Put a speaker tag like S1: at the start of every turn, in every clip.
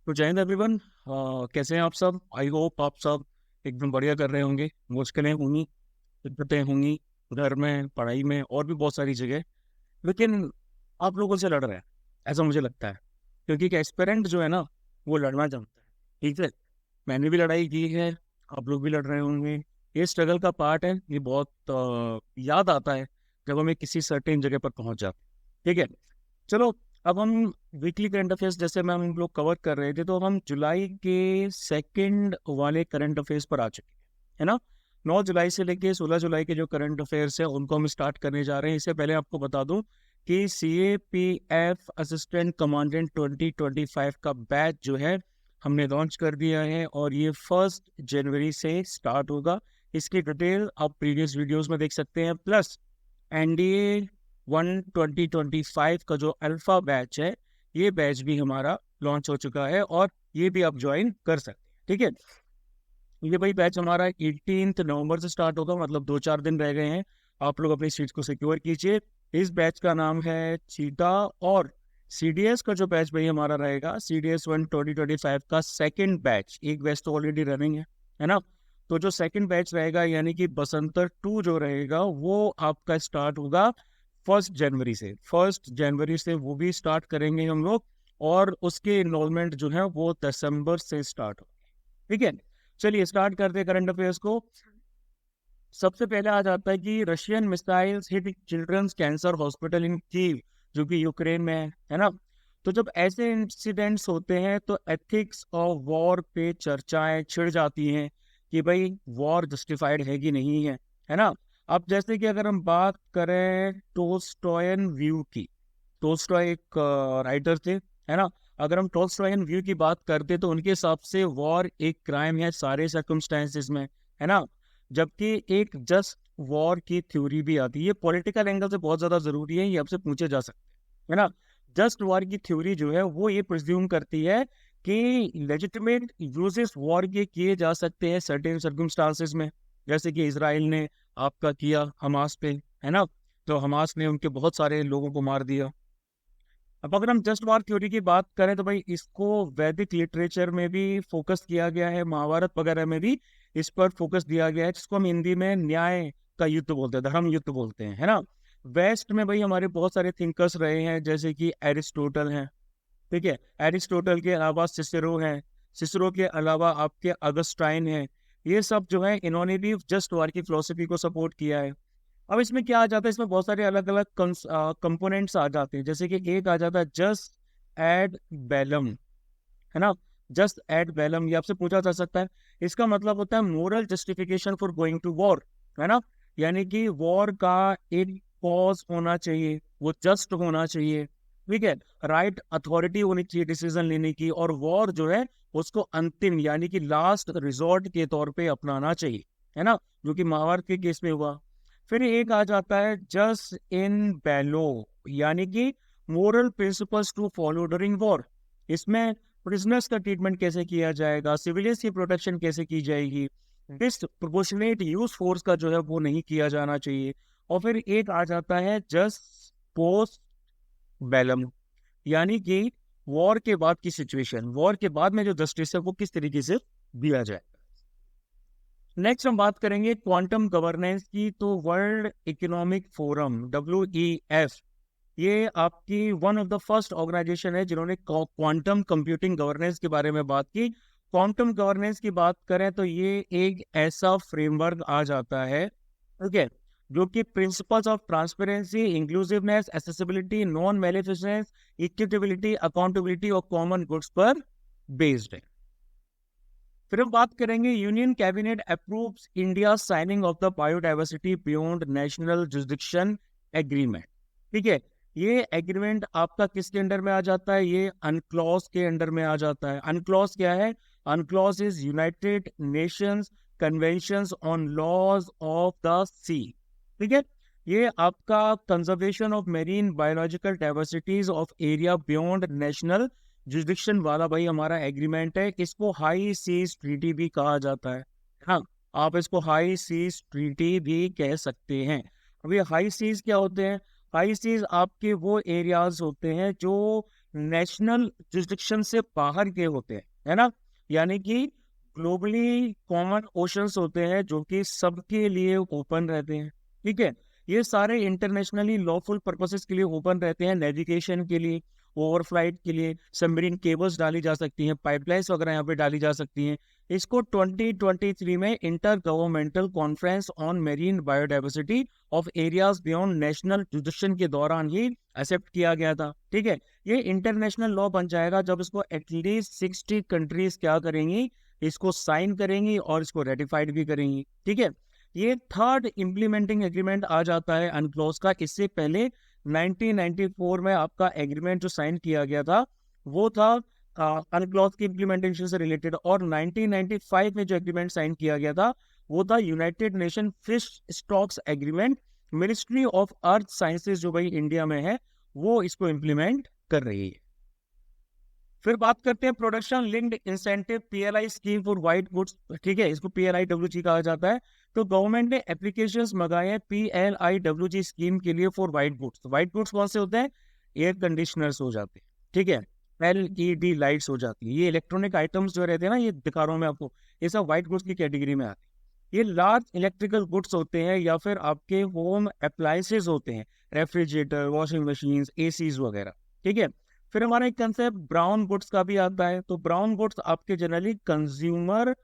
S1: तो जय हिंद एवरीवन। कैसे हैं आप सब? आई होप आप सब एकदम बढ़िया कर रहे होंगे। मुश्किलें होंगी, दिक्कतें होंगी, घर में, पढ़ाई में और भी बहुत सारी जगह, लेकिन आप लोगों से लड़ रहे हैं ऐसा मुझे लगता है। क्योंकि एक एस्पिरेंट जो है ना, वो लड़ना जानता है। ठीक है, मैंने भी लड़ाई की है, आप लोग भी लड़ रहे होंगे। ये स्ट्रगल का पार्ट है। ये बहुत याद आता है जब हमें किसी सर्टेन जगह पर पहुंच जाते हैं। ठीक है, चलो अब हम वीकली करंट अफेयर्स जैसे मैम हम लोग कवर कर रहे थे, तो हम जुलाई के सेकंड वाले करंट अफेयर्स पर आ चुके हैं, है ना। 9 जुलाई से लेके 16 जुलाई के जो करंट अफेयर्स है उनको हम स्टार्ट करने जा रहे हैं। इससे पहले आपको बता दूं कि CAPF असिस्टेंट कमांडेंट 2025 का बैच जो है हमने लॉन्च कर दिया है और ये 1 जनवरी से स्टार्ट होगा। इसकी डिटेल आप प्रीवियस वीडियोस में देख सकते हैं। प्लस NDA 2025 का जो अल्फा बैच है, ये बैच भी हमारा लॉन्च हो चुका है और ये भी आप ज्वाइन कर सकते हैं। ठीक है, ये भाई बैच हमारा 18 नवंबर से स्टार्ट होगा, मतलब 2-4 दिन रह गए हैं। आप लोग अपनी सीट्स को सिक्योर कीजिए। इस बैच का नाम है चीता। और CDS का जो बैच भाई हमारा रहेगा, CDS 1 2025 का सेकेंड बैच, एक बैच तो ऑलरेडी रनिंग है ना। तो जो सेकेंड बैच रहेगा यानी कि बसंतर 2 जो रहेगा, वो आपका स्टार्ट होगा 1 जनवरी से वो भी स्टार्ट करेंगे हम लोग। और उसके इनरोलमेंट जो है वो दिसंबर से स्टार्ट हो। ठीक है, चलिए स्टार्ट करते हैं करंट अफेयर्स को। सबसे पहले आ जाता है कि Russian missiles hit children's cancer hospital in Kyiv, जो कि यूक्रेन में है ना। तो जब ऐसे इंसिडेंट्स होते हैं तो एथिक्स ऑफ वॉर पे चर्चाएं छिड़ जाती हैं कि भाई वॉर जस्टिफाइड है कि नहीं है ना। अब जैसे कि अगर हम बात करें टोल्स्टॉयन व्यू की, टोल्स्टॉय एक राइटर थे, है ना। अगर हम टोल्स्टॉयन व्यू की बात करते तो उनके हिसाब से वॉर एक क्राइम है सारे सर्कमस्टेंसेस में, है ना। जबकि एक जस्ट वॉर की थ्योरी भी आती है। ये पॉलिटिकल एंगल से बहुत ज्यादा जरूरी है, ये आपसे पूछे जा सकते हैं, है ना। जस्ट वॉर की थ्योरी जो है वो ये प्रिज्यूम करती है कि लेजिटिमेट यूजेस वॉर के किए जा सकते हैं सर्टेन सर्कमस्टांसेस में, जैसे कि इसराइल ने आपका किया हमास पे, है ना। तो हमास ने उनके बहुत सारे लोगों को मार दिया। अब अगर हम जस्ट वॉर थ्योरी की बात करें तो भाई इसको वैदिक लिटरेचर में भी फोकस किया गया है, महाभारत वगैरह में भी इस पर फोकस दिया गया है, जिसको हम हिंदी में न्याय का युद्ध बोलते हैं, धर्म युद्ध बोलते हैं, है ना। वेस्ट में भाई हमारे बहुत सारे थिंकर्स रहे हैं, जैसे कि एरिस्टोटल हैं। ठीक है, एरिस्टोटल के अलावा सिसेरो हैं, सिसेरो के अलावा आपके अगस्टाइन हैं। ये सब जो है इन्होंने भी जस्ट वॉर की फिलोसफी को सपोर्ट किया है। अब इसमें क्या आ जाता है, इसमें बहुत सारे अलग अलग कंपोनेंट्स आ जाते हैं। जैसे कि एक आ जाता है जस्ट एड बेलम, है ना। जस्ट एड बेलम ये आपसे पूछा जा सकता है। इसका मतलब होता है moral justification for going to war, है ना। यानी कि वॉर का एक कॉज होना चाहिए, वो जस्ट होना चाहिए। ठीक है, राइट अथॉरिटी होनी चाहिए डिसीजन लेने की, और वॉर जो है उसको अंतिम यानी कि लास्ट रिजॉर्ट के तौर पे अपनाना चाहिए, है ना, जो कि महाभारत के केस में हुआ। फिर एक आ जाता है जस्ट इन बेलो, यानी कि moral principles to follow during war. इसमें प्रिजनर्स का ट्रीटमेंट कैसे किया जाएगा, सिविलियंस की प्रोटेक्शन कैसे की जाएगी, डिस्प्रोपोर्शनेट यूज फोर्स का जो है वो नहीं किया जाना चाहिए। और फिर एक आ जाता है जस्ट पोस्ट बेलम, यानी कि वॉर के बाद की सिचुएशन, वॉर के बाद में जो जस्टिस है वो किस तरीके से दिया जाए। नेक्स्ट हम बात करेंगे क्वांटम गवर्नेंस की। तो वर्ल्ड इकोनॉमिक फोरम WEF, ये आपकी one of the first organization है जिन्होंने क्वांटम कंप्यूटिंग गवर्नेंस के बारे में बात की। क्वांटम गवर्नेंस की बात करें तो ये एक ऐसा फ्रेमवर्क आ जाता है, ठीक है, जो कि principles of transparency, inclusiveness, accessibility, non maleficence, equitability, accountability और कॉमन गुड्स पर बेस्ड है। फिर हम बात करेंगे union cabinet approves India signing of the biodiversity beyond national jurisdiction agreement. ठीक है, ये एग्रीमेंट आपका किसके अंडर में आ जाता है, ये अनक्लॉज के अंडर में आ जाता है। अनक्लॉज क्या है? UNCLOS is united nations conventions on laws of the sea. ठीक है, ये आपका conservation of marine biological diversities of area beyond national jurisdiction वाला भाई हमारा एग्रीमेंट है। इसको हाई सीज ट्रीटी भी कहा जाता है। हाँ, आप इसको हाई सीज ट्रीटी भी कह सकते हैं। अभी हाई सीज क्या होते हैं? हाई सीज आपके वो एरियाज होते हैं जो नेशनल जुरिस्डिक्शन से बाहर के होते हैं, है ना, यानी कि ग्लोबली कॉमन ओशंस होते हैं जो कि सबके लिए ओपन रहते हैं, ठीक है। ये सारे इंटरनेशनली लॉफुल पर्पसेस के लिए ओपन रहते हैं, नेविगेशन के लिए, ओवरफ्लाइट के लिए, सबमरीन केबल्स डाली जा सकती हैं, पाइपलाइंस वगैरह यहाँ पे डाली जा सकती हैं। इसको 2023 में inter governmental conference on marine biodiversity of areas beyond national jurisdiction के दौरान ही एक्सेप्ट किया गया था, ठीक है। ये इंटरनेशनल लॉ बन जाएगा जब इसको एटलीस्ट 60 कंट्रीज क्या करेंगी, इसको साइन करेंगी और इसको रेटिफाइड भी करेंगी, ठीक है। ये थर्ड इम्प्लीमेंटिंग एग्रीमेंट आ जाता है अनक्लॉज का। इससे पहले 1994 में आपका एग्रीमेंट जो साइन किया गया था वो था अनक्लॉज की इम्प्लीमेंटेशन से रिलेटेड, और 1995 में जो एग्रीमेंट साइन किया गया था वो था United nation fish stocks agreement. Ministry of earth sciences जो भाई इंडिया में है वो इसको इम्प्लीमेंट कर रही है। फिर बात करते हैं production linked incentive PLI scheme for white goods, ठीक है, इसको पीएलआईडब्ल्यूजी कहा जाता है। तो गवर्नमेंट ने एप्लीकेशंस मंगाए हैं पीएलआईडब्ल्यूजी स्कीम के लिए for white goods. White goods कौन से होते हैं? एयर कंडीशनर्स हो जाते हैं, ठीक है, एलईडी लाइट्स हो जाती है, ये इलेक्ट्रॉनिक आइटम्स जो रहते हैं ना, ये दिखा रहा हूं मैं आपको, ये सब व्हाइट गुड्स की कैटेगरी में आते हैं। ये लार्ज इलेक्ट्रिकल गुड्स होते हैं या फिर आपके होम अप्लायंसेज होते हैं, रेफ्रिजरेटर, वॉशिंग मशीन, एसीज वगैरह, ठीक है। फिर हमारा एक कंसेप्ट ब्राउन गुड्स का भी आता है। तो ब्राउन गुड्स आपके जनरली कंज्यूमर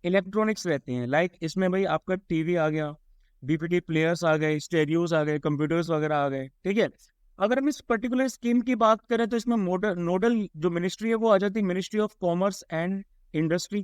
S1: इलेक्ट्रॉनिक्स रहते हैं, लाइक इसमें भाई आपका टीवी आ गया, डीवीडी प्लेयर्स आ गए, स्टेरियोज आ गए, कंप्यूटर्स वगैरह आ गए, ठीक है। अगर हम इस पर्टिकुलर स्कीम की बात करें तो इसमें नोडल जो मिनिस्ट्री है वो आ जाती है ministry of commerce and industry,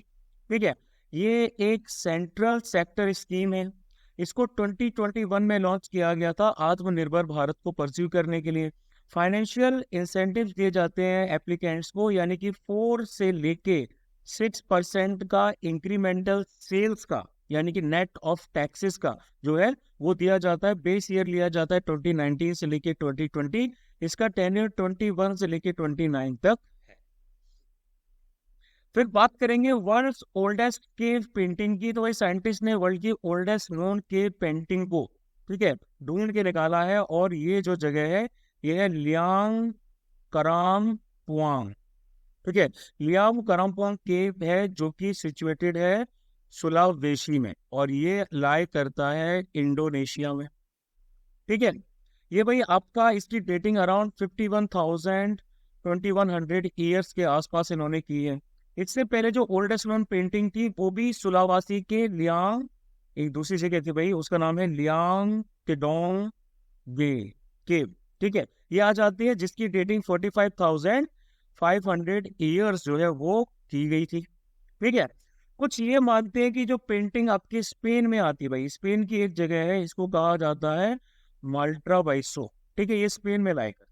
S1: ठीक है। ये एक सेंट्रल सेक्टर स्कीम है। इसको 2021 में लॉन्च किया गया था आत्मनिर्भर भारत को परस्यू करने के लिए। फाइनेंशियल इंसेंटिव्स दिए जाते हैं एप्लीकेंट्स को, यानी कि 4 से लेके 6% का इंक्रीमेंटल सेल्स का, यानी कि नेट ऑफ टैक्सेस का जो है वो दिया जाता है। बेस ईयर लिया जाता है 2019 से लेके 2020। इसका टेन्योर 21 से लेके 29 तक है। फिर बात करेंगे वर्ल्ड्स ओल्डेस्ट केव पेंटिंग की। तो भाई साइंटिस्ट ने वर्ल्ड की ओल्डेस्ट नोन केव पेंटिंग को, ठीक है, ढूंढ के निकाला है, और ये जो जगह है ये है लियांग करामपुआंग, ठीक है। लियांग करामपुआंग केव है जो कि सिचुएटेड है सुलावेशी में, और ये लाई करता है इंडोनेशिया में, ठीक है। ये भाई आपका इसकी डेटिंग अराउंड 2100 ईयर्स के आसपास इन्होंने की है। इससे पहले जो ओल्डेस्ट नोन पेंटिंग थी वो भी सुलावासी के लियांग, एक दूसरी जगह थी भाई, उसका नाम है लियांग केडोंग वे केव, ठीक है, ये आ जाती है, जिसकी डेटिंग 45,500 ईयर्स जो है वो की गई थी, ठीक है। कुछ ये मानते हैं कि जो पेंटिंग आपके स्पेन में आती है भाई, स्पेन की एक जगह है, इसको कहा जाता है माल्ट्रा बाइसो, ठीक है, ये स्पेन में लाई करती है।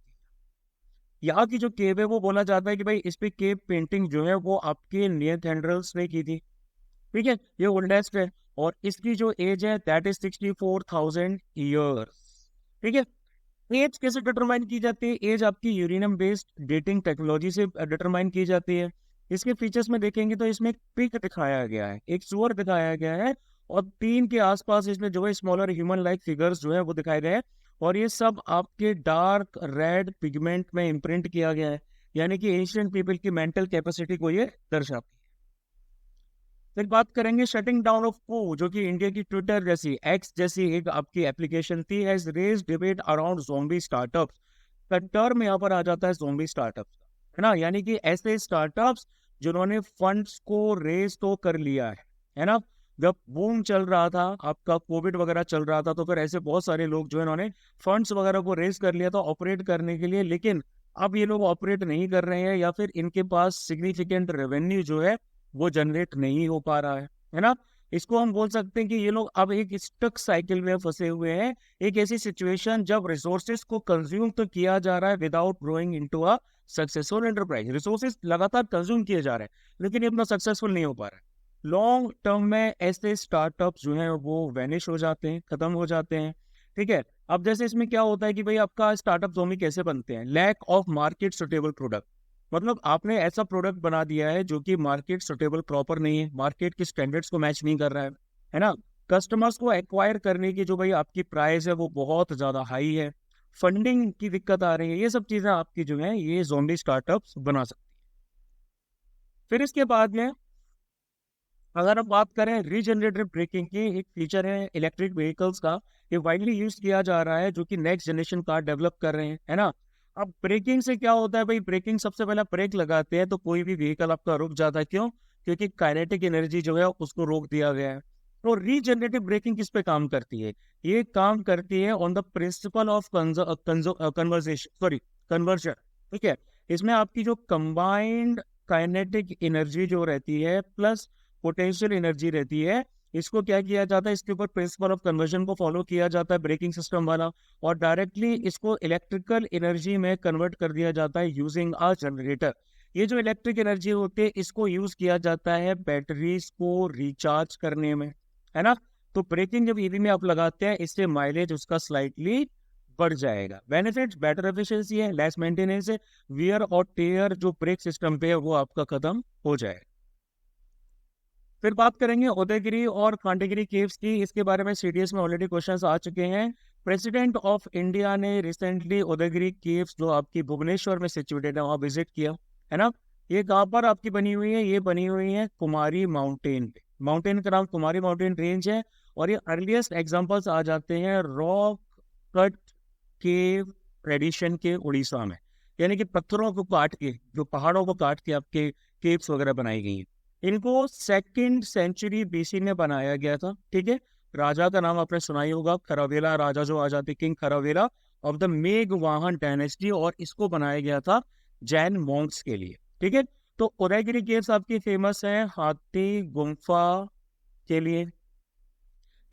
S1: यहाँ की जो केव है वो बोला जाता है कि भाई इस पे केव पेंटिंग जो है वो आपके नियंथेंड्रल्स ने की थी, ठीक है, ये ओल्डेस्ट है, और इसकी जो एज है दैट इज 64,000 ईयर्स, ठीक है। एज कैसे डिटरमाइन की जाती है? एज आपकी यूरेनियम बेस्ड डेटिंग टेक्नोलॉजी से डिटरमाइन की जाती है। इसके फीचर्स में देखेंगे तो इसमें एक पिग दिखाया गया है, एक सुअर दिखाया गया है, और 3 के आसपास इसमें जो है स्मॉलर ह्यूमन लाइक फिगर्स जो है वो दिखाए गए हैं, और ये सब आपके डार्क रेड पिगमेंट में इम्प्रिंट किया गया है, यानी कि एशियन पीपल की मेंटल कैपेसिटी को ये दर्शाती है। फिर बात करेंगे शटिंग डाउन ऑफ पू, जो कि इंडिया की ट्विटर जैसी, एक्स जैसी एक आपकी एप्लीकेशन थी, has raised debate around zombie startups. का टर्म यहाँ पर आ जाता है ज़ॉम्बी स्टार्टअप्स, है ना, यानी कि ऐसे स्टार्टअप्स जिन्होंने फंड्स को रेज तो कर लिया है ना। जब बूम चल रहा था, आपका कोविड वगैरह चल रहा था, तो फिर ऐसे बहुत सारे लोग जो है इन्होंने फंड्स वगैरह को रेज कर लिया था ऑपरेट करने के लिए, लेकिन अब ये लोग ऑपरेट नहीं कर रहे हैं, या फिर इनके पास सिग्निफिकेंट रेवेन्यू जो है वो जनरेट नहीं हो पा रहा है ना। इसको हम बोल सकते हैं कि ये लोग अब एक स्टक साइकिल में फंसे हुए हैं, एक ऐसी सिचुएशन जब रिसोर्सेज को कंज्यूम तो किया जा रहा है without growing into a successful enterprise. Resources लगातार कंज्यूम किए जा रहे हैं लेकिन ये इतना सक्सेसफुल नहीं हो पा रहा है। लॉन्ग टर्म में ऐसे स्टार्टअप जो हैं वो वैनिश हो जाते हैं, खत्म हो जाते हैं, ठीक है। अब जैसे इसमें क्या होता है कि भाई आपका स्टार्टअप ज़ोंबी कैसे बनते हैं? Lack of market suitable product, मतलब आपने ऐसा प्रोडक्ट बना दिया है जो कि मार्केट सुटेबल प्रॉपर नहीं है, मार्केट के स्टैंडर्ड्स को मैच नहीं कर रहा है ना। कस्टमर्स को एक्वायर करने की जो भाई आपकी प्राइस है वो बहुत ज्यादा हाई है। फंडिंग की दिक्कत आ रही है, ये सब चीज़ें आपकी जो है ये ज़ॉम्बी स्टार्टअप्स बना सकती है। फिर इसके बाद में अगर हम बात करें रीजनरेटिव ब्रेकिंग की, एक फीचर है इलेक्ट्रिक व्हीकल्स का, ये वाइडली यूज किया जा रहा है, जो कि नेक्स्ट जनरेशन कार डेवलप कर रहे हैं, है ना। अब ब्रेकिंग से क्या होता है भाई, ब्रेकिंग सबसे पहले ब्रेक लगाते हैं तो कोई भी व्हीकल आपका रुक जाता है, क्यों? क्योंकि काइनेटिक एनर्जी जो है उसको रोक दिया गया है। तो रीजनरेटिव ब्रेकिंग किस पे काम करती है? ये काम करती है on the principle of conversation, sorry, conversion. ठीक है, इसमें आपकी जो कंबाइंड काइनेटिक एनर्जी जो रहती है प्लस पोटेंशियल एनर्जी रहती है, इसको क्या किया जाता है, इसके ऊपर प्रिंसिपल ऑफ कन्वर्जन को फॉलो किया जाता है ब्रेकिंग सिस्टम वाला, और डायरेक्टली इसको इलेक्ट्रिकल एनर्जी में कन्वर्ट कर दिया जाता है यूजिंग अ जनरेटर। ये जो इलेक्ट्रिक एनर्जी होती है इसको यूज किया जाता है बैटरीज को रिचार्ज करने में, है ना। तो ब्रेकिंग जब ईवी में आप लगाते हैं, इससे माइलेज उसका स्लाइटली बढ़ जाएगा। बेनिफिट्स, बेटर एफिशिएंसी है, लेस मेंटेनेंस है, वियर और टेयर जो ब्रेक सिस्टम पे है वो आपका खत्म हो जाएगा। फिर बात करेंगे उदयगिरी और कांटेगिरी केव्स की, इसके बारे में सीडीएस में ऑलरेडी क्वेश्चंस आ चुके हैं। प्रेसिडेंट ऑफ इंडिया ने रिसेंटली उदयगिरी केव्स जो आपकी भुवनेश्वर में सिचुएटेड है वहां विजिट किया, है ना। ये कहाँ पर आपकी बनी हुई है? ये बनी हुई है कुमारी माउंटेन पे। माउंटेन का नाम कुमारी माउंटेन रेंज है, और ये अर्लीस्ट एग्जाम्पल्स आ जाते हैं रॉक कट केव ट्रेडिशन के उड़ीसा में, यानी कि पत्थरों को काट के, जो पहाड़ों को काट के आपके केव्स वगैरह बनाई गई हैं। इनको सेकंड सेंचुरी बीसी में बनाया गया था, ठीक है। राजा का नाम आपने सुना ही होगा, खरवेला राजा जो आ जाते, किंग खरवेला ऑफ द मेघवाहन डायनेस्टी, और इसको बनाया गया था जैन मॉन्क्स के लिए, ठीक है। तो उदयगिरी केव्स आपकी फेमस है हाथी गुम्फा के लिए,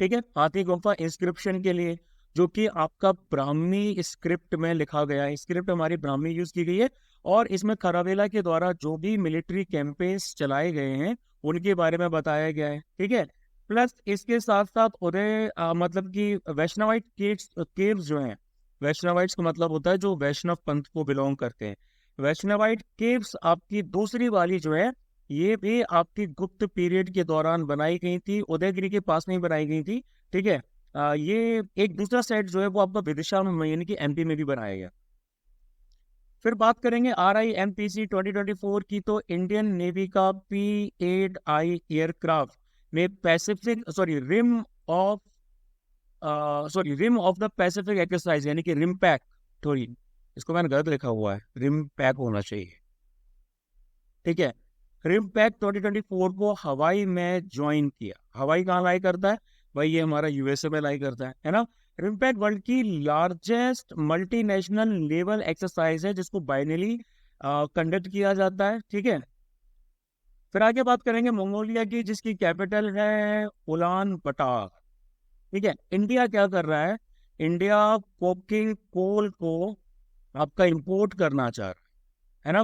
S1: ठीक है, हाथी गुम्फा इंस्क्रिप्शन के लिए, जो कि आपका ब्राह्मी स्क्रिप्ट में लिखा गया है। स्क्रिप्ट हमारी ब्राह्मी यूज की गई है, और इसमें खरावेला के द्वारा जो भी मिलिट्री कैंपेन्स चलाए गए हैं उनके बारे में बताया गया है, ठीक है। प्लस इसके साथ साथ उदय मतलब कि वैष्णवाइट केव्स जो हैं, वैष्णवाइट्स का मतलब होता है जो वैष्णव पंथ को बिलोंग करते हैं। वैष्णवाइट केव्स आपकी दूसरी वाली जो है, ये भी आपकी गुप्त पीरियड के दौरान बनाई गई थी, उदयगिरी के पास नहीं बनाई गई थी, ठीक है। ये एक दूसरा सेट जो है वो आपका विदिशा में यानी कि एमपी में भी बनाया गया। फिर बात करेंगे RIMPC 2024 की, तो इंडियन नेवी का P8I एयरक्राफ्ट में Pacific rim of the Pacific exercise, यानी कि रिम पैक, थोड़ी इसको मैंने गलत लिखा हुआ है, रिम पैक होना चाहिए, ठीक है। रिम पैक 2024 को हवाई में ज्वाइन किया। हवाई कहाँ लाई करता है भाई? ये हमारा यूएसए में लाई करता है ना। रिम्पैक वर्ल्ड की लार्जेस्ट मल्टीनेशनल लेवल एक्सरसाइज है, जिसको बाइनली कंडक्ट किया जाता है, ठीक है। फिर आगे बात करेंगे मंगोलिया की, जिसकी कैपिटल है उलान बटार, ठीक है। इंडिया क्या कर रहा है? इंडिया कोकिंग कोल को आपका इंपोर्ट करना चाह रहा है ना।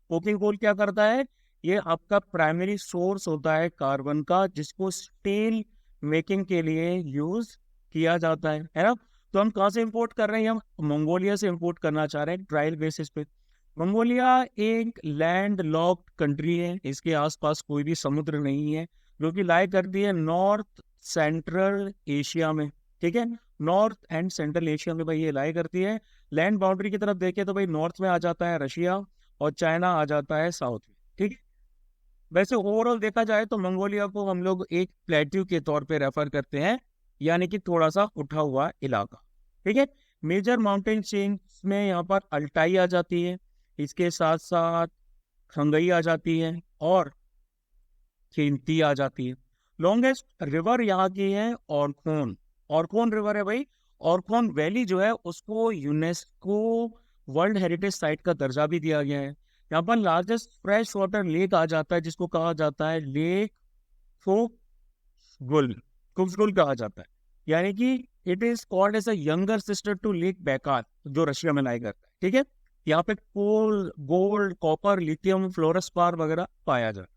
S1: कोकिंग कोल क्या करता है? ये आपका प्राइमरी सोर्स होता है कार्बन का, जिसको स्टील मेकिंग के लिए यूज किया जाता है ना। तो हम कहाँ से इंपोर्ट कर रहे हैं? हम मंगोलिया से इंपोर्ट करना चाह रहे हैं ट्रायल बेसिस पे। मंगोलिया एक लैंड लॉक्ड कंट्री है, इसके आसपास कोई भी समुद्र नहीं है, जो कि लाई करती है नॉर्थ सेंट्रल एशिया में, ठीक है। नॉर्थ एंड सेंट्रल एशिया में भाई ये लाई करती है। लैंड बाउंड्री की तरफ देखें तो भाई नॉर्थ में आ जाता है रशिया, और चाइना आ जाता है साउथ में, ठीक है। वैसे ओवरऑल देखा जाए तो मंगोलिया को हम लोग एक प्लेट्यू के तौर पे रेफर करते हैं, यानी कि थोड़ा सा उठा हुआ इलाका, ठीक है। मेजर माउंटेन चेन में यहाँ पर अल्टाई आ जाती है, इसके साथ साथ खंगई आ जाती है, और खिंती आ जाती है। लॉन्गेस्ट रिवर यहाँ की है ऑर्खोन। ऑर्खोन रिवर है भाई। ऑर्खोन वैली जो है उसको यूनेस्को वर्ल्ड हेरिटेज साइट का दर्जा भी दिया गया है। यहाँ पर लार्जेस्ट फ्रेश वाटर लेक आ जाता है, जिसको कहा जाता है लेक फुक्सगुल। फुक्सगुल कहा जाता है, यानी कि it is called as a younger sister to lake Baikal, जो रशिया में लाई करता है, ठीक है। यहाँ पे कोल, गोल्ड, कॉपर, लिथियम, फ्लोरस्पार वगैरह पाया जाता है।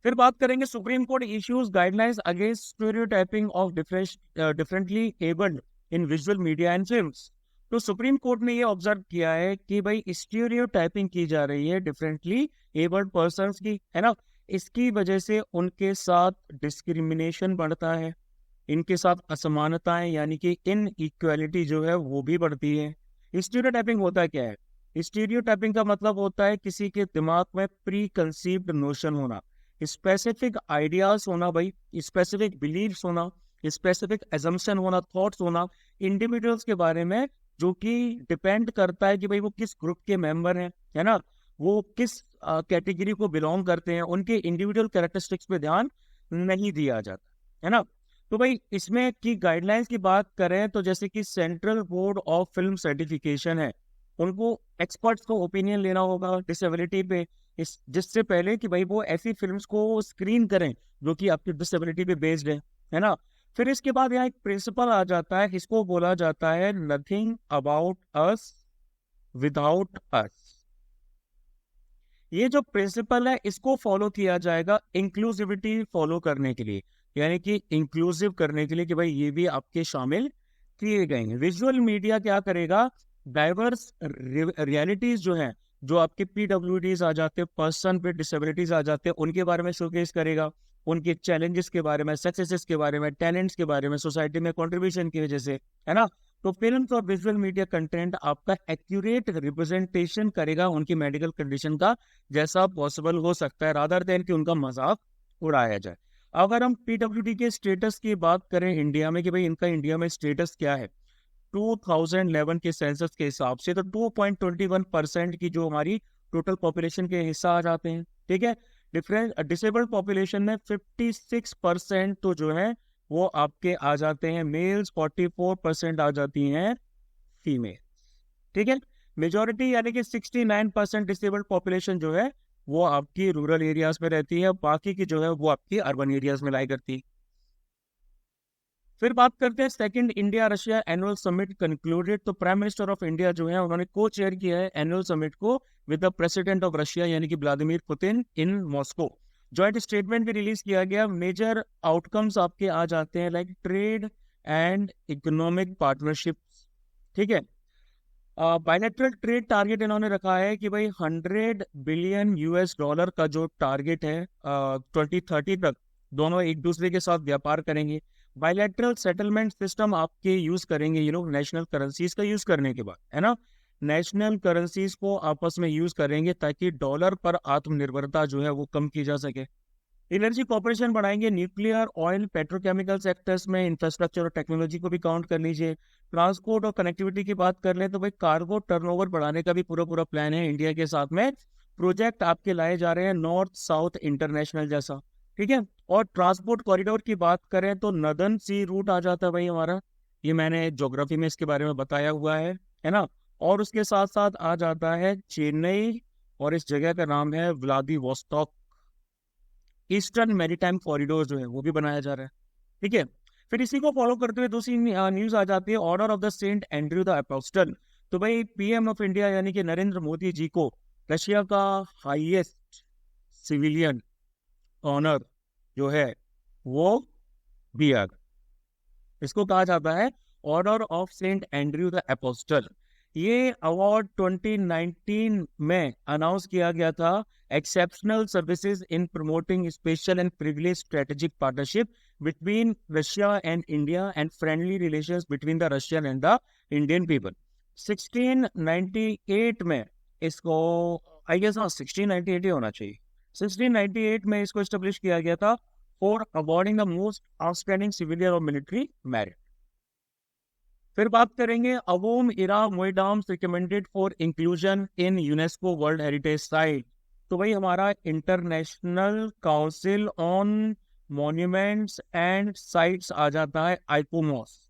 S1: फिर बात करेंगे supreme court issues guidelines against stereotyping of differently abled in visual media and films. तो सुप्रीम कोर्ट ने ये ऑब्जर्व किया है कि भाई स्टीरियोटाइपिंग की जा रही है डिफरेंटली एबल्ड पर्सन्स की, है ना। इसकी वजह से उनके साथ डिस्क्रिमिनेशन बढ़ता है, इनके साथ असमानताएं यानी कि इन इक्वालिटी जो है वो भी बढ़ती है। स्टीरियोटाइपिंग होता क्या है? स्टीरियोटाइपिंग का मतलब होता है किसी के दिमाग में प्री कंसीव्ड नोशन होना, स्पेसिफिक आइडियाज होना, भाई स्पेसिफिक बिलीव्स होना, स्पेसिफिक एजम्पशन होना, थॉट्स होना इंडिविजुअल्स के बारे में, जो कि डिपेंड करता है कि भाई वो किस ग्रुप के मेंबर हैं, है ना, वो किस कैटेगरी को बिलोंग करते हैं, उनके इंडिविजुअल कैरेक्टरिस्टिक्स पे ध्यान नहीं दिया जाता, है ना। तो भाई इसमें की गाइडलाइंस की बात करें तो जैसे कि central board of film certification है, उनको एक्सपर्ट्स को ओपिनियन लेना होगा डिसेबिलिटी पे, इस जिससे पहले कि भाई वो ऐसी फिल्म्स को स्क्रीन करें जो कि आपकी डिसेबिलिटी पे बेस्ड है ना। फिर इसके बाद यहाँ एक प्रिंसिपल आ जाता है, इसको बोला जाता है नथिंग अबाउट अस विदाउट अस। ये जो प्रिंसिपल है इसको फॉलो किया जाएगा इंक्लूसिविटी फॉलो करने के लिए, यानी कि इंक्लूसिव करने के लिए कि भाई ये भी आपके शामिल किए गए हैं। विजुअल मीडिया क्या करेगा? डाइवर्स रियलिटीज जो हैं, जो आपके पीडब्ल्यूडीज आ जाते हैं, पर्सन विद डिसेबिलिटीज आ जाते हैं, उनके बारे में शोकेस करेगा, उनके चैलेंजेस के बारे में, सक्सेसेस के बारे में, टैलेंट्स के बारे में, सोसाइटी में कंट्रीब्यूशन की वजह से, है ना। तो फिल्म और विजुअल मीडिया कंटेंट आपका एक्यूरेट रिप्रेजेंटेशन करेगा उनकी मेडिकल कंडीशन का, जैसा पॉसिबल हो सकता है, रादर देन कि उनका मजाक उड़ाया जाए। अगर हम पीडब्ल्यूडी के स्टेटस की बात करें इंडिया में कि भाई इनका इंडिया में स्टेटस क्या है, 2011 के सेंसस के हिसाब से तो 2.21% की जो हमारी टोटल पॉपुलेशन के हिस्सा आ जाते हैं, ठीक है। डिफरेंट डिसेबल्ड पॉपुलेशन में 56% तो जो है वो आपके आ जाते हैं मेल्स, 44% आ जाती हैं फीमेल, ठीक है। मेजोरिटी यानी कि 69% डिसेबल्ड पॉपुलेशन जो है वो आपकी रूरल एरियाज में रहती है, बाकी की जो है वो आपकी अर्बन एरियाज में लाई करती है। फिर बात करते हैं second India Russia annual summit concluded. तो प्राइम मिनिस्टर ऑफ इंडिया जो है उन्होंने को चेयर किया है एनुअल समिट को with the president of Russia यानी कि Vladimir Putin in Moscow. Joint statement भी रिलीज किया गया। मेजर आउटकम्स आपके आ जाते हैं like trade and economic partnership, ठीक है। बायलैटरल ट्रेड टारगेट इन्होंने रखा है कि भाई 100 बिलियन US डॉलर का जो टारगेट है 2030 तक दोनों एक दूसरे के साथ व्यापार करेंगे। बायलैटरल सेटलमेंट सिस्टम आपके यूज करेंगे ये लोग नेशनल करेंसीज का यूज करने के बाद, है ना। नेशनल करेंसीज को आपस में यूज करेंगे ताकि डॉलर पर आत्मनिर्भरता जो है वो कम की जा सके। एनर्जी कॉर्पोरेशन बढ़ाएंगे, न्यूक्लियर, ऑयल, पेट्रोकेमिकल सेक्टर्स में इंफ्रास्ट्रक्चर और टेक्नोलॉजी को भी काउंट कर लीजिए। ट्रांसपोर्ट और कनेक्टिविटी की बात कर लें तो भाई कार्गो टर्नओवर बढ़ाने का भी पूरा पूरा प्लान है इंडिया के साथ में। प्रोजेक्ट आपके लाए जा रहे हैं नॉर्थ साउथ इंटरनेशनल जैसा, ठीक है। और ट्रांसपोर्ट कॉरिडोर की बात करें तो नदर्न सी रूट आ जाता है भाई हमारा, ये मैंने ज्योग्राफी में इसके बारे में बताया हुआ है ना। और उसके साथ साथ आ जाता है चेन्नई, और इस जगह का नाम है व्लादिवोस्टॉक। ईस्टर्न मैरीटाइम कॉरिडोर जो है वो भी बनाया जा रहा है, ठीक है। फिर इसी को फॉलो करते हुए दूसरी न्यूज आ जाती है Order of the Saint Andrew the Apostle. तो भाई पीएम ऑफ इंडिया यानी कि नरेंद्र मोदी जी को रशिया का हाईएस्ट सिविलियन ऑनर जो है वो दिया गया। इसको कहा जाता है Order of Saint Andrew the Apostle. ये अवार्ड 2019 में अनाउंस किया गया था exceptional services in promoting special and privileged strategic partnership between Russia and India and friendly relations between the Russian and the Indian people. 1698 में इसको, I guess हाँ 1698 ही होना चाहिए, 1698 में इसको एस्टेब्लिश किया गया था for awarding the most outstanding civilian और मिलिट्री मेरिट। फिर बात करेंगे Ahom era moidams recommended for inclusion in UNESCO world heritage site. तो भाई हमारा international council on monuments and sites आ जाता है आइकोमोस।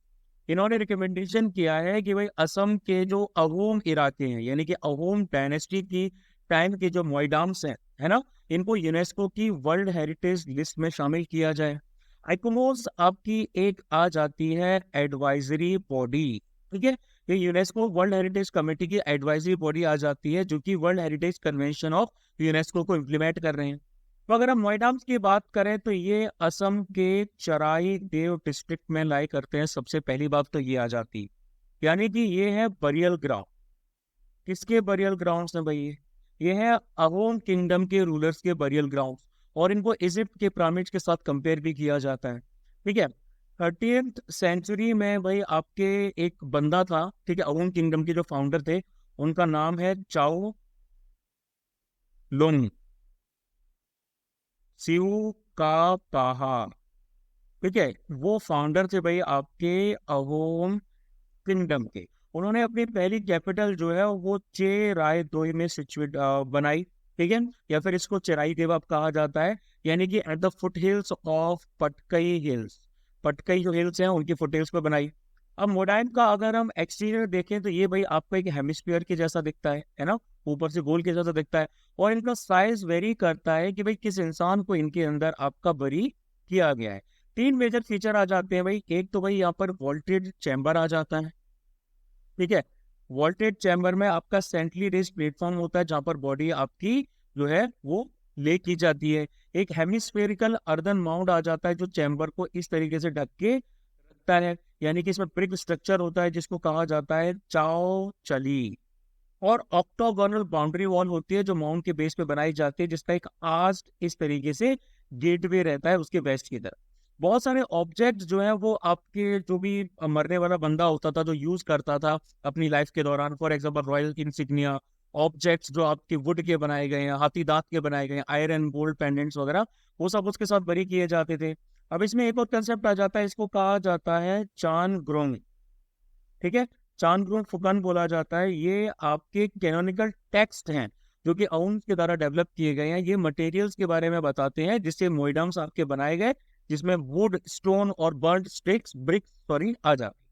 S1: इन्होंने रिकमेंडेशन किया है कि भाई असम के जो अवोम इराके हैं यानी कि अवोम डायनेस्टी की टाइम के जो मोइडाम्स हैं, है ना, इनको यूनेस्को की वर्ल्ड हेरिटेज लिस्ट में शामिल किया जाए। आइकोमोस आपकी एक आ जाती है एडवाइजरी बॉडी, ठीक है। ये यूनेस्को वर्ल्ड हेरिटेज कमेटी की एडवाइजरी बॉडी आ जाती है जो कि world heritage convention of UNESCO को इम्प्लीमेंट कर रहे हैं। तो अगर हम मोइडाम्स की बात करें तो ये असम के चराई देव डिस्ट्रिक्ट में लाई करते हैं। सबसे पहली बात तो ये आ जाती है, यानी कि ये है बरियल ग्राउंड। किसके बरियल ग्राउंड है भाई? ये है अहोम किंगडम के रूलर्स के बरियल ग्राउंड, और इनको इजिप्ट के पिरामिड्स के साथ कंपेयर भी किया जाता है, ठीक है। 30th सेंचुरी में भाई आपके एक बंदा था, ठीक है, अवोन किंगडम के जो फाउंडर थे, उनका नाम है चाओ लुंग सिउ का पाहा, ठीक है। वो फाउंडर थे भाई आपके अवोम किंगडम के। उन्होंने अपनी पहली कैपिटल जो है वो चे राय दोई में सिचुएट बनाई, ठीक है, या फिर इसको चेराई देवा कहा जाता है, यानी कि at the foot hills of Patkai hills. Patkai जो हिल्स हैं उनकी फुट हिल्स पे बनाई। अब मोडाइन का अगर हम एक्सटीरियर देखें तो ये भाई आपको एक हेमिस्फीयर के जैसा दिखता है ना, ऊपर से गोल के जैसा दिखता है, और इनका साइज वेरी करता है कि भाई किस इंसान को इनके अंदर आपका बरी किया गया है। तीन मेजर फीचर आ जाते हैं भाई। एक तो भाई यहाँ पर वॉल्टेड चैम्बर आ जाता है, ठीक है। वॉल्टेड चैम्बर में आपका सेंट्रली रेस्ड प्लेटफॉर्म होता है जहां पर बॉडी आपकी जो है वो ले की जाती है। एक हेमिस्फेरिकल अर्दन माउंट आ जाता है जो चैम्बर को इस तरीके से ढक के रखता है, यानी कि इसमें ब्रिक स्ट्रक्चर होता है जिसको कहा जाता है चाओ चली। और ऑक्टोगोनल बाउंड्री वॉल होती है जो माउंट के बेस पे बनाई जाती है, जिसका एक आस्ट इस तरीके से गेटवे रहता है उसके वेस्ट की तरफ। बहुत सारे ऑब्जेक्ट जो है वो आपके जो भी मरने वाला बंदा होता था जो यूज करता था अपनी लाइफ के दौरान, for example royal insignia, objects जो आपके वुड के बनाए गए हैं, हाथी दांत के बनाए गए हैं, आयरन गोल्ड पेंडेंट्स वगैरह, वो सब उसके साथ बरी किए जाते थे। अब इसमें एक और कंसेप्ट आ जाता है, इसको कहा जाता है चान ग्रोंग, ठीक है। चांद्रोन फुकन बोला जाता है। ये आपके कैनोनिकल टेक्स्ट हैं जो कि अउन्स के द्वारा डेवलप किए गए हैं। ये मटेरियल्स के बारे में बताते हैं जिससे मोइडम्स आपके बनाए गए, जिसमें वुड, स्टोन और बर्न्ड स्टिक्स, ब्रिक्स सॉरी आ जाते।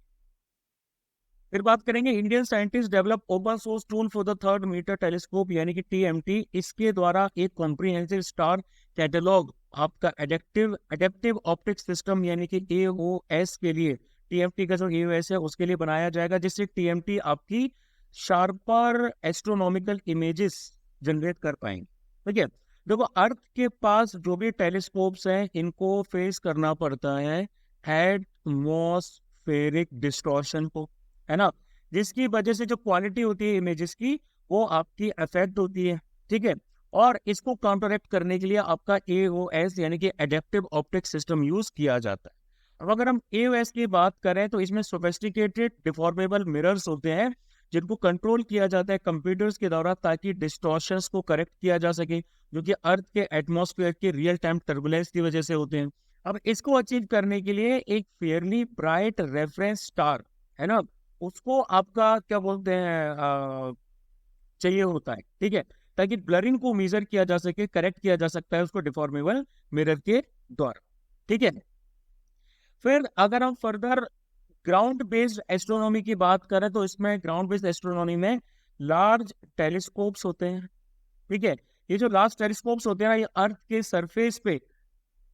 S1: फिर बात करेंगे, Indian scientist develop open source tool for the third metre telescope यानी कि टीएमटी। इसके द्वारा एक कॉम्प्रिहेंसिव स्टार कैटलॉग आपका एडेप्टिव एडेप्टिव ऑप्टिक सिस्टम यानी कि एओएस के लिए, टीएमटी का जो एओएस है उसके लिए बनाया जाएगा, जिससे टीएमटी आपकी शार्पर एस्ट्रोनॉमिकल इमेजेस जनरेट कर पाएंगे, ठीक है। देखो, अर्थ के पास जो भी टेलीस्कोप्स हैं इनको फेस करना पड़ता है एटमॉस्फेरिक डिस्टॉर्शन को, है ना, जिसकी वजह से जो क्वालिटी होती है इमेजेस की वो आपकी अफेक्ट होती है, ठीक है। और इसको काउंटरएक्ट करने के लिए आपका एओएस यानी कि एडेप्टिव ऑप्टिक सिस्टम यूज किया जाता है। अब अगर हम एओएस की बात करें तो इसमें सोफिस्टिकेटेड डिफॉर्मेबल मिरर्स होते हैं जिनको कंट्रोल किया जाता है कंप्यूटर्स के द्वारा ताकि डिस्टॉर्शंस को करेक्ट किया जा सके, जो कि अर्थ के एटमॉस्फेयर के रियल टाइम टर्बुलेंस की वजह से होते हैं। अब इसको अचीव करने के लिए एक फेयरली ब्राइट रेफरेंस स्टार, है ना, उसको आपका क्या बोलते हैं चाहिए होता है, ठीक है, ताकि ब्लरिंग को मेजर किया जा सके, करेक्ट किया जा सकता है उसको डिफॉर्मेबल मिरर के द्वारा, ठीक है। फिर अगर हम फर्दर ग्राउंड बेस्ड एस्ट्रोनॉमी की बात करें तो इसमें ग्राउंड बेस्ड एस्ट्रोनॉमी में लार्ज टेलीस्कोप्स होते हैं, ठीक है। ये जो लार्ज टेलीस्कोप्स होते हैं ना, ये अर्थ के सरफेस पे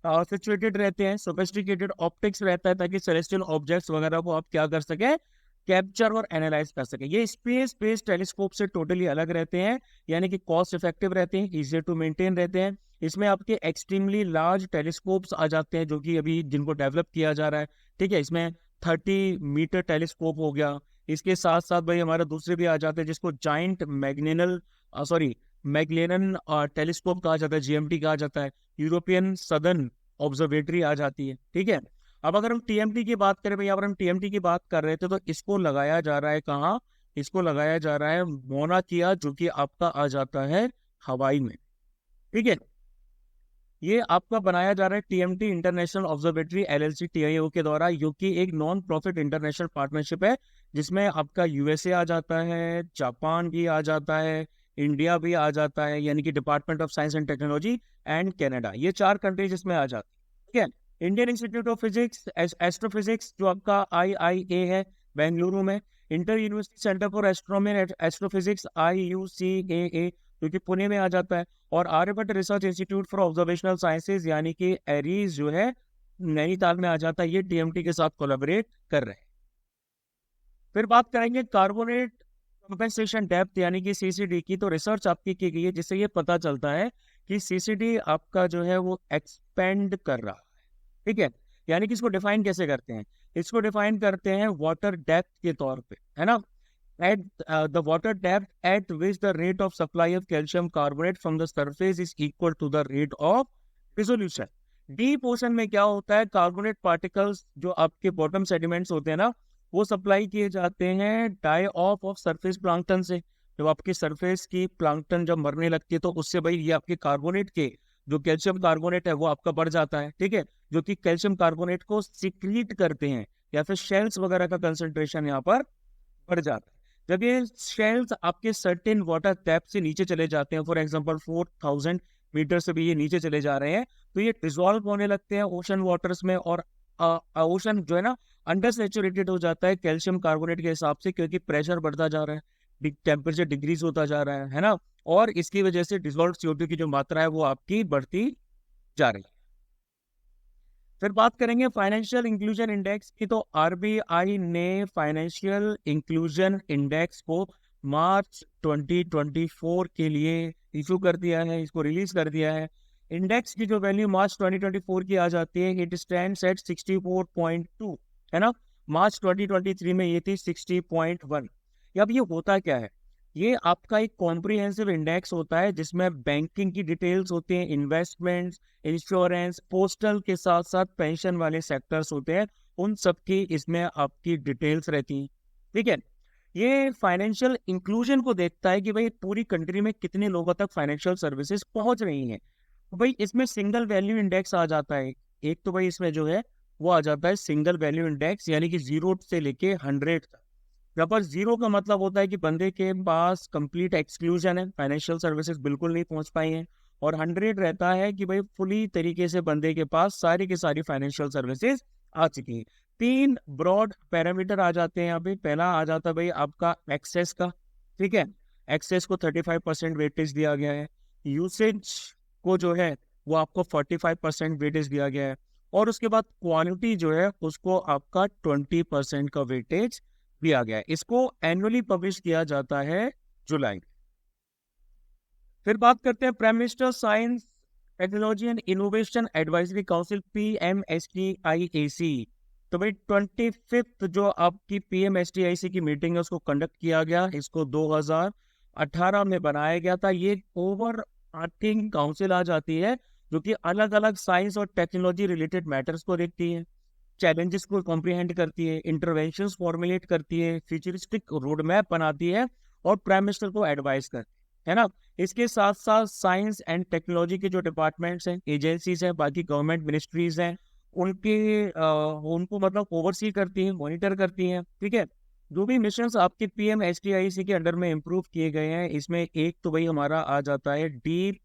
S1: सिचुएटेड रहते हैं। सोफिस्टिकेटेड ऑप्टिक्स रहता है ताकि सेलेस्टियल ऑब्जेक्ट्स वगैरह को आप क्या कर सके, कैप्चर और एनालाइज कर सके। ये स्पेस बेस्ड टेलीस्कोप से टोटली अलग रहते हैं, यानी कि कॉस्ट इफेक्टिव रहते हैं, इजियर टू मेंटेन रहते हैं। इसमें आपके एक्सट्रीमली लार्ज टेलीस्कोप्स आ जाते हैं जो कि अभी जिनको डेवलप किया जा रहा है, ठीक है। इसमें 30 मीटर टेलीस्कोप हो गया। इसके साथ साथ भाई हमारे दूसरे भी आ जाते हैं जिसको जाइंट मैगलेनन टेलीस्कोप कहा जाता है, जीएमटी कहा जाता है। यूरोपियन सदर्न ऑब्जर्वेटरी आ जाती है, ठीक है। अब अगर हम टीएमटी की बात करें, भैया अगर हम टीएमटी की बात कर रहे थे तो इसको लगाया जा रहा है कहाँ, इसको लगाया जा रहा है मोना किया, जो कि आपका आ जाता है हवाई में, ठीक है। ये आपका बनाया जा रहा है TMT international observatory LLC TIO के द्वारा, जो कि एक नॉन प्रॉफिट इंटरनेशनल पार्टनरशिप है जिसमें आपका यूएसए आ जाता है, जापान भी आ जाता है, इंडिया भी आ जाता है, यानी कि Department of Science and Technology, and Canada. ये 4 कंट्रीज इसमें आ जाती है, ठीक है। Indian Institute of Physics Astrophysics जो आपका आईआईए है बेंगलुरु में, Inter University Centre for Astronomy and Astrophysics IUCAA जो कि पुणे में आ जाता है, और Aryabhatta Research Institute for Observational Sciences यानी कि एरीज जो है नैनीताल में आ जाता है। ये टीएमटी के साथ कोलैबोरेट कर रहे हैं। फिर बात करेंगे कार्बोनेट कंपेंसेशन डेप्थ यानी कि सीसीडी की। तो रिसर्च आपकी की गई है जिससे ये पता चलता है कि सीसीडी आपका जो है वो एक्सपेंड कर रहा है, ठीक है। यानी कि इसको डिफाइन कैसे करते हैं, इसको डिफाइन करते हैं वाटर डेप्थ के तौर पे, है ना। at the water depth at which the rate of supply of calcium carbonate from the surface is equal to the rate of dissolution, deep ocean में क्या होता है, कार्बोनेट पार्टिकल्स जो आपके बॉटम सेडिमेंट्स होते हैं ना, वो सप्लाई किए जाते हैं डाई ऑफ सरफेस प्लांक्टन से। जब आपकी सरफेस की प्लांक्टन जब मरने लगती है तो उससे भाई ये आपके कार्बोनेट के जो कैल्शियम कार्बोनेट है वो आपका बढ़ जाता है, ठीक है, जो कि कैल्शियम कार्बोनेट को सिक्रीट करते हैं, या फिर शेल्स वगैरह का कंसंट्रेशन यहाँ पर बढ़ जाता है। जब ये शेल्स आपके सर्टेन वाटर डेप्थ से नीचे चले जाते हैं, फॉर एग्जांपल 4000 मीटर से भी ये नीचे चले जा रहे हैं, तो ये डिसॉल्व होने लगते हैं ओशन वाटर्स में, और ओशन जो है ना अंडर सेचुरेटेड हो जाता है कैल्शियम कार्बोनेट के हिसाब से, क्योंकि प्रेशर बढ़ता जा रहा है, टेम्परेचर डिक्रीज होता जा रहा है ना, और इसकी वजह से डिसॉल्व CO2 की जो मात्रा है वो आपकी बढ़ती जा रही है। फिर बात करेंगे फाइनेंशियल इंक्लूजन इंडेक्स की, तो आरबीआई ने फाइनेंशियल इंक्लूजन इंडेक्स को मार्च 2024 के लिए इशू कर दिया है, इसको रिलीज कर दिया है। इंडेक्स की जो वैल्यू मार्च 2024 की आ जाती है, इट स्टैंड्स एट 64.2, है ना। मार्च 2023 में ये थी 60.1। अब ये होता क्या है, ये आपका एक कॉम्प्रिहेंसिव इंडेक्स होता है जिसमें बैंकिंग की डिटेल्स होती हैं, इन्वेस्टमेंट्स, इंश्योरेंस, पोस्टल के साथ साथ पेंशन वाले सेक्टर्स होते हैं, उन सब की इसमें आपकी डिटेल्स रहती हैं, ठीक है। ये फाइनेंशियल इंक्लूजन को देखता है कि भाई पूरी कंट्री में कितने लोगों तक फाइनेंशियल सर्विसेज पहुंच रही हैं। तो भाई इसमें सिंगल वैल्यू इंडेक्स आ जाता है, एक तो भाई इसमें जो है वो आ जाता है सिंगल वैल्यू इंडेक्स, यानी कि 0 से लेके 100 तक। यहाँ पर 0 का मतलब होता है कि बंदे के पास कंप्लीट एक्सक्लूजन है, फाइनेंशियल सर्विसेज बिल्कुल नहीं पहुंच पाई हैं, और 100 रहता है कि भाई फुली तरीके से बंदे के पास सारी की सारी फाइनेंशियल सर्विसेज आ चुकी हैं। 3 ब्रॉड पैरामीटर आ जाते हैं यहाँ पे। पहला आ जाता है भाई आपका एक्सेस का, ठीक है, एक्सेस को 35% वेटेज दिया गया है। यूसेज को जो है वो आपको 45% वेटेज दिया गया है, और उसके बाद क्वालिटी जो है उसको आपका 20% का वेटेज दिया गया है। इसको एनुअली पब्लिश किया जाता है जुलाई। फिर बात करते हैं prime minister science technology and innovation advisory council, PMSTIAC। तो भाई 25th जो आपकी PMSTIAC की मीटिंग है उसको कंडक्ट किया गया, इसको 2018 में बनाया गया था। ये ओवर आर्थिंग काउंसिल आ जाती है जो कि अलग अलग साइंस और टेक्नोलॉजी रिलेटेड मैटर्स को देखती है, चैलेंजेस को कॉम्प्रिहेंड करती है, इंटरवेंशंस फॉर्मुलेट करती है, फ्यूचरिस्टिक रोड मैप बनाती है, और प्राइम मिनिस्टर को एडवाइस करती है ना। इसके साथ साथ साइंस एंड टेक्नोलॉजी के जो डिपार्टमेंट्स हैं, एजेंसीज हैं, बाकी गवर्नमेंट मिनिस्ट्रीज हैं, उनके उनको मतलब ओवरसी करती हैं, मॉनिटर करती हैं, ठीक है। जो भी मिशंस आपके PMSTIC के अंडर में इम्प्रूव किए गए हैं, इसमें एक तो भाई हमारा आ जाता है डीप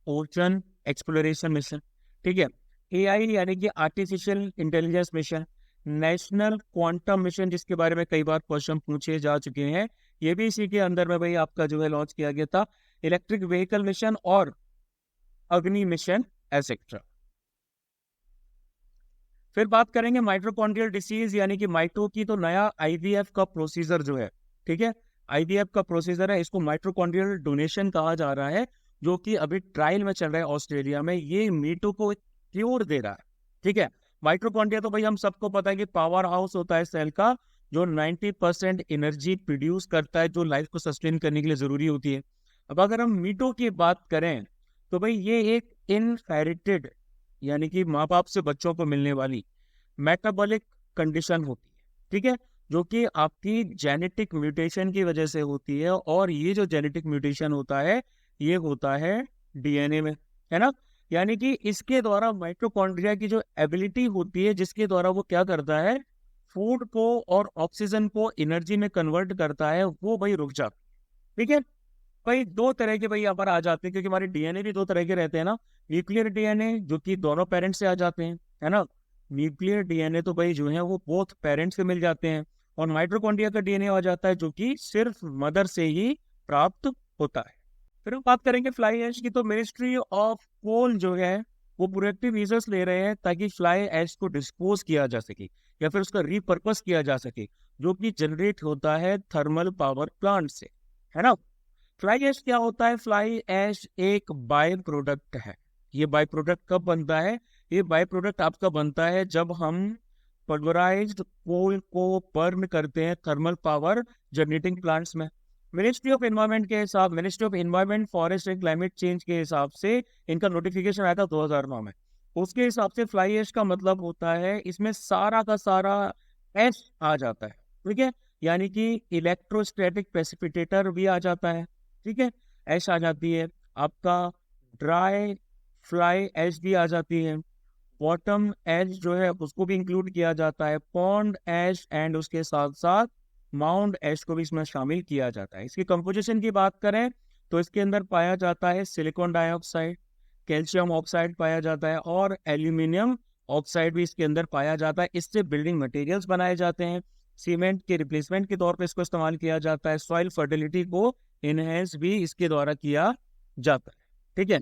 S1: ओशन एक्सप्लोरेशन मिशन, ठीक है। AI यानी कि artificial intelligence mission, national quantum mission जिसके बारे में कई बार क्वेश्चन पूछे जा चुके हैं, ये भी इसी के अंदर में भाई आपका जो है लॉन्च किया गया था। इलेक्ट्रिक व्हीकल मिशन और अग्नि मिशन एसेट्रा। फिर बात करेंगे माइटोकॉन्ड्रियल डिसीज यानी कि माइटो की, तो नया IVF का प्रोसीजर जो है, ठीक है, IVF का प्रोसीजर है, इसको माइटोकॉन्ड्रियल डोनेशन कहा जा रहा है, जो कि अभी ट्रायल में चल रहा है ऑस्ट्रेलिया में। ये मीटो को क्योर दे रहा है, ठीक है। माइटोकॉन्ड्रिया तो भाई हम सबको पता है कि पावर हाउस होता है सेल का, जो 90% एनर्जी प्रोड्यूस करता है, जो लाइफ को सस्टेन करने के लिए जरूरी होती है। अब अगर हम मीटो की बात करें तो भाई ये एक इनहेरिटेड यानी कि माँ बाप से बच्चों को मिलने वाली मेटाबॉलिक कंडीशन होती है, ठीक है, जो कि आपकी जेनेटिक म्यूटेशन की वजह से होती है, और ये जो जेनेटिक म्यूटेशन होता है ये होता है DNA में, है ना। यानी कि इसके द्वारा माइटोकॉन्ड्रिया की जो एबिलिटी होती है, जिसके द्वारा वो क्या करता है, फूड को और ऑक्सीजन को एनर्जी में कन्वर्ट करता है, वो भाई रुक जाता है, ठीक है। भाई दो तरह के भाई यहाँ पर आ जाते हैं, क्योंकि हमारे DNA भी दो तरह के रहते हैं ना। न्यूक्लियर DNA जो कि दोनों पेरेंट्स से आ जाते हैं, है ना। न्यूक्लियर DNA तो भाई जो है वो बोथ पेरेंट्स से मिल जाते हैं, और माइटोकॉन्ड्रिया का DNA आ जाता है जो कि सिर्फ मदर से ही प्राप्त होता है। फिर हम बात करेंगे फ्लाई ऐश की, तो मिनिस्ट्री ऑफ कोल जो है वो प्रोएक्टिव मेजर्स ले रहे हैं ताकि फ्लाई ऐश को डिस्पोज किया जा सके, या फिर उसका रिपर्पस किया जा सके, जो कि जनरेट होता है थर्मल पावर प्लांट से, है ना। फ्लाई ऐश क्या होता है, फ्लाई ऐश एक बाय प्रोडक्ट है। ये बाय प्रोडक्ट कब बनता है, ये बाय प्रोडक्ट आपका बनता है जब हम पल्वराइज्ड कोल को बर्न करते हैं थर्मल पावर जनरेटिंग प्लांट्स में। Ministry of environment forest and climate change के हिसाब से इनका नोटिफिकेशन आया था 2009 में, उसके हिसाब से फ्लाई ऐश का मतलब होता है इसमें सारा का सारा ऐश आ जाता है, ठीक है। यानी कि इलेक्ट्रोस्टैटिक प्रेसिपिटेटर भी आ जाता है, ठीक है, ऐश आ जाती है। आपका ड्राई फ्लाई ऐश भी आ जाती है। बॉटम ऐश जो है उसको भी इंक्लूड किया जाता है, पॉन्ड ऐश, एंड उसके साथ साथ माउंट ऐश को भी इसमें शामिल किया जाता है। इसकी कंपोजिशन की बात करें तो इसके अंदर पाया जाता है सिलिकॉन डाइऑक्साइड, कैल्शियम ऑक्साइड पाया जाता है, और एल्यूमिनियम ऑक्साइड भी इसके अंदर पाया जाता है। इससे बिल्डिंग मटेरियल्स बनाए जाते हैं। सीमेंट के रिप्लेसमेंट के तौर पर इसको इस्तेमाल किया जाता है। सॉइल फर्टिलिटी को इनहेंस भी इसके द्वारा किया जाता है, ठीक है।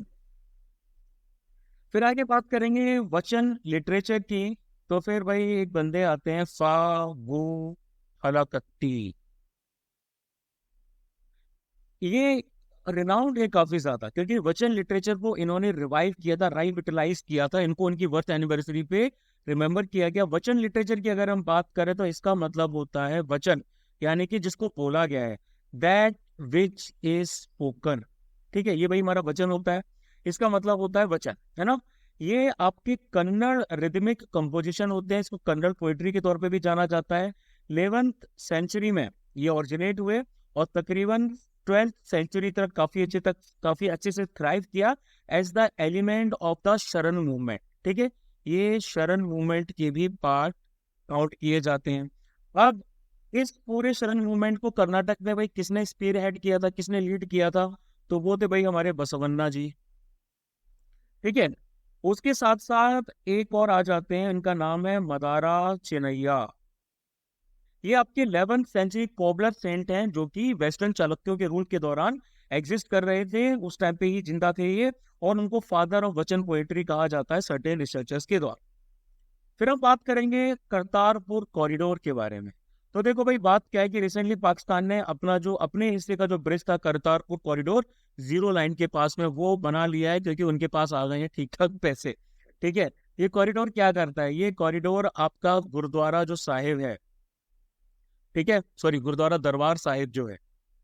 S1: फिर आगे बात करेंगे वचन लिटरेचर की। तो फिर भाई एक बंदे आते हैं फा वो हलाकत्ती, ये रिनाउंड है काफी ज्यादा, क्योंकि वचन लिटरेचर को इन्होंने रिवाइव किया था, राइविटलाइज किया था। इनको उनकी बर्थ एनिवर्सरी पे रिमेम्बर किया गया। वचन लिटरेचर की अगर हम बात करें तो इसका मतलब होता है वचन, यानी कि जिसको बोला गया है, दैट विच इज स्पोकन, ठीक है। ये भाई हमारा वचन होता है, इसका मतलब होता है वचन, है ना। ये आपकी कन्नड़ रिदमिक कंपोजिशन होते हैं, इसको कन्नड़ पोइट्री के तौर पे भी जाना जाता है। 11th सेंचुरी में ये ओरिजिनेट हुए और तकरीबन 12th सेंचुरी तक काफी अच्छे से थ्राइव किया as the element of the Sharan movement, ठीक है। ये शरण मूवमेंट के भी पार्ट काउंट किए जाते हैं। अब इस पूरे शरण मूवमेंट को कर्नाटक में भाई किसने स्पीयर हेड किया था, किसने लीड किया था, तो वो थे भाई हमारे बसवन्ना जी, ठीक है। उसके साथ साथ एक और आ जाते हैं, इनका नाम है मदारा चिनैया। ये आपके 11th सेंचुरी कोबलर सेंट हैं, जो कि वेस्टर्न चालुक्यों के रूल के दौरान एग्जिस्ट कर रहे थे, उस टाइम पे ही जिंदा थे ये, और उनको फादर ऑफ वचन पोएट्री कहा जाता है सर्टेन रिसर्चर्स के द्वारा। फिर हम बात करेंगे करतारपुर कॉरिडोर के बारे में। तो देखो भाई बात क्या है कि रिसेंटली पाकिस्तान ने अपने हिस्से का जो ब्रिज था करतारपुर कॉरिडोर, जीरो लाइन के पास में, वो बना लिया है, क्योंकि उनके पास आ गए हैं ठीक ठाक पैसे, ठीक है। ये कॉरिडोर क्या करता है, ये कॉरिडोर आपका गुरुद्वारा जो साहिब है, ठीक है, सॉरी गुरुद्वारा दरबार साहिब जो है,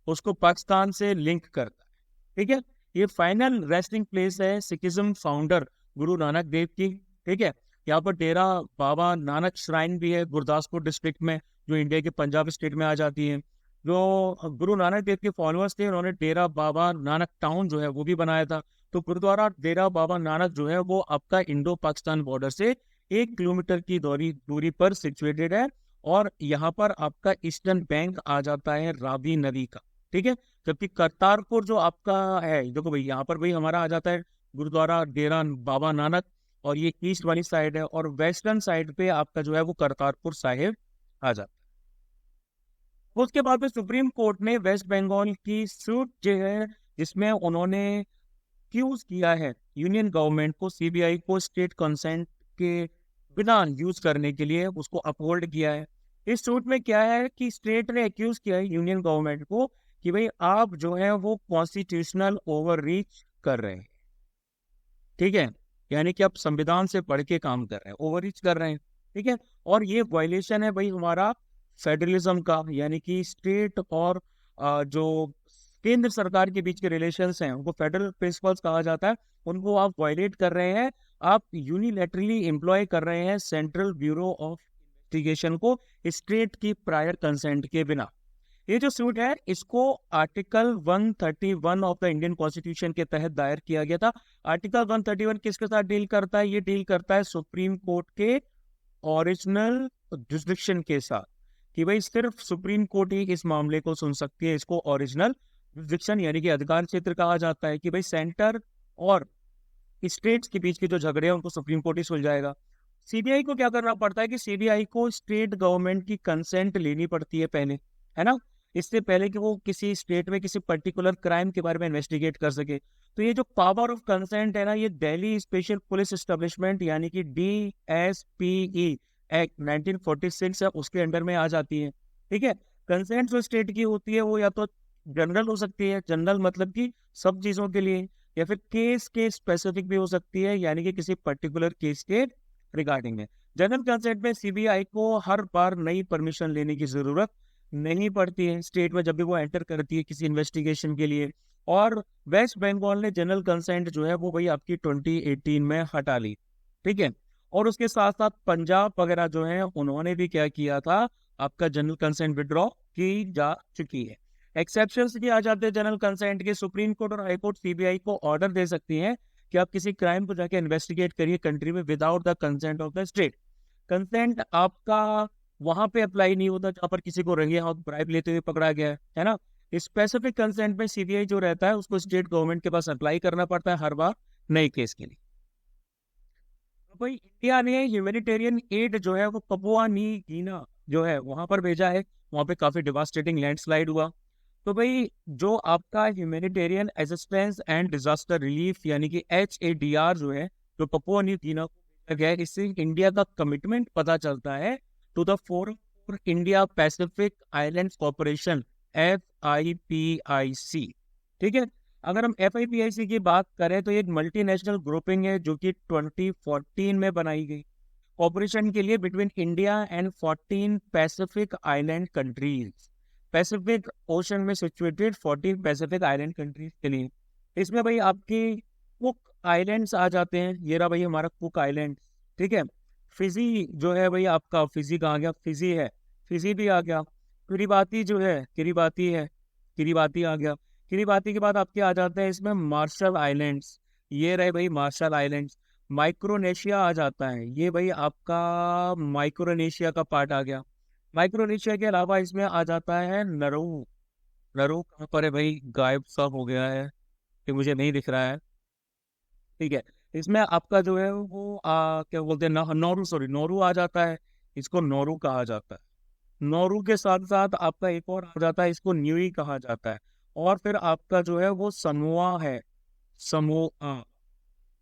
S1: उसको पाकिस्तान से लिंक करता है, ठीक है। ये फाइनल रेस्टिंग प्लेस है सिखिज्म फाउंडर गुरु नानक देव की, ठीक है। यहाँ पर डेरा बाबा नानक श्राइन भी है गुरदासपुर डिस्ट्रिक्ट में, जो इंडिया के पंजाब स्टेट में आ जाती है। जो गुरु नानक देव के फॉलोअर्स थे, उन्होंने डेरा बाबा नानक टाउन जो है वो भी बनाया था। तो गुरुद्वारा डेरा बाबा नानक जो है वो आपका इंडो पाकिस्तान बॉर्डर से 1 किलोमीटर की दूरी पर सिचुएटेड है, और यहाँ पर आपका ईस्टर्न बैंक आ जाता है रावी नदी का, ठीक है। जबकि करतारपुर जो आपका है, देखो भाई यहाँ पर भाई हमारा आ जाता है गुरुद्वारा डेरा बाबा नानक, और ये ईस्ट वाली साइड है, और वेस्टर्न साइड पे आपका जो है वो करतारपुर साहिब आ जाता है। उसके बाद में सुप्रीम कोर्ट ने वेस्ट बंगाल की सूट जो है, जिसमें उन्होंने एक्यूज किया है यूनियन गवर्नमेंट को, सीबीआई को स्टेट कंसेंट के बिना यूज करने के लिए, उसको अपहोल्ड किया है। इस सूट में क्या है कि स्टेट ने एक्यूज किया है यूनियन गवर्नमेंट को कि भाई आप जो है वो कॉन्स्टिट्यूशनल ओवर रीच कर रहे हैं, ठीक है। यानी कि आप संविधान से पढ़ के काम कर रहे हैं, ओवर रीच कर रहे हैं, ठीक है। और ये वायलेशन है भाई हमारा फेडरलिज्म का, यानी कि स्टेट और जो केंद्र सरकार के बीच के रिलेशंस हैं उनको फेडरल प्रिंसिपल्स कहा जाता है, उनको आप वायलेट कर रहे हैं। आप यूनिलैटरली एम्प्लॉय कर रहे हैं सेंट्रल ब्यूरो ऑफ इन्वेस्टिगेशन को स्टेट की प्रायर कंसेंट के बिना। ये जो सूट है इसको article 131 of the Indian constitution के तहत दायर किया गया था। आर्टिकल 131 किसके साथ डील करता है, ये डील करता है सुप्रीम कोर्ट के ओरिजिनल जुरिसडिक्शन के साथ, कि भाई सिर्फ सुप्रीम कोर्ट ही इस मामले को सुन सकती है। इसको ओरिजिनल जुरिसडिक्शन यानी कि अधिकार क्षेत्र कहा जाता है, कि भाई सेंटर और स्टेट्स के बीच के जो झगड़े हैं उनको सुप्रीम कोर्ट ही सुलझाएगा। सीबीआई को क्या करना पड़ता है कि सीबीआई को स्टेट गवर्नमेंट की कंसेंट लेनी पड़ती है पहले, है ना, इससे पहले कि वो किसी स्टेट में किसी पर्टिकुलर क्राइम के बारे में इन्वेस्टिगेट कर सके। तो ये जो पावर ऑफ कंसेंट है ना, ये दिल्ली स्पेशल पुलिस एस्टेब्लिशमेंट यानी कि DSPE एक्ट 1946 है, उसके अंडर में आ जाती है, ठीक है। कंसेंट जो स्टेट की होती है वो या तो जनरल हो सकती है, जनरल मतलब कि सब चीजों के लिए, या फिर केस के स्पेसिफिक भी हो सकती है, यानी कि किसी पर्टिकुलर केस के रिगार्डिंग में। जनरल कंसेंट में सीबीआई को हर बार नई परमिशन लेने की जरूरत नहीं पड़ती है स्टेट में, जब भी वो एंटर करती है किसी इन्वेस्टिगेशन के लिए। और वेस्ट बंगाल ने जनरल कंसेंट जो है वो भाई आपकी 2018 में हटा ली, ठीक है। और उसके साथ साथ पंजाब वगैरह जो है उन्होंने भी क्या किया था, आपका जनरल कंसेंट विड्रॉ की जा चुकी है। एक्सेप्शंस भी आ जाते हैं जनरल कंसेंट के। सुप्रीम कोर्ट और हाई कोर्ट सीबीआई को ऑर्डर दे सकती है कि आप किसी क्राइम को जाके इन्वेस्टिगेट करिए कंट्री में without the consent of the state. Consent आपका वहां पे अप्लाई नहीं होता जहां पर किसी को रंगे हाथ ब्राइब लेते हुए पकड़ा गया है ना। स्पेसिफिक कंसेंट में सीबीआई जो रहता है उसको स्टेट गवर्नमेंट के पास अप्लाई करना पड़ता है हर बार नए केस के लिए। तो भाई इंडिया ने ह्यूमैनिटेरियन एड जो है वो पपुआ न्यू गिनी जो है वहां पर भेजा है। वहां पे काफी डिवास्टेटिंग लैंडस्लाइड हुआ। तो भाई जो आपका humanitarian assistance and disaster relief यानी कि HADR जो है, जो पपुआ न्यू गिनी को भेजा गया है, इससे इंडिया का कमिटमेंट पता चलता है to the Forum for India Pacific Islands Corporation, FIPIC। ठीक है। अगर हम FIPIC की बात करें तो ये एक मल्टीनेशनल ग्रुपिंग है जो कि 2014 में बनाई गई कॉर्पोरेशन के लिए between India and 14 Pacific island countries. Pacific ocean में सिचुएटेड 14 पैसिफिक आइलैंड कंट्रीज के लिए। इसमें भाई आपकी कुक आइलैंड्स आ जाते हैं। ये रहा भाई हमारा कुक आइलैंड। ठीक है। फिजी जो है भाई आपका, फिजी कहाँ गया, फिजी है, फिजी भी आ गया। किरिबाती जो है, किरिबाती है, किरिबाती आ गया। किरिबाती के बाद आपके आ जाते हैं इसमें मार्शल आइलैंड्स। ये रहे भाई मार्शल आइलैंड्स। माइक्रोनेशिया आ जाता है, ये भाई आपका माइक्रोनेशिया का पार्ट आ गया। माइक्रोनेशिया के अलावा इसमें आ जाता है नरू। नरू कहाँ पर है भाई, गायब सा हो गया है, कि मुझे नहीं दिख रहा है। ठीक है। इसमें आपका जो है वो क्या बोलते हैं नौरू, सॉरी नौरू आ जाता है। इसको नौरू कहा जाता है। नौरू के साथ साथ आपका एक और आ जाता है, इसको न्यूई कहा जाता है। और फिर आपका जो है वो समोआ है, समोआ।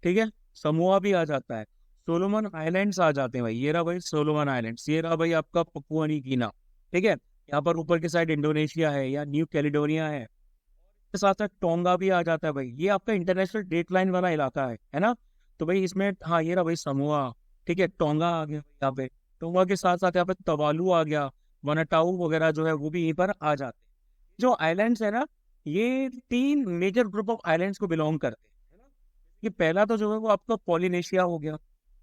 S1: ठीक है। समोआ भी आ जाता है। सोलोमन आइलैंड्स आ जाते हैं भाई। ये रहा भाई सोलोमन आइलैंड्स। ये रहा भाई आपका पपुआ न्यू गिनी। ठीक है। यहाँ पर ऊपर की साइड इंडोनेशिया है या न्यू कैलिडोनिया है। के साथ साथ टोंगा भी आ जाता है भाई। ये आपका इंटरनेशनल डेट लाइन वाला इलाका है ना। तो भाई इसमें हाँ ये रहा भाई समोआ। ठीक है। टोंगा आ गया यहाँ पे। टोंगा के साथ साथ यहाँ पे तवालू आ गया। वनाटाऊ वगैरह जो है वो भी यहीं पर आ जाते हैं। जो आइलैंड्स है ना, ये 3 मेजर ग्रुप ऑफ आइलैंड्स को बिलोंग करते हैं, है ना। ये पहला तो जो है वो आपका पॉलिनेशिया हो गया।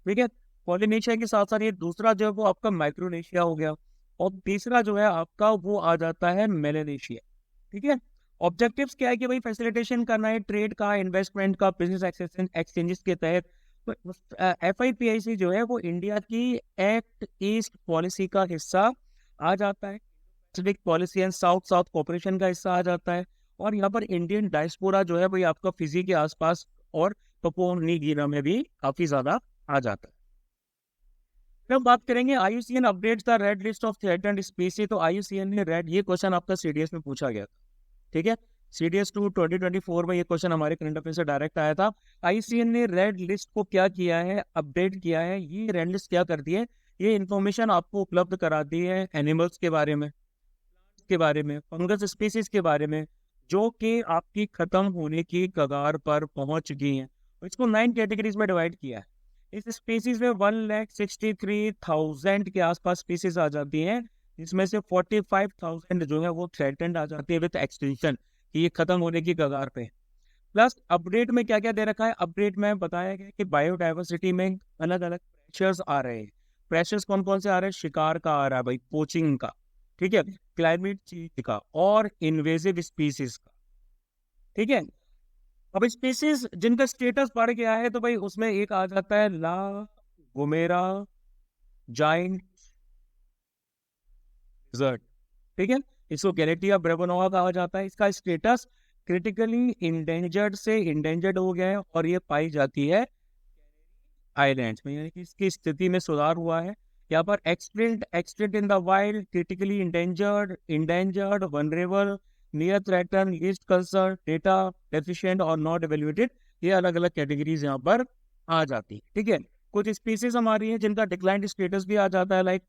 S1: ठीक है। पॉलिनेशिया के साथ साथ ये दूसरा जो है वो आपका माइक्रोनेशिया हो गया। और तीसरा जो है आपका वो आ जाता है मेलेनेशिया। ठीक है। ऑब्जेक्टिव्स क्या है कि भाई फैसिलिटेशन करना है ट्रेड का, इन्वेस्टमेंट का, बिजनेस एक्सचेंजेस के तहत। तो FIPIC जो है वो इंडिया की एक्ट ईस्ट पॉलिसी का हिस्सा आ जाता है। Pacific policy and south south cooperation का हिस्सा आ जाता है। और यहाँ पर इंडियन डायस्पोरा जो है भाई आपका फिजी के आसपास और पपुआ न्यू गिनी में भी काफी ज्यादा आ जाता है। फिर हम बात करेंगे IUCN updates the red list of threatened species. तो IUCN ने रेड, ये क्वेश्चन आपका CDS में पूछा गया था। ठीक है। CDS 2 2024 में ये क्वेश्चन हमारे करंट अफेयर से डायरेक्ट आया था। IUCN ने रेड लिस्ट को क्या किया है, अपडेट किया है। ये रेड लिस्ट क्या करती है, ये इंफॉर्मेशन आपको उपलब्ध कराती है एनिमल्स के बारे में, के बारे में, फंगस स्पीसीज के बारे में, जो कि आपकी खत्म होने की कगार पर पहुंच गई हैं। इसको 9 कैटेगरीज में डिवाइड किया है। इस स्पीसीज में 1,63,000 के आसपास स्पीसीज आ जाती हैं, जिसमें से 45,000 जो है वो थ्रेटेंड आ जाती है विद एक्सटिंक्शन, कि ये खत्म होने की कगार पे। प्लस अपडेट में क्या क्या दे रखा है, अपडेट में बताया गया कि बायोडाइवर्सिटी में अलग अलग प्रेशर्स आ रहे हैं। प्रेशर्स कौन कौन से आ रहे हैं, शिकार का आ रहा है भाई, पोचिंग का, ठीक है, क्लाइमेट चेंज का, और इन्वेजिव स्पीसीज का। ठीक है। अब स्पीसीज जिनका स्टेटस बढ़ गया है तो भाई उसमें एक आ जाता है ला गोमेरा जाइंट लिजर्ड। ठीक है। इसको गैलेटिया ब्रेवोनोवा कहा जाता है। इसका स्टेटस क्रिटिकली इंडेंजर्ड से इंडेंजर्ड हो गया है और ये पाई जाती है आइलैंड्स में, यानी कि इसकी स्थिति में सुधार हुआ है। यहाँ पर extinct in the wild, critically endangered, endangered, vulnerable, near threaten, least concern, data deficient और नॉट एवेल्युएटेड, ये अलग अलग कैटेगरीज यहाँ पर आ जाती है। ठीक है। कुछ स्पीसीज हमारी है जिनका डिक्लाइंड स्टेटस भी आ जाता है, लाइक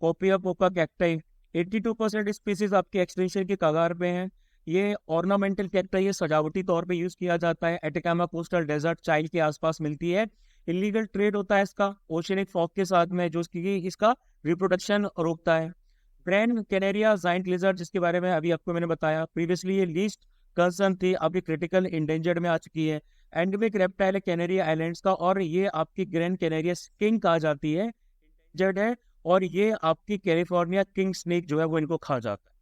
S1: कॉपिया पोका कैक्टाई। 82% स्पीसीज आपके एक्सटिंक्शन के कगार पे हैं। ये ऑर्नामेंटल कैक्टाई, ये सजावटी तौर पे यूज किया जाता है। एटिकामा कोस्टल डेजर्ट चाइल्ड के आसपास मिलती है। इलीगल ट्रेड होता है इसका ओशियनिक फॉग के साथ में, जो इसका रिप्रोडक्शन रोकता है। ग्रैंड कैनेरिया जाइंट लिजर्ड, जिसके बारे में अभी आपको मैंने बताया प्रीवियसली, ये लीस्ट कंसर्न थी, अभी क्रिटिकल इंडेंजर्ड में आ चुकी है। एंडेमिक रेप्टाइल है कैनेरिया आइलैंड्स का, और ये आपकी ग्रैंड कैनेरिया स्किंक आ जाती है, इंजर्ड है, और ये आपकी कैलिफोर्निया किंग स्नेक जो है वो इनको खा जाता है।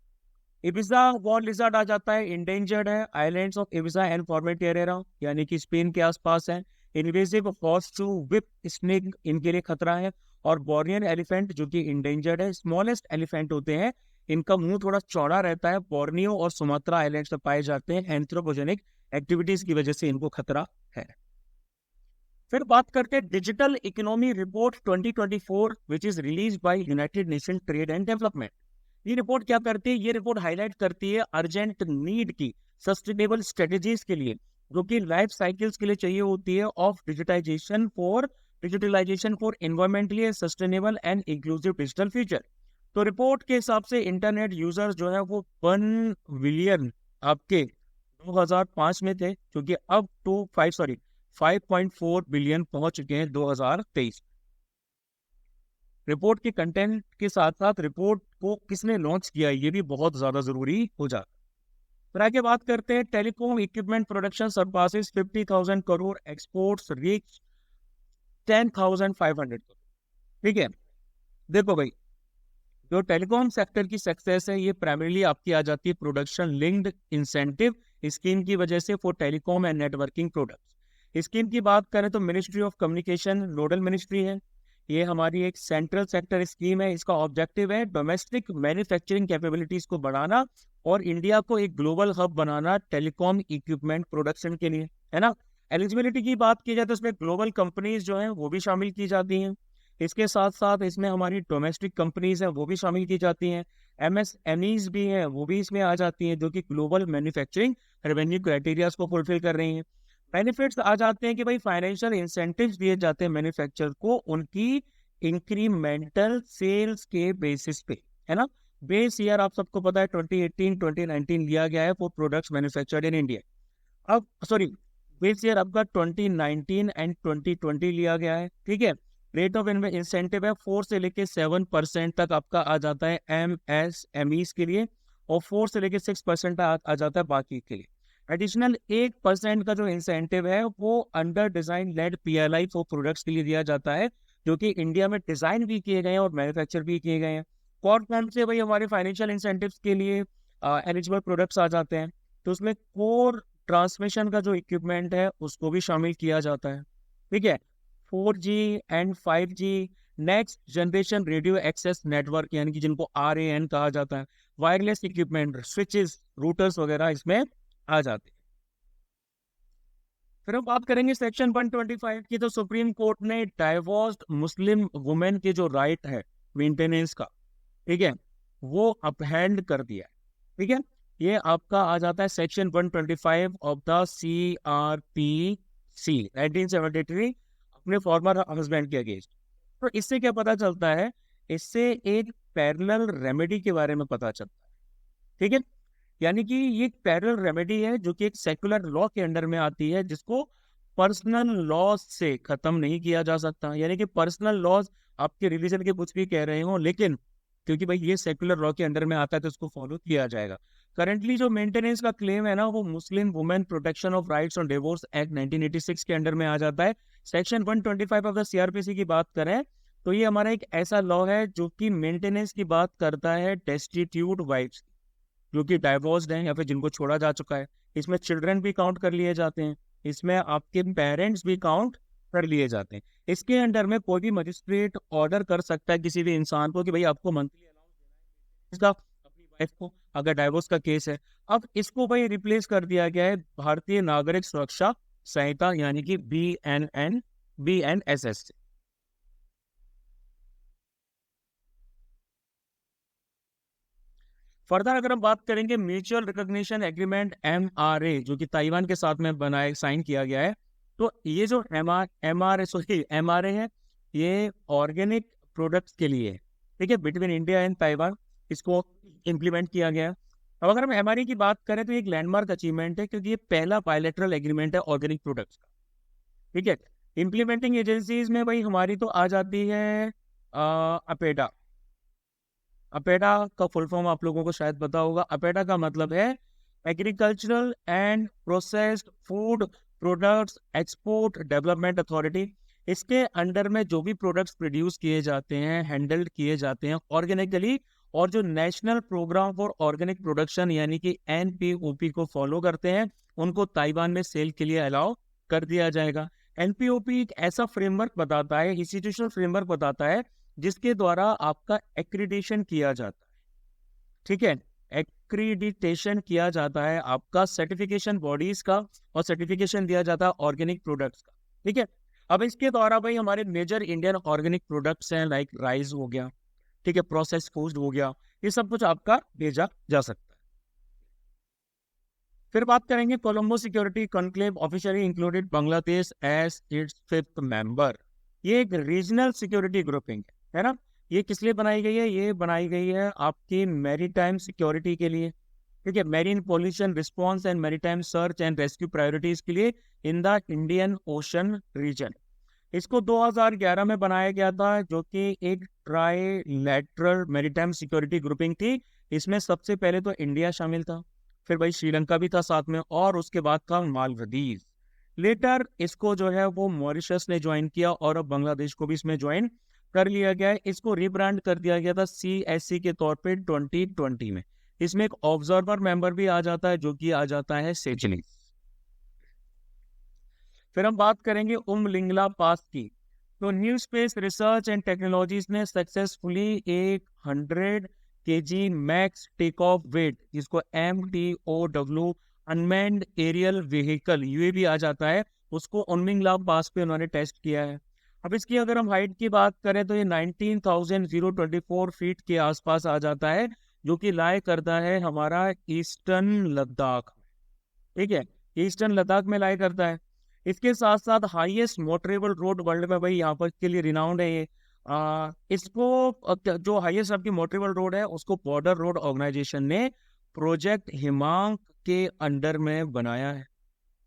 S1: इबिजा वॉल लिजर्ड आ जाता है, इंडेंजर्ड है, islands of Ibiza and Formentera यानी कि स्पेन के आसपास है। Invasive horseshoe whip snake इनके लिए खतरा है। और बोरियन एलिफेंट जो कि इंडेंजर्ड है, स्मॉलेस्ट एलिफेंट होते हैं, इनका मुंह थोड़ा चौड़ा रहता है, बोर्नियो और सुमात्रा आइलैंड्स में पाए जाते हैं, एंथ्रोपोजेनिक एक्टिविटीज की वजह से इनको खतरा है। फिर बात करते हैं digital economy report 2024 which is release by United nation trade and development. ये रिपोर्ट क्या करती है? ये रिपोर्ट हाईलाइट करती है अर्जेंट नीड की सस्टेनेबल स्ट्रेटेजीज के लिए, जो कि लाइफ साइकिल्स के लिए चाहिए होती है, of digitalisation for environmentally sustainable and inclusive digital future. तो रिपोर्ट के हिसाब से इंटरनेट यूजर्स जो है वो 1 बिलियन आपके 2005 में थे, जो कि अब 5.4 बिलियन पहुंच चुके हैं 2023। रिपोर्ट के कंटेंट के साथ साथ रिपोर्ट को किसने लॉन्च किया ये भी बहुत ज्यादा जरूरी हो जाता है। फिर आगे बात करते हैं, telecom equipment production surpasses 50,000 crore, exports reach 10,500 crore. ठीक है, देखो भाई, जो टेलीकॉम सेक्टर की सक्सेस है ये प्राइमरीली आपकी आ जाती है प्रोडक्शन लिंक्ड इंसेंटिव स्कीम की वजह से for telecom and networking products. Scheme की बात करें तो ministry of communication nodal ministry है, ये हमारी एक सेंट्रल सेक्टर स्कीम है। इसका ऑब्जेक्टिव है डोमेस्टिक मैन्युफैक्चरिंग कैपेबिलिटीज को बढ़ाना और इंडिया को एक ग्लोबल हब बनाना टेलीकॉम इक्विपमेंट प्रोडक्शन के लिए, है ना। एलिजिबिलिटी की बात की जाए तो इसमें ग्लोबल कंपनीज जो हैं वो भी शामिल की जाती हैं, इसके साथ साथ इसमें हमारी डोमेस्टिक कंपनीज हैं वो भी शामिल की जाती हैं, MSMEs भी हैं वो भी इसमें आ जाती हैं, जो कि ग्लोबल मैन्युफैक्चरिंग रेवेन्यू क्राइटेरियाज को फुलफिल कर रही हैं। बेनिफिट्स आ जाते हैं कि भाई फाइनेंशियल इंसेंटिव्स दिए जाते हैं मैन्युफैक्चर को उनकी इंक्रीमेंटल सेल्स के बेसिस पे, है ना। बेस ईयर आप सबको पता है 2018-2019 लिया गया है for products manufactured in India. अब सॉरी, बेस ईयर आपका 2019 एंड 2020 लिया गया है, ठीक है। रेट ऑफ इंसेंटिव है 4 से लेके 7% तक आपका आ जाता है MSMEs के लिए, और 4 से लेके 6% आ जाता है बाकी के लिए। एडिशनल 1% का जो इंसेंटिव है वो under design led PLI for products के लिए दिया जाता है, जो कि इंडिया में डिजाइन भी किए गए हैं और मैन्युफैक्चर भी किए गए हैं। कौन से भाई हमारे फाइनेंशियल इंसेंटिव्स के लिए एलिजिबल प्रोडक्ट्स आ जाते हैं, तो उसमें कोर ट्रांसमिशन का जो इक्विपमेंट है उसको भी शामिल किया जाता है, ठीक है। 4G and 5G next generation radio access network यानी कि जिनको RAN कहा जाता है, वायरलेस इक्विपमेंट स्विचेस रूटर्स वगैरह इसमें आ जाते हैं। फिर हम बात करेंगे सेक्शन 125 की, तो सुप्रीम कोर्ट ने डाइवोर्स्ड मुस्लिम वुमेन के जो राइट है मेंटेनेंस का, ठीक है, वो अपहेंड कर दिया, ठीक है। ये आपका आ जाता है सेक्शन 125 ऑफ द CRPC 1973 अपने फॉर्मर हस्बैंड के अगेंस्ट। तो इससे क्या पता चलता है? इससे एक पैरेलल रेमेडी के बारे में पता चलता है, ठीक है। यानी कि ये एक पैरेलल रेमेडी है जो कि एक सेकुलर लॉ के अंडर में आती है, जिसको पर्सनल लॉ से खत्म नहीं किया जा सकता। यानी कि पर्सनल लॉज आपके रिलीजन के कुछ भी कह रहे हो, लेकिन क्योंकि भाई ये सेकुलर लॉ के अंडर में आता है तो इसको फॉलो किया जाएगा। करंटली जो मेंटेनेंस का क्लेम है ना, वो Muslim women protection of rights on divorce act 1986 के अंडर में आ जाता है। सेक्शन 125 ऑफ द CRPC की बात करें तो ये हमारा एक ऐसा लॉ है जो कि मेंटेनेंस की बात करता है डेस्टिट्यूट वाइफ्स, जो कि डाइवोर्स्ड हैं या फिर जिनको छोड़ा जा चुका है। इसमें चिल्ड्रन भी काउंट कर लिए जाते हैं, इसमें आपके पेरेंट्स भी काउंट कर लिए जाते हैं। इसके अंडर में कोई भी मजिस्ट्रेट ऑर्डर कर सकता है किसी भी इंसान को कि भाई आपको मंथली अलाउंस देना है अपनी वाइफ को, अगर डाइवोर्स का केस है। अब इसको भाई रिप्लेस कर दिया गया है भारतीय नागरिक सुरक्षा संहिता यानी कि BNSS से। फर्दर अगर हम बात करेंगे म्यूचुअल रिकॉग्निशन एग्रीमेंट MRA, जो कि ताइवान के साथ में बनाए साइन किया गया है, तो ये जो MRA है ये ऑर्गेनिक प्रोडक्ट्स के लिए है, ठीक है, बिटवीन इंडिया एंड ताइवान इसको इम्प्लीमेंट किया गया है। अब अगर हम MRA की बात करें तो एक लैंडमार्क अचीवमेंट है, क्योंकि ये पहला बायलैटरल एग्रीमेंट है ऑर्गेनिक प्रोडक्ट्स का, ठीक है। इम्प्लीमेंटिंग एजेंसीज में भाई हमारी तो आ जाती है अपेडा। अपेडा का फुल फॉर्म आप लोगों को शायद पता होगा। अपेडा का मतलब है agricultural and processed food products export development authority. इसके अंडर में जो भी प्रोडक्ट्स प्रोड्यूस किए जाते हैं, हैंडल्ड किए जाते हैं ऑर्गेनिकली, और जो national programme for organic production यानी कि एनपीओपी को फॉलो करते हैं, उनको ताइवान में सेल के लिए अलाउ कर दिया जाएगा। एनपीओपी एक ऐसा फ्रेमवर्क बताता है, इंस्टीट्यूशनल फ्रेमवर्क बताता है, जिसके द्वारा आपका एक्रीडिटेशन किया जाता है। ठीक है, एक्रीडिटेशन किया जाता है आपका सर्टिफिकेशन बॉडीज का, और सर्टिफिकेशन दिया जाता है ऑर्गेनिक प्रोडक्ट्स का। ठीक है, अब इसके द्वारा भाई हमारे मेजर इंडियन ऑर्गेनिक प्रोडक्ट्स हैं, लाइक राइस हो गया, ठीक है, प्रोसेस फूड हो गया, ये सब कुछ आपका भेजा जा सकता है। फिर बात करेंगे Colombo security conclave officially included Bangladesh as its 5th member. ये एक रीजनल सिक्योरिटी ग्रुपिंग है ना। ये किस लिए बनाई गई है? ये बनाई गई है आपकी मैरीटाइम सिक्योरिटी के लिए, ठीक है, marine pollution response and maritime search and rescue priorities के लिए in the Indian Ocean region. इसको 2011 में बनाया गया था, जो कि एक ट्राइलैटरल मैरीटाइम सिक्योरिटी ग्रुपिंग थी। इसमें सबसे पहले तो इंडिया शामिल था, फिर भाई श्रीलंका भी था साथ में, और उसके बाद था मालदीव। लेटर इसको जो है वो मॉरिशस ने ज्वाइन किया, और अब बांग्लादेश को भी इसमें ज्वाइन कर लिया गया है। इसको रिब्रांड कर दिया गया था CSC के तौर पे 2020 में। इसमें एक ऑब्जर्वर मेंबर भी आ जाता है, जो कि आ जाता है सेचली। फिर हम बात करेंगे उमलिंगला पास की। तो new space research and technologies ने सक्सेसफुली एक 100 kg max take off weight, जिसको MTOW unmanned aerial vehicle UAV आ जाता है, उसको उमलिंगला पास पे उन्होंने टेस्ट किया है। अब इसकी अगर हम हाइट की बात करें तो ये 19,024 फीट के आसपास आ जाता है, जो कि लाई करता है हमारा ईस्टर्न लद्दाख। ठीक है, ईस्टर्न लद्दाख में लाई करता है। इसके साथ साथ हाईएस्ट मोटरेबल रोड वर्ल्ड में भाई यहाँ पर के लिए रिनाउंड है ये। इसको जो हाईएस्ट आपकी मोटरेबल रोड है, उसको बॉर्डर रोड ऑर्गेनाइजेशन ने प्रोजेक्ट हिमांक के अंडर में बनाया है।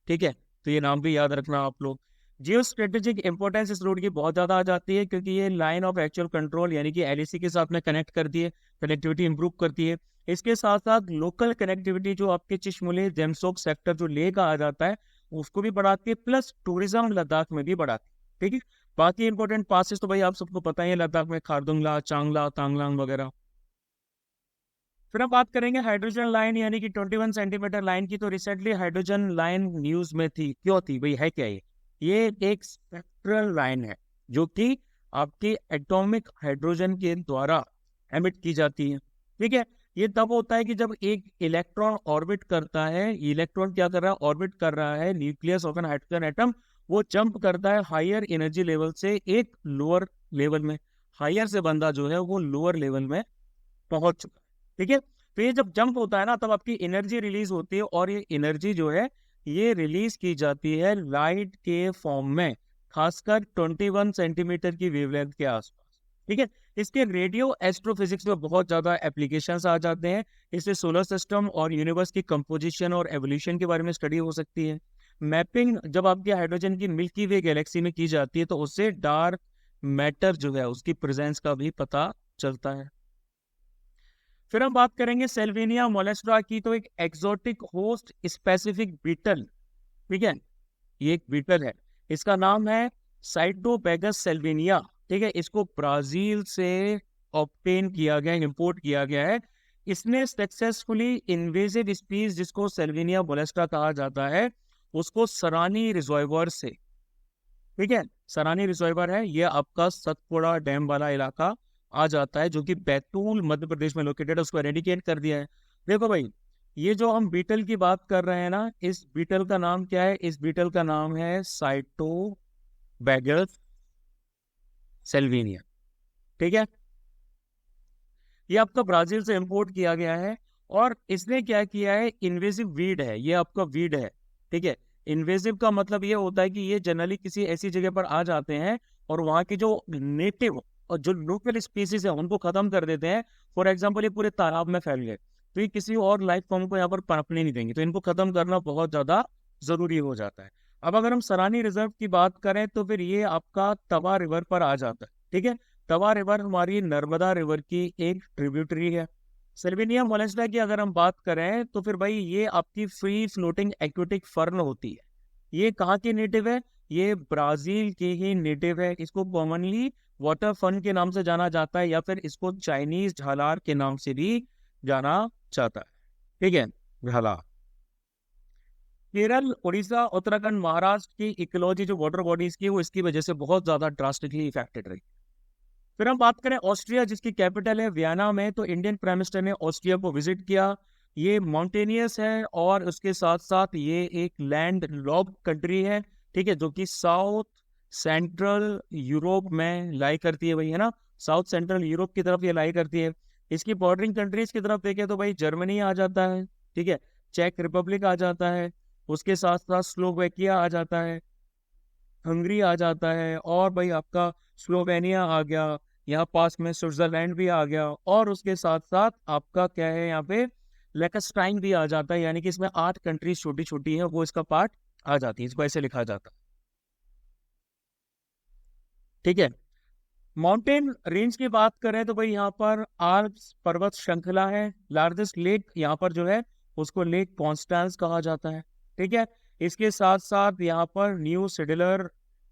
S1: ठीक है, तो ये नाम भी याद रखना आप लोग। जियो स्ट्रेटेजिक इंपॉर्टेंस इस रोड की बहुत ज्यादा आ जाती है, क्योंकि ये लाइन ऑफ एक्चुअल कंट्रोल यानी कि LAC के साथ में कनेक्ट करती है, कनेक्टिविटी इंप्रूव करती है। इसके साथ साथ लोकल कनेक्टिविटी जो आपके चिशमुले जेमसोक सेक्टर जो ले का आ जाता है, उसको भी बढ़ाती है, प्लस टूरिज्म लद्दाख में भी बढ़ाती है। ठीक है, बाकी इंपॉर्टेंट पासेस तो भाई आप सबको पता ही है, लद्दाख में खारदुंगला, चांगला, तांगलांग वगैरह। फिर हम बात करेंगे हाइड्रोजन लाइन यानी कि 21 सेंटीमीटर लाइन की। तो रिसेंटली हाइड्रोजन लाइन न्यूज में थी, क्यों थी भाई, है क्या ये एक स्पेक्ट्रल लाइन है, जो कि आपके एटॉमिक हाइड्रोजन के द्वारा एमिट की जाती है। ठीक है, ये तब होता है कि जब एक इलेक्ट्रॉन ऑर्बिट करता है। इलेक्ट्रॉन क्या कर रहा है? ऑर्बिट कर रहा है nucleus of an hydrogen atom. वो जंप करता है हायर एनर्जी लेवल से एक लोअर लेवल में। हायर से बंदा जो है वो लोअर लेवल में पहुंच चुका है। ठीक है, तो ये जब जंप होता है ना, तब आपकी एनर्जी रिलीज होती है, और ये एनर्जी जो है ये रिलीज की जाती है लाइट के फॉर्म में, खासकर 21 सेंटीमीटर की वेवलेंथ के आसपास। ठीक है, इसके रेडियो एस्ट्रोफिजिक्स में बहुत ज्यादा एप्लीकेशंस आ जाते हैं। इससे सोलर सिस्टम और यूनिवर्स की कंपोजिशन और एवोल्यूशन के बारे में स्टडी हो सकती है। मैपिंग जब आपके हाइड्रोजन की मिल्की वे गैलेक्सी में की जाती है, तो उससे डार्क मैटर जो है उसकी प्रेजेंस का भी पता चलता है। फिर हम बात करेंगे सेल्वेनिया मोलेस्ट्रा की। तो एक एक्सोटिक होस्ट स्पेसिफिक बीटल, ठीक है, ये एक बीटल है, इसका नाम है साइटोपेगस सेल्वेनिया। ठीक है, इसको ब्राजील से ऑब्टेन किया गया, इंपोर्ट किया गया है। इसने सक्सेसफुली इन्वेजिव स्पीसीज जिसको सेल्वेनिया मोलेस्ट्रा कहा जाता है, उसको सरानी रिजर्वायर से, ठीक है, सरानी रिजर्वायर है, ये आपका सतपुड़ा डैम वाला इलाका आ जाता है, जो कि बैतूल मध्य प्रदेश में लोकेटेड है, उसको एरेडिकेट कर दिया है। देखो भाई, ये जो हम बीटल की बात कर रहे हैं ना, इस बीटल का नाम क्या है? इस बीटल का नाम है साइटोबैगस सेल्वेनिया। ठीक है, ये आपका ब्राजील से इंपोर्ट किया गया है, और इसने क्या किया है? इन्वेसिव वीड है, ये आपका वीड है। ठीक है, इन्वेसिव का मतलब ये होता है कि ये जनरली किसी ऐसी जगह पर आ जाते हैं और वहां के जो नेटिव और जो लोकल स्पीसीज है उनको खत्म कर देते हैं। फॉर एग्जाम्पल, ये पूरे तालाब में फैल गए, तो ये किसी और लाइफ फॉर्म को यहाँ पर पनपने नहीं देंगे, तो इनको खत्म करना बहुत ज्यादा जरूरी हो जाता है। अब अगर हम सरानी रिजर्व की बात करें, तो फिर ये आपका तवा रिवर पर आ जाता है। ठीक है, तवा रिवर हमारी नर्मदा रिवर की एक ट्रिब्यूटरी है। सेल्वेनिया मोलेस्ट्रा की अगर हम बात करें, तो फिर भाई ये आपकी फ्री फ्लोटिंग एक्वेटिक फर्न होती है। ये कहाँ की नेटिव है? ये ब्राजील की ही नेटिव है। इसको कॉमनली वाटर फन के नाम से जाना जाता है, या फिर इसको चाइनीज झालार के नाम से भी जाना जाता है। ठीक है, झालार। केरल, उड़ीसा, उत्तराखंड, महाराष्ट्र की इकोलॉजी जो वाटर बॉडीज की, वो इसकी वजह से बहुत ज्यादा ड्रास्टिकली इफेक्टेड रही। फिर हम बात करें ऑस्ट्रिया, जिसकी कैपिटल है वियना में, तो इंडियन प्राइम मिनिस्टर ने ऑस्ट्रिया को विजिट किया। ये माउंटेनियस है और उसके साथ साथ ये एक लैंड लॉक्ड कंट्री है। ठीक है, जो कि साउथ सेंट्रल यूरोप में लाई करती है, वही है ना, साउथ सेंट्रल यूरोप की तरफ ये लाई करती है। इसकी बॉर्डरिंग कंट्रीज की तरफ देखें तो भाई जर्मनी आ जाता है, ठीक है, चेक रिपब्लिक आ जाता है, उसके साथ साथ स्लोवेकिया आ जाता है, हंगरी आ जाता है, और भाई आपका स्लोवेनिया आ गया, यहाँ पास में स्विट्जरलैंड भी आ गया, और उसके साथ साथ आपका क्या है यहाँ पे लेकस्टाइन भी आ जाता है। यानी कि इसमें 8 कंट्रीज छोटी छोटी है, वो इसका पार्ट आ जाती है, इसको ऐसे लिखा जाता है। ठीक है, माउंटेन रेंज की बात करें तो भाई यहाँ पर आल्प्स पर्वत श्रृंखला है। लार्जेस्ट लेक यहाँ पर जो है उसको लेक कॉन्स्टेंस कहा जाता है। ठीक है, इसके साथ साथ यहाँ पर न्यू सिडलर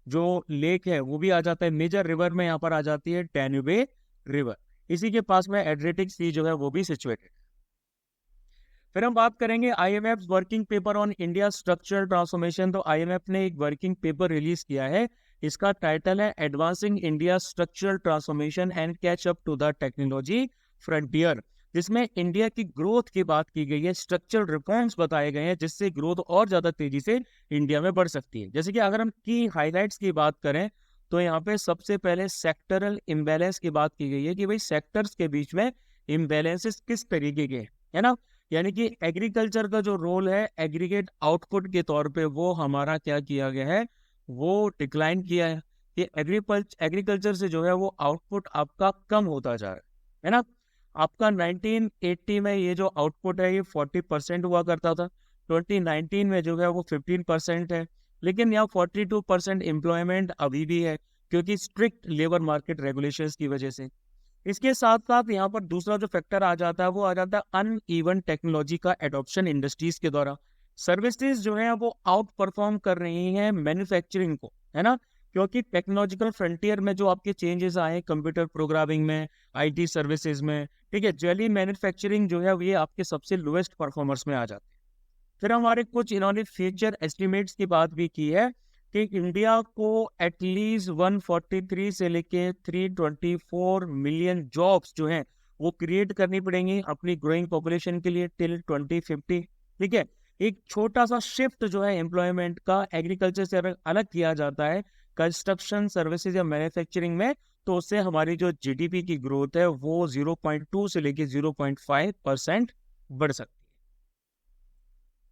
S1: जो लेक है वो भी आ जाता है। मेजर रिवर में यहाँ पर आ जाती है डैन्यूबे रिवर। इसी के पास में एड्रियाटिक सी जो है वो भी सिचुएटेड। फिर हम बात करेंगे IMF working paper on India structural transformation. तो आईएमएफ ने एक वर्किंग पेपर रिलीज किया है, इसका टाइटल है advancing India structural transformation and catch up to the technology frontier, जिसमें इंडिया की ग्रोथ की बात की गई है, स्ट्रक्चरल रिफॉर्म्स बताए गए हैं जिससे ग्रोथ और ज्यादा तेजी से इंडिया में बढ़ सकती है। जैसे कि अगर हम की हाईलाइट्स की बात करें तो यहाँ पे सबसे पहले सेक्टरल इम्बैलेंस की बात की गई है कि भाई सेक्टर्स के बीच में इम्बैलेंसेस किस तरीके के है ना। यानी कि एग्रीकल्चर का जो रोल है एग्रीगेट आउटपुट के तौर पे वो हमारा क्या किया गया है, वो डिक्लाइन किया है। कि एग्रीकल्चर से जो है वो आउटपुट आपका कम होता जा रहा है ना। आपका 1980 में ये जो आउटपुट है ये 40% हुआ करता था, 2019 में जो है वो 15% है, लेकिन यहाँ 42% एम्प्लॉयमेंट अभी भी है, क्योंकि स्ट्रिक्ट लेबर मार्केट रेगुलेशंस की वजह से। इसके साथ साथ यहाँ पर दूसरा जो फैक्टर आ जाता है वो आ जाता है अनइवन टेक्नोलॉजी का एडॉप्शन इंडस्ट्रीज के द्वारा। सर्विसेज जो है वो आउट परफॉर्म कर रही हैं मैन्युफैक्चरिंग को, है ना, क्योंकि टेक्नोलॉजिकल फ्रंटियर में जो आपके चेंजेस आए कंप्यूटर प्रोग्रामिंग में, आईटी सर्विसेज में, ठीक है, जेली मैन्युफैक्चरिंग जो है ये आपके सबसे लोएस्ट परफॉर्मर्स में आ जाते हैं। फिर हमारे कुछ इन्होंने फ्यूचर एस्टिमेट्स की बात भी की है कि इंडिया को एटलीस्ट 143 से लेके 324 मिलियन जॉब्स जो हैं वो क्रिएट करनी पड़ेंगी अपनी ग्रोइंग पॉपुलेशन के लिए टिल 2050। ठीक है, एक छोटा सा शिफ्ट जो है एम्प्लॉयमेंट का एग्रीकल्चर से अगर अलग किया जाता है कंस्ट्रक्शन सर्विसेज या मैन्युफैक्चरिंग में, तो उससे हमारी जो जीडीपी की ग्रोथ है वो 0.2 से लेके 0.5% बढ़ सकती है।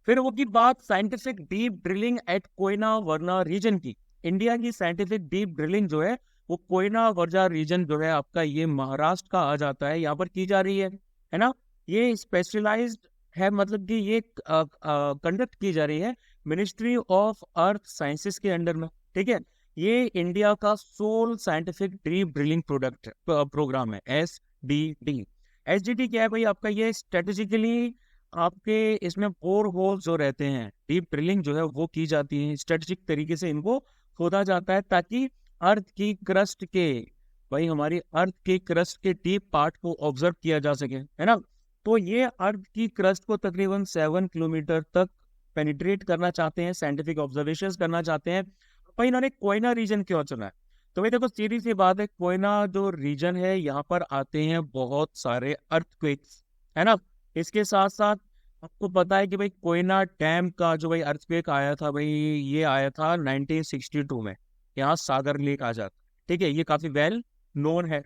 S1: फिर वो की बात scientific deep drilling at Koyna Warna region की। इंडिया की साइंटिफिक डीप ड्रिलिंग जो है वो कोयना वर्जा रीजन जो है आपका ये महाराष्ट्र का आ जाता है, यहाँ पर की जा रही है ना। ये स्पेशलाइज्ड है, मतलब कि ये कंडक्ट की जा रही है मिनिस्ट्री ऑफ अर्थ साइंसेस के अंडर में। ठीक है, ये इंडिया का sole scientific deep drilling programme है, SDD। SDD क्या है भाई आपका, ये स्ट्रेटेजिकली आपके इसमें बोर होल जो रहते हैं डीप ड्रिलिंग जो है वो की जाती है, स्ट्रेटेजिक तरीके से इनको खोदा जाता है ताकि अर्थ की क्रस्ट के, भाई हमारी अर्थ की क्रस्ट के डीप पार्ट को ऑब्जर्व किया जा सके, है ना। तो ये अर्थ की क्रस्ट को तकरीबन 7 किलोमीटर तक पेनिट्रेट करना चाहते हैं, साइंटिफिक ऑब्जर्वेशन करना चाहते हैं। भाई इन्होंने कोयना रीजन क्यों चुना है, तो भाई देखो सीधी सी बात है, कोयना जो रीजन है यहाँ पर आते हैं बहुत सारे अर्थक्वेक्स, है ना। इसके साथ साथ आपको पता है कि भाई कोयना डैम का जो भाई अर्थक्वेक आया था भाई, ये आया था 1962 में, यहाँ सागर लेक आ जाता। ठीक है, ये काफी वेल नोन है।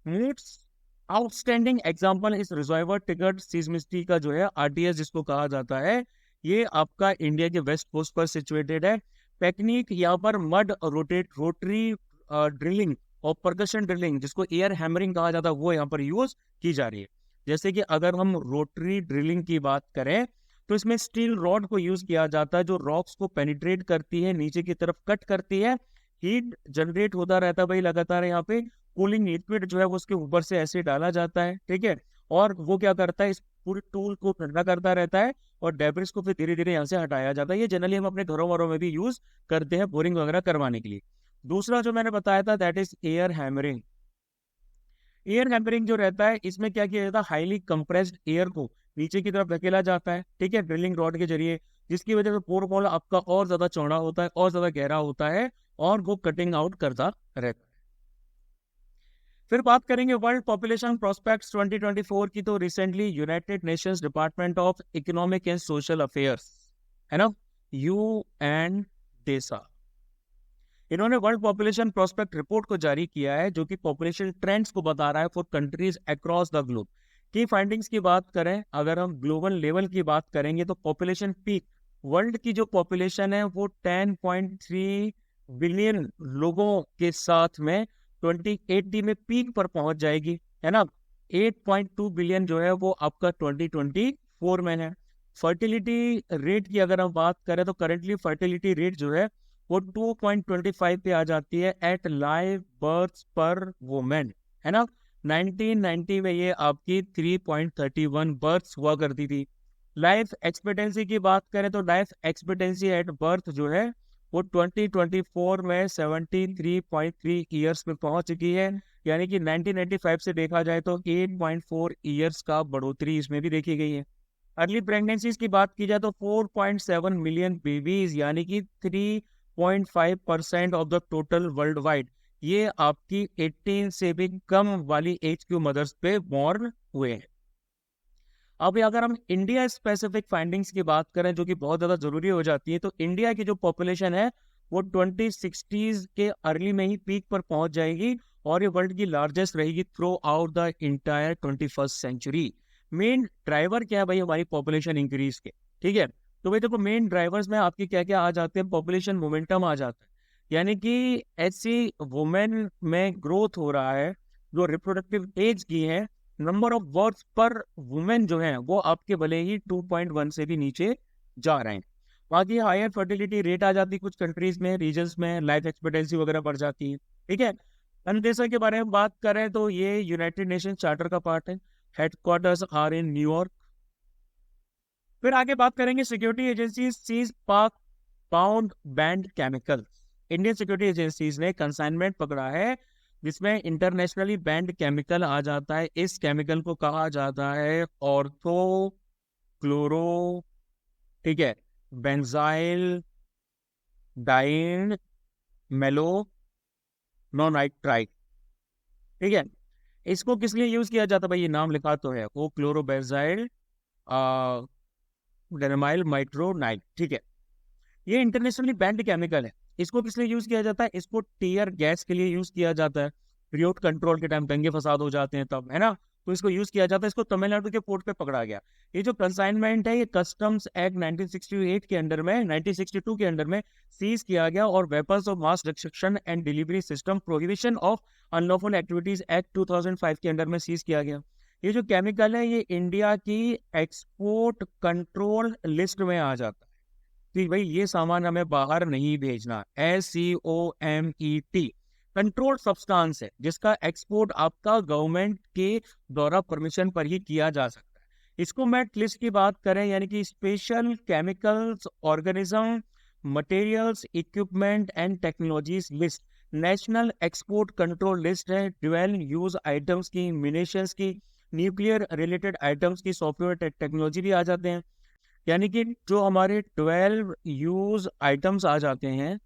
S1: मोस्ट आउटस्टैंडिंग एग्जांपल इस रिजर्वर ट्रिगर्ड सीस्मिसिटी का जो है RTS जिसको कहा जाता है, ये आपका इंडिया के वेस्ट कोस्ट पर सिचुएटेड है। टेक्निक यहाँ पर मड रोटरी ड्रिलिंग और परकशन ड्रिलिंग जिसको एयर हैमरिंग कहा जाता है वो यहाँ पर यूज की जा रही है। जैसे कि अगर हम रोटरी ड्रिलिंग की बात करें तो इसमें स्टील रॉड को यूज किया जाता है जो रॉक्स को पेनिट्रेट करती है, नीचे की तरफ कट करती है, हीट जनरेट होता रहता है भाई लगातार, यहाँ पे कूलिंग लिक्विड जो है वो उसके ऊपर से ऐसे डाला जाता है। ठीक है, और वो क्या करता है, इस पूरे टूल को ठंडा करता रहता है और डेब्रिस को फिर धीरे धीरे यहाँ से हटाया जाता है। ये जनरली हम अपने घरों वरों में भी यूज करते हैं बोरिंग वगैरह करवाने के लिए। दूसरा जो मैंने बताया था that is air hammering. Air hammering जो रहता है इसमें क्या किया जाता है, हाईली कंप्रेस्ड एयर को नीचे की तरफ धकेला जाता है, ठीक है, ड्रिलिंग रॉड के जरिए, जिसकी वजह से पोर होल आपका और ज्यादा चौड़ा होता है और ज्यादा गहरा होता है और वो कटिंग आउट करता रहता है। फिर बात करेंगे वर्ल्ड पॉपुलेशन प्रोस्पेक्ट्स 2024 की। तो recently United Nations department of economic and social affairs, है ना, UN डेसा, इन्होंने वर्ल्ड पॉपुलेशन प्रोस्पेक्ट रिपोर्ट को जारी किया है जो कि पॉपुलेशन ट्रेंड्स को बता रहा है for countries across the globe. की फाइंडिंग्स की बात करें, अगर हम ग्लोबल लेवल की बात करेंगे तो पॉपुलेशन पीक, वर्ल्ड की जो पॉपुलेशन है वो 10.3 बिलियन लोगों के साथ में 2080 में पीक पर पहुंच जाएगी, है ना। 8.2 बिलियन जो है वो आपका 2024 में है। फर्टिलिटी रेट की अगर हम बात करें तो करेंटली फर्टिलिटी रेट जो है वो 2.25 पे आ जाती है एट लाइव बर्थ पर वुमेन, है ना। 1990 में ये आपकी 3.31 बर्थ हुआ करती थी। लाइफ एक्सपेक्टेंसी की बात करें तो लाइफ एक्सपेक्टेंसी एट बर्थ जो है वो 2024 में 73.3 ईयर्स पे पहुंच चुकी है, यानी कि 1995 से देखा जाए तो 8.4 ईयर्स का बढ़ोतरी इसमें भी देखी गई है। अर्ली प्रेगनेंसीज की बात की जाए तो 4.7 मिलियन बेबीज, यानी कि 3.5% of the total world wide, ये आपकी 18 से भी कम वाली एज की मदर्स पे बॉर्न हुए हैं। अभी अगर हम इंडिया स्पेसिफिक फाइंडिंग्स की बात करें जो कि बहुत ज़्यादा ज़रूरी हो जाती है, तो इंडिया की जो पॉपुलेशन है वो 2060s के अर्ली में ही पीक पर पहुंच जाएगी और ये वर्ल्ड की लार्जेस्ट रहेगी throughout the entire 21st century. Main driver क्या है भाई हमारी पॉपुलेशन इंक्रीज के, ठीक है। तो भाई देखो मेन ड्राइवर्स में आपके क्या क्या आ जाते हैं, पॉपुलेशन मोमेंटम आ जाता है, यानी कि ऐसी वुमेन में ग्रोथ हो रहा है जो रिप्रोडक्टिव एज की है, नंबर ऑफ बर्थ पर वुमेन जो है वो आपके भले ही 2.1 से भी नीचे जा रहे हैं। बाकी हायर फर्टिलिटी रेट आ जाती है कुछ कंट्रीज में, रीजन्स में, लाइफ एक्सपेक्टेंसी वगैरह बढ़ जाती है, ठीक है। अन्य के बारे में बात करें तो ये यूनाइटेड नेशन चार्टर का पार्ट है, हेडक्वार्टर्स आर इन न्यूयॉर्क। फिर आगे बात करेंगे सिक्योरिटी एजेंसी सीज पाक pound band chemical. Indian security agencies ने कंसाइनमेंट पकड़ा है जिसमें इंटरनेशनली बैंड केमिकल आ जाता है। इस केमिकल को कहा जाता है ऑर्थो क्लोरो, ठीक है, बेंजाइल डाइन मेलो नोनाइट्राइट, ठीक है। इसको किस लिए यूज किया जाता है भाई, ये नाम लिखा तो है, वो क्लोरोबेंजाइल डेनामाइल माइट्रोनाइट, ठीक है। ये इंटरनेशनली बैंड केमिकल है। इसको किस लिए यूज किया जाता है, इसको टीयर गैस के लिए यूज किया जाता है, पीरियड कंट्रोल के टाइम दंगे फसाद हो जाते हैं तब, है ना, तो इसको यूज किया जाता है। इसको तमिलनाडु के पोर्ट पे पकड़ा गया। ये जो कंसाइनमेंट है ये कस्टम्स एक्ट 1968 के अंडर में 1962 के अंडर में सीज किया गया और weapons of mass destruction and delivery system prohibition of unlawful activities act 2005 के अंडर में सीज किया गया। ये जो केमिकल है ये इंडिया की एक्सपोर्ट कंट्रोल लिस्ट में आ जाता है कि भाई ये सामान हमें बाहर नहीं भेजना। SCOMET कंट्रोल सब्सटेंस है जिसका एक्सपोर्ट आपका गवर्नमेंट के द्वारा परमिशन पर ही किया जा सकता है। इसको मेट लिस्ट की बात करें यानी कि special chemicals organism materials equipment and technologies list, national export control list है। ड्यूअल यूज आइटम्स की, मिनेशंस की, न्यूक्लियर रिलेटेड आइटम्स की, सॉफ्टवेयर टेक्नोलॉजी भी आ जाते हैं। यानी कि जो हमारे 12 यूज आइटम्स आ जाते हैं,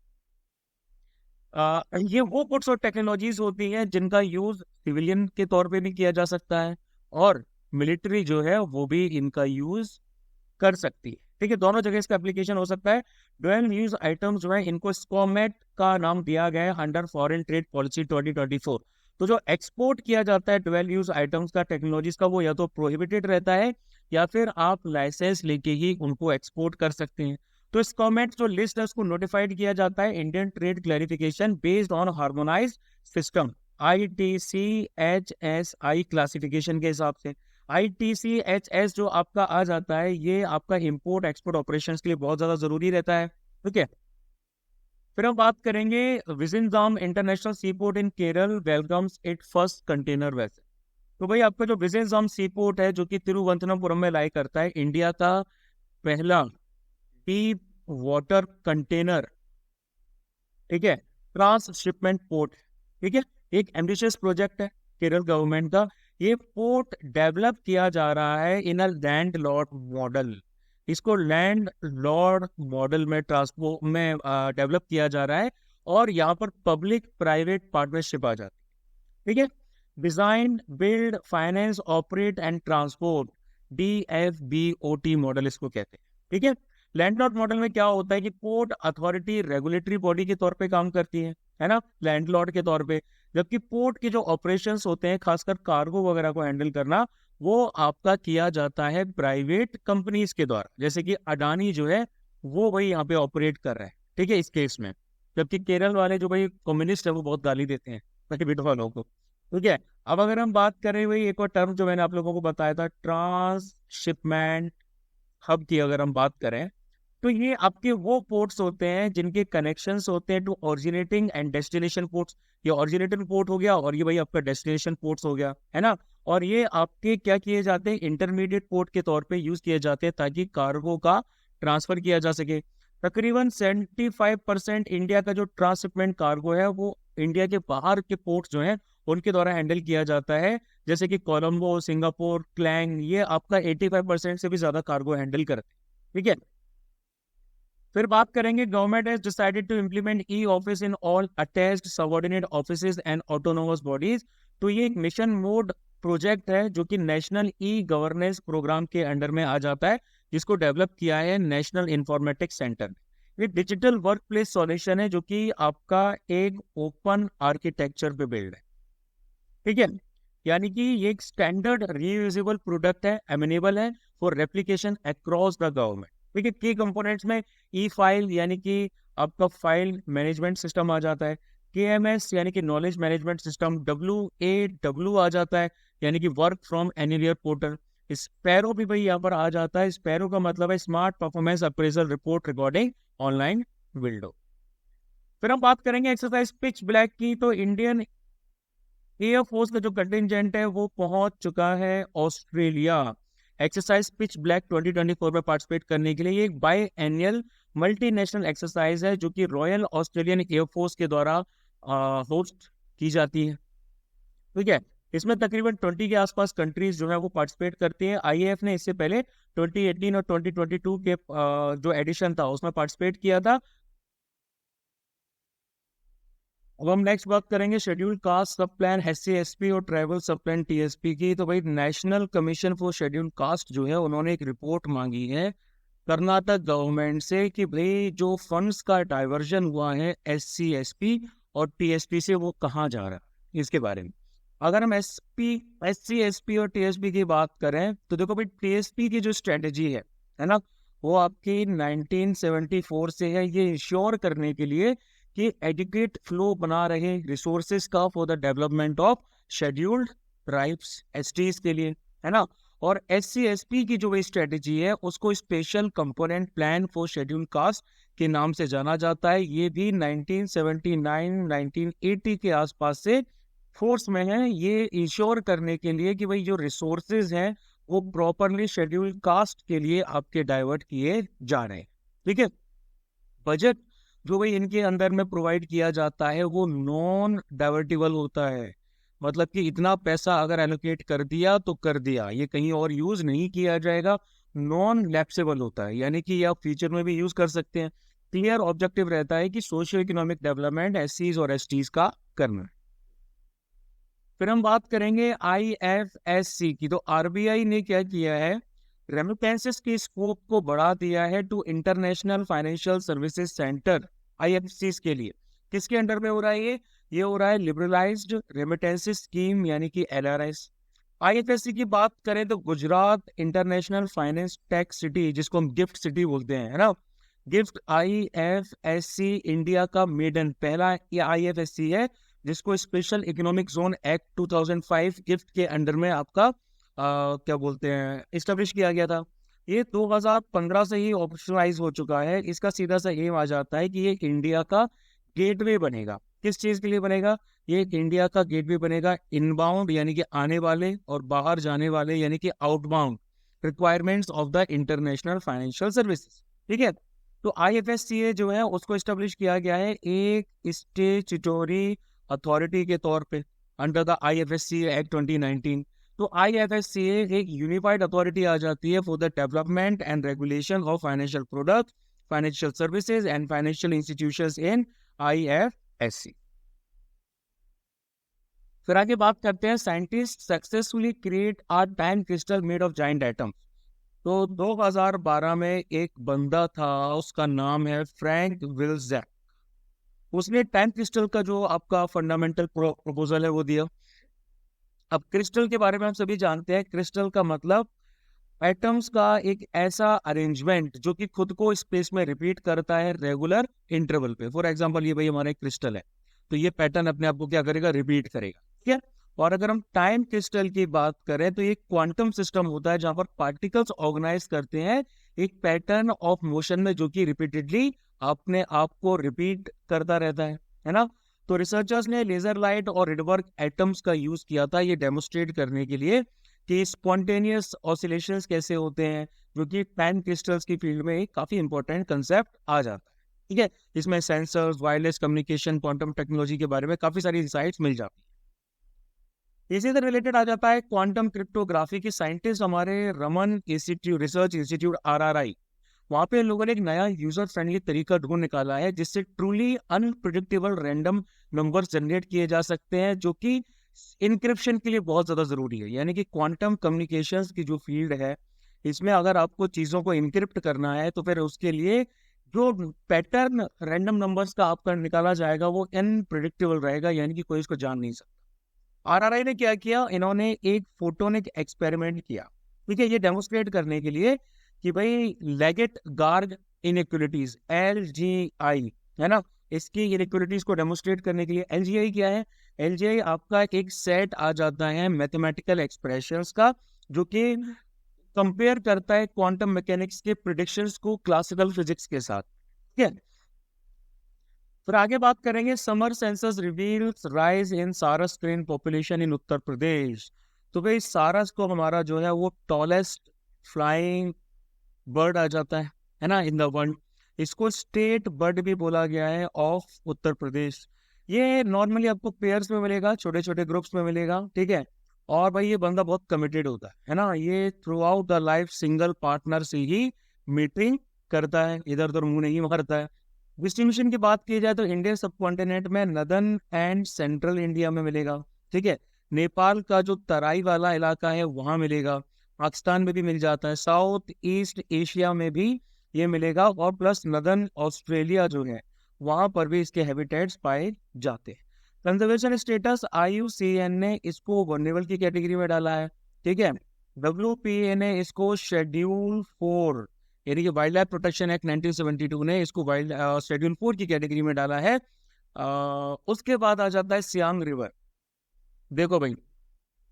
S1: ये वो गुड्स और टेक्नोलॉजीज होती हैं जिनका यूज सिविलियन के तौर पे भी किया जा सकता है और मिलिट्री जो है वो भी इनका यूज कर सकती है, ठीक है। दोनों जगह इसका एप्लीकेशन हो सकता है। ड्यूअल यूज आइटम्स जो है इनको स्कॉमेट का नाम दिया गया है अंडर फॉरेन ट्रेड पॉलिसी 2024। तो जो एक्सपोर्ट किया जाता है ड्यूअल यूज आइटम्स का, टेक्नोलॉजीज का, वो या तो प्रोहिबिटेड रहता है या फिर आप लाइसेंस लेके ही उनको एक्सपोर्ट कर सकते हैं। तो इस कॉमेंट जो लिस्ट है उसको नोटिफाइड किया जाता है Indian trade clarification based on harmonised system ITCHSI classification के हिसाब से। ITCHS जो आपका आ जाता है ये आपका इंपोर्ट एक्सपोर्ट ऑपरेशंस के लिए बहुत ज्यादा जरूरी रहता है, ठीक है। फिर हम बात करेंगे Vizhinjam international sea port in Kerala welcomes it first container vessel. तो भाई आपका जो विजयनगरम सी पोर्ट है जो कि तिरुवनंतपुरम में लाई करता है, इंडिया का पहला डीप वाटर कंटेनर, ठीक है, ट्रांसशिपमेंट पोर्ट, ठीक है। एक एम्बिशियस प्रोजेक्ट है केरल गवर्नमेंट का। ये पोर्ट डेवलप किया जा रहा है इन अ लैंड लॉर्ड मॉडल। इसको लैंड लॉर्ड मॉडल में ट्रांसपो में डेवलप किया जा रहा है, और यहाँ पर पब्लिक प्राइवेट पार्टनरशिप आ जाती है, ठीक है। Design build finance operate and transport, DFBOT model इसको कहते हैं, ठीक है। लैंडलॉर्ड मॉडल में क्या होता है कि पोर्ट अथॉरिटी रेगुलेटरी बॉडी के तौर पे काम करती है ना, लैंडलॉर्ड के तौर पे। जबकि पोर्ट के जो ऑपरेशंस होते हैं, खासकर कार्गो वगैरह को हैंडल करना, वो आपका किया जाता है प्राइवेट कंपनीज के द्वारा, जैसे कि अडानी जो है वो भाई यहाँ पे ऑपरेट कर रहा है, ठीक है, इस केस में। जबकि केरल वाले जो भाई कम्युनिस्ट है वो बहुत गाली देते हैं प्राइवेट वालों को, ठीक है। अब अगर हम बात करें भाई एक और टर्म जो मैंने आप लोगों को बताया था, ट्रांसशिपमेंट हब की अगर हम बात करें, तो ये आपके वो पोर्ट्स होते हैं जिनके कनेक्शंस होते हैं to originating and destination ports. ये ओरिजिनेटिंग पोर्ट हो गया और ये भाई आपका डेस्टिनेशन पोर्ट्स हो गया, है ना। और ये आपके क्या किए जाते हैं, इंटरमीडिएट पोर्ट के तौर पे यूज किए जाते हैं ताकि कार्गो का ट्रांसफर किया जा सके। तकरीबन 75% इंडिया का जो ट्रांसशिपमेंट कार्गो है वो इंडिया के बाहर के पोर्ट्स जो हैं उनके द्वारा हैंडल किया जाता है, जैसे कि कोलंबो, सिंगापुर, क्लैंग, ये आपका 85% से भी ज्यादा कार्गो हैंडल करते हैं, ठीक है। फिर बात करेंगे, government has decided to implement e office in all attached subordinate offices and autonomous bodies. तो ये एक मिशन मोड प्रोजेक्ट है जो कि नेशनल ई गवर्नेंस प्रोग्राम के अंडर में आ जाता है, जिसको डेवलप किया है नेशनल इंफॉर्मेटिक्स सेंटर। ये डिजिटल वर्क प्लेस सॉल्यूशन है जो कि आपका एक ओपन आर्किटेक्चर पे बिल्ड है, ठीक है। यानी कि ये एक स्टैंडर्ड रीयूजेबल प्रोडक्ट है, एमिनेबल है for replication across the government, ठीक है। की कंपोनेंट्स में ई फाइल यानी कि आपका फाइल मैनेजमेंट सिस्टम आ जाता है, KMS यानी कि नॉलेज मैनेजमेंट सिस्टम, WAW आ जाता है यानी कि work from anywhere portal. Sparrow भी भाई यहाँ पर आ जाता है। स्पैरो का मतलब है smart performance appraisal report recording online window. फिर हम बात करेंगे एक्सरसाइज पिच ब्लैक की। तो इंडियन एयरफोर्स का जो कंटिजेंट है वो पहुंच चुका है ऑस्ट्रेलिया एक्सरसाइज पिच ब्लैक 2024 में पार्टिसिपेट करने के लिए। ये एक बाई एनुअल मल्टीनेशनल एक्सरसाइज है जो कि रॉयल ऑस्ट्रेलियन एयरफोर्स के द्वारा होस्ट की जाती है, ठीक है। इसमें तकरीबन 20 के आसपास कंट्रीज जो है वो पार्टिसिपेट करती हैं। IAF ने इससे पहले 2018 और 2022 के जो एडिशन था उसमें पार्टिसिपेट किया था। अब हम नेक्स्ट बात करेंगे शेड्यूल कास्ट सब प्लान SC/ST और ट्राइबल सब प्लान TSP की। तो भाई national commission for schedule caste जो है उन्होंने एक रिपोर्ट मांगी है कर्नाटक गवर्नमेंट से कि भाई जो फंड्स का डाइवर्जन हुआ है SC/ST और TSP से वो कहाँ जा रहा है, इसके बारे में। अगर हम SC/ST और TSP की बात करें तो देखो भाई TSP की जो स्ट्रेटेजी है ना, वो आपकी 1974 से है, ये इंश्योर करने के लिए कि एडुकेट फ्लो बना रहे रिसोर्सेज का for the development of scheduled tribes STs के लिए, है ना। और SC/ST की जो भी स्ट्रेटेजी है उसको special component plan for schedule caste के नाम से जाना जाता है। ये भी 1979-1980 के आसपास से फोर्स में है, ये इंश्योर करने के लिए कि भाई जो रिसोर्सेज हैं वो प्रॉपरली शेड्यूल कास्ट के लिए आपके डाइवर्ट किए जा रहे हैं, ठीक है। बजट जो भाई इनके अंदर में प्रोवाइड किया जाता है वो नॉन डाइवर्टिबल होता है, मतलब कि इतना पैसा अगर एलोकेट कर दिया तो कर दिया, ये कहीं और यूज नहीं किया जाएगा। नॉन लैप्सेबल होता है यानी कि आप फ्यूचर में भी यूज कर सकते हैं। क्लियर ऑब्जेक्टिव रहता है कि सोशियो इकोनॉमिक डेवलपमेंट SCs और STs का करना। फिर हम बात करेंगे IFSC की। तो RBI ने क्या किया है, रेमिटेंसेस के स्कोप को बढ़ा दिया है to international financial services centre IFSC के लिए। किसके अंडर में हो रहा है ये हो रहा है लिबरलाइज्ड रेमिटेंसेस स्कीम यानी कि LRS। IFSC की बात करें तो Gujarat international finance tech city, जिसको हम गिफ्ट सिटी बोलते हैं, है ना। गिफ्ट IFSC इंडिया का मेडन पहला IFSC है जिसको special economic zone act 2005 gift के अंडर में आपका क्या बोलते हैं इस्टेब्लिश किया गया था। ये 2015 से ही ऑपरेशनलाइज हो चुका है। इसका सीधा सा एम आ जाता है कि ये इंडिया का गेटवे बनेगा। किस चीज के लिए बनेगा? ये इंडिया का गेटवे बनेगा इनबाउंड यानी कि आने वाले, और बाहर जाने वाले यानी कि outbound requirements of the international financial services. ठीक है, तो IFSCA जो है उसको एस्टेब्लिश किया गया है एक स्टेचुटोरी अथॉरिटी के तौर पे अंडर द IFSCA एक्ट 2019। तो IFSCA एक यूनिफाइड अथॉरिटी आ जाती है for the development and regulation of financial product, financial services and financial institutions in IFSC। फिर आगे बात करते हैं, scientist successfully create a time crystal made of giant atoms. तो 2012 में एक बंदा था, उसका नाम है फ्रैंक विल्ज़ैक। उसने टाइम क्रिस्टल का जो आपका फंडामेंटल प्रपोजल है वो दिया। अब क्रिस्टल के बारे में हम सभी जानते हैं, क्रिस्टल का मतलब एटम्स का एक ऐसा अरेंजमेंट जो कि खुद को स्पेस में रिपीट करता है रेगुलर इंटरवल पे। फॉर एग्जांपल ये भाई हमारा एक क्रिस्टल है, तो ये पैटर्न अपने आप को क्या करेगा? रिपीट करेगा। ठीक है, और अगर हम टाइम क्रिस्टल की बात करें तो ये क्वांटम सिस्टम होता है जहां पर पार्टिकल्स ऑर्गेनाइज करते हैं एक पैटर्न ऑफ मोशन में जो कि रिपीटेडली अपने आप को रिपीट करता रहता है ना। तो रिसर्चर्स ने लेजर लाइट और रिडवर्क एटम्स का यूज किया था ये डेमोस्ट्रेट करने के लिए कि स्पॉन्टेनियस ऑसिलेशंस कैसे होते हैं, जो कि टाइम क्रिस्टल्स की फील्ड में एक काफी इंपॉर्टेंट कंसेप्ट आ जाता है। ठीक है, इसमें sensors, wireless communication, quantum technology के बारे में काफी सारी इंसाइट्स मिल जाती है। इसी से रिलेटेड आ जाता है क्वांटम क्रिप्टोग्राफी की। साइंटिस्ट हमारे Raman institute, research institute RRI, वहां पे लोगों ने एक नया यूजर फ्रेंडली तरीका ढूंढ निकाला है जिससे truly unpredictable random numbers generate किए जा सकते हैं, जो कि इनक्रिप्शन के लिए बहुत ज्यादा जरूरी है। यानी कि क्वांटम कम्युनिकेशंस की जो फील्ड है, इसमें अगर आपको चीजों को इनक्रिप्ट करना है तो फिर उसके लिए जो पैटर्न रैंडम नंबर्स का आपका निकाला जाएगा वो अनप्रिडिक्टेबल रहेगा, यानी कि कोई इसको जान नहीं सकता। RRI ने क्या किया, इन्होंने एक फोटोनिक एक्सपेरिमेंट किया। ठीक है, ये डेमोस्ट्रेट करने के लिए कि भाई लेगेट गार्ग इनइक्वलिटीज LGI है ना, इसकी इनइक्वलिटीज को डेमोस्ट्रेट करने के लिए LGI क्या है? LGI आपका एक सेट आ जाता है मैथमेटिकल एक्सप्रेशंस का, जो कि कंपेयर करता है क्वांटम मैकेनिक्स के प्रिडिक्शंस को क्लासिकल फिजिक्स के साथ। ठीक है, फिर आगे बात करेंगे, summer census reveals rise in सारस crane population in Uttar Pradesh. तो भाई सारस को हमारा जो है वो टॉलेस्ट फ्लाइंग बर्ड आ जाता है ना, इन द वर्ल्ड। इसको स्टेट बर्ड भी बोला गया है ऑफ उत्तर प्रदेश। ये नॉर्मली आपको पेयर्स में मिलेगा, छोटे छोटे ग्रुप्स में मिलेगा। ठीक है, और भाई ये बंदा बहुत कमिटेड होता है ना, ये through out the life single partner से ही मीटिंग करता है, इधर उधर मुंह नहीं मारता है। डिस्ट्रीब्यूशन की बात की जाए तो इंडियन सब कॉन्टिनेंट में नदर्न एंड सेंट्रल इंडिया में मिलेगा। ठीक है, नेपाल का जो तराई वाला इलाका है वहां मिलेगा, पाकिस्तान में भी मिल जाता है, साउथ ईस्ट एशिया में भी ये मिलेगा, और प्लस नदर्न ऑस्ट्रेलिया जो है वहां पर भी इसके हैबिटेट्स पाए जाते हैं। कंजर्वेशन स्टेटस IUCN ने इसको वल्नरेबल की कैटेगरी में डाला है। ठीक है, WPA ने इसको शेड्यूल 4 यानी कि वाइल्ड लाइफ प्रोटेक्शन एक्ट 1972 ने इसको वाइल्ड शेड्यूल 4 की कैटेगरी में डाला है। उसके बाद आ जाता है सियांग रिवर। देखो भाई,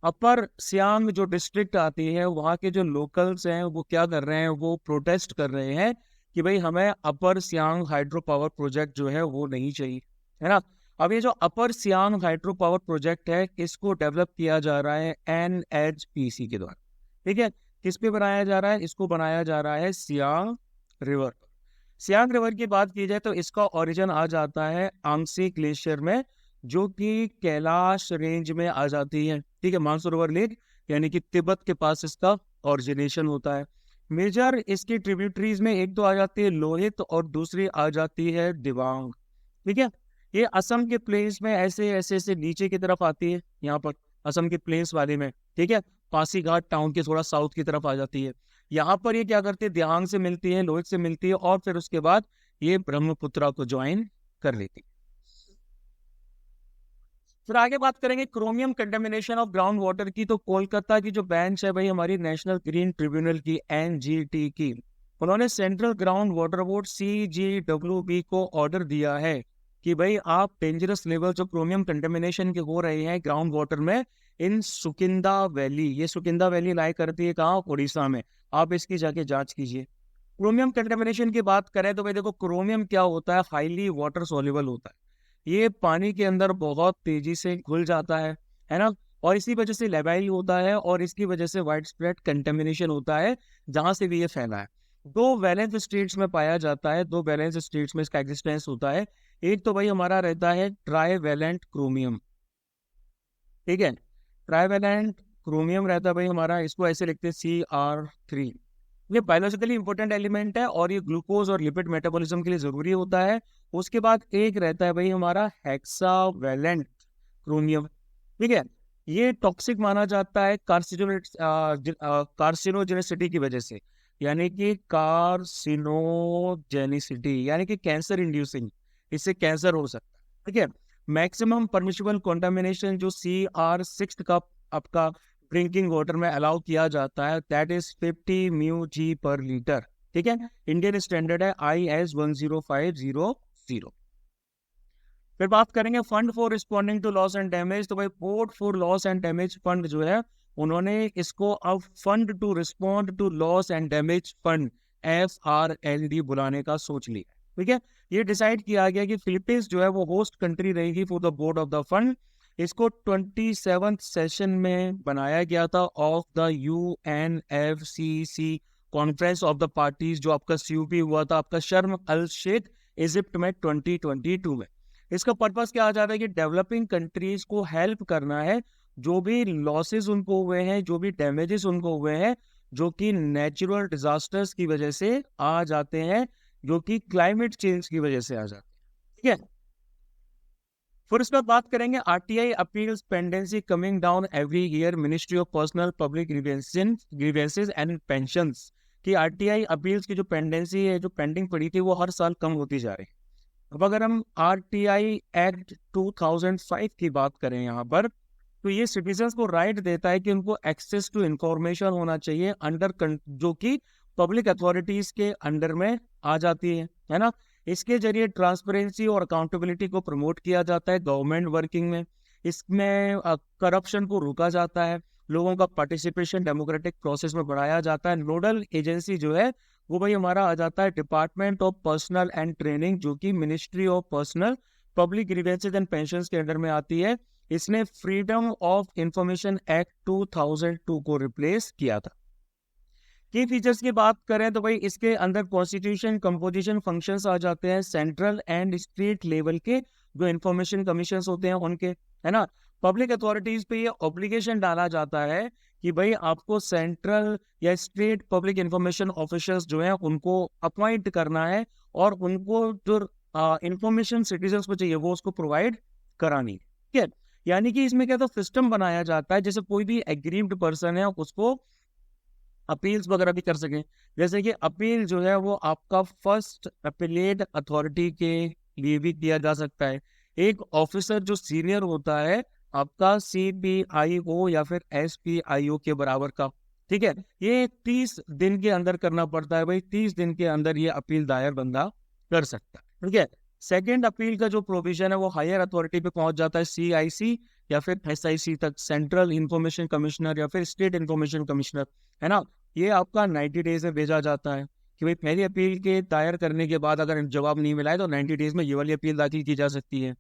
S1: अपर सियांग जो डिस्ट्रिक्ट आती है वहाँ के जो लोकल्स हैं वो क्या कर रहे हैं, वो प्रोटेस्ट कर रहे हैं कि भाई हमें अपर सियांग हाइड्रो पावर प्रोजेक्ट जो है वो नहीं चाहिए, है ना। अब ये जो अपर सियांग हाइड्रो पावर प्रोजेक्ट है इसको डेवलप किया जा रहा है NHPC के द्वारा। ठीक है, किस पे बनाया जा रहा है? इसको बनाया जा रहा है सियांग रिवर। सियांग रिवर की बात की जाए तो इसका ओरिजिन आ जाता है आंगसी ग्लेशियर में, जो कि कैलाश रेंज में आ जाती है। ठीक है, मानसरोवर लेक यानी कि तिब्बत के पास इसका ओरिजिनेशन होता है। मेजर इसकी ट्रिब्यूटरीज में एक तो आ जाती है लोहित और दूसरी आ जाती है दिबांग। ठीक है, ये असम के प्लेन्स में ऐसे ऐसे ऐसे नीचे की तरफ आती है, यहाँ पर असम के प्लेन्स वाले में। ठीक है, पासीघाट टाउन के थोड़ा साउथ की तरफ आ जाती है। यहाँ पर ये क्या करती है, दिबांग से मिलती है, लोहित से मिलती है, और फिर उसके बाद ये ब्रह्मपुत्रा को ज्वाइन कर लेती है। फिर आगे बात करेंगे chromium contamination of ground water की। तो कोलकाता की जो बेंच है भाई हमारी नेशनल ग्रीन ट्रिब्यूनल की NGT की, उन्होंने central ground water board CGWB को ऑर्डर दिया है कि भाई आप डेंजरस लेवल जो क्रोमियम कंटेमिनेशन के हो रहे हैं ग्राउंड वाटर में इन सुकिंदा वैली, ये सुकिंदा वैली लाई करती है कहाँ? उड़ीसा में। आप इसकी जाके जांच कीजिए। क्रोमियम कंटेमिनेशन की बात करें तो भाई देखो क्रोमियम क्या होता है, हाईली वाटर सोल्यूबल होता है। ये पानी के अंदर बहुत तेजी से घुल जाता है ना, और इसी वजह से लेबाइल होता है और इसकी वजह से वाइड स्प्रेड कंटेमिनेशन होता है जहां से भी ये फैला है। दो वैलेंस स्टेट्स में पाया जाता है, दो वैलेंस स्टेट्स में इसका एग्जिस्टेंस होता है। एक तो भाई हमारा रहता है ट्राईवैलेंट क्रोमियम, ठीक है, ट्राईवैलेंट क्रोमियम रहता है भाई हमारा, इसको ऐसे लिखते हैं Cr3। ये बायोलॉजिकली इंपॉर्टेंट एलिमेंट है और ये ग्लूकोज और लिपिड मेटाबॉलिज्म के लिए जरूरी होता है। उसके बाद एक रहता है भाई हमारा हेक्सावैलेंट क्रोमियम, ठीक है। ये टॉक्सिक माना जाता है कार्सिनोजेनिसिटी की वजह से, यानी कि कार्सिनोजेनिसिटी यानी कि कैंसर इंड्यूसिंग, इससे कैंसर हो सकता है, ठीक है। मैक्सिमम परमिशिबल कंटामिनेशन जो Cr6 का आपका ड्रिंकिंग वाटर में अलाउ किया जाता है, दैट इज 50 म्यू जी पर लीटर, ठीक है। इंडियन स्टैंडर्ड है IS 10500। फिर बात करेंगे fund for responding to loss and damage. तो भाई board for loss and damage fund जो है, उन्होंने इसको अब fund to respond to loss and damage fund FRLD बुलाने का सोच लिया, ठीक है। ये डिसाइड किया गया कि फिलीपींस जो है वो होस्ट कंट्री रहेगी for the board of the fund. इसको 27th सेशन में बनाया गया था of the UNFCCC conference of the parties, जो आपका COP हुआ था आपका शर्म अल शेख इजिप्ट में 2022 में। इसका पर्पस क्या आ जाता है कि डेवलपिंग कंट्रीज को हेल्प करना है, जो भी लॉसेस उनको हुए हैं, जो भी डैमेजेस उनको हुए हैं, जो कि नेचुरल डिजास्टर्स की वजह से आ जाते हैं, जो कि क्लाइमेट चेंज की वजह से आ जाते हैं, ठीक है। फिर इसके बाद बात करेंगे RTI appeals pendency coming down every year, ministry of personnel public grievances and pensions की RTI अपील्स की जो पेंडेंसी है, जो पेंडिंग पड़ी थी, वो हर साल कम होती जा रही है। अब अगर हम RTI एक्ट 2005 की बात करें यहाँ पर, तो ये सिटीजन्स को राइट देता है कि उनको एक्सेस टू इंफॉर्मेशन होना चाहिए अंडर जो कि पब्लिक अथॉरिटीज के अंडर में आ जाती है ना। इसके जरिए ट्रांसपेरेंसी और अकाउंटेबिलिटी को प्रमोट किया जाता है गवर्नमेंट वर्किंग में। इसमें करप्शन को रोका जाता है, लोगों का पार्टिसिपेशन डेमोक्रेटिक प्रोसेस में बढ़ाया जाता है। नोडल एजेंसी जो है वो भाई हमारा आ जाता है department of personal and training, जो कि ministry of personnel public grievances and pensions के अंडर में आती है। इसने फ्रीडम ऑफ इंफॉर्मेशन एक्ट 2002 को रिप्लेस किया था। की फीचर्स की बात करें तो भाई इसके अंदर कॉन्स्टिट्यूशन कंपोजिशन फंक्शंस आ जाते हैं, सेंट्रल एंड स्टेट लेवल के जो इंफॉर्मेशन कमीशंस होते हैं उनके, है ना। पब्लिक अथॉरिटीज पे ये ऑब्लिगेशन डाला जाता है कि भाई आपको सेंट्रल या स्टेट पब्लिक इंफॉर्मेशन ऑफिसर्स जो है उनको अपॉइंट करना है और उनको जो इंफॉर्मेशन सिटीजन्स को चाहिए वो उसको प्रोवाइड करानी, ठीक है। यानी कि इसमें क्या तो सिस्टम बनाया जाता है, जैसे कोई भी एग्रीव्ड पर्सन है उसको अपील्स वगैरह भी कर सकें। जैसे कि अपील जो है वो आपका फर्स्ट अपीलेट अथॉरिटी के लिए भी किया जा सकता है। एक ऑफिसर जो सीनियर होता है आपका CPIO या फिर SPIO के बराबर का, ठीक है, ये 30 दिन के अंदर करना पड़ता है भाई। 30 दिन के अंदर ये अपील दायर बंदा कर सकता है, ठीक है। सेकेंड अपील का जो प्रोविजन है वो हायर अथॉरिटी पे पहुंच जाता है, CIC या फिर SIC तक, सेंट्रल इंफॉर्मेशन कमिश्नर या फिर स्टेट इंफॉर्मेशन कमिश्नर, है ना। ये आपका 90 डेज में भेजा जाता है कि भाई पहली अपील के दायर करने के बाद अगर जवाब नहीं मिला है तो 90 डेज में ये वाली अपील दाखिल की जा सकती है।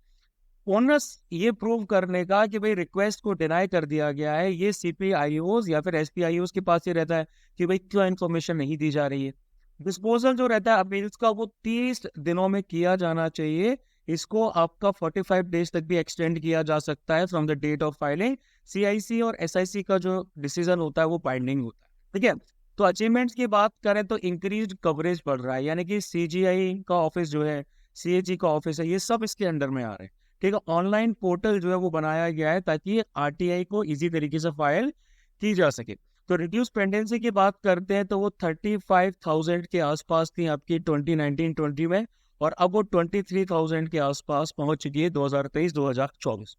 S1: ओनस ये प्रूव करने का कि भाई रिक्वेस्ट को डिनाई कर दिया गया है, ये CPIOs या फिर SPIOs के पास ही रहता है कि भाई क्यों इन्फॉर्मेशन नहीं दी जा रही है। डिस्पोजल जो रहता है अपील्स का वो 30 दिनों में किया जाना चाहिए। इसको आपका 45 डेज तक भी एक्सटेंड किया जा सकता है from the date of filing. CIC और SIC का जो डिसीजन होता है वो बाइंडिंग होता है, ठीक है। तो अचीवमेंट्स की बात करें तो इंक्रीज कवरेज बढ़ रहा है, यानी कि CGI का ऑफिस जो है, CAG का ऑफिस है, ये सब इसके अंडर में आ रहे हैं, ठीक है। ऑनलाइन पोर्टल जो है वो बनाया गया है ताकि RTI को इजी तरीके से फाइल की जा सके। तो रिड्यूस पेंडेंसी की बात करते हैं तो वो 35,000 के आसपास थी आपकी 2019-20 में, और अब वो 23,000 के आसपास पहुंच चुकी है 2023-2024।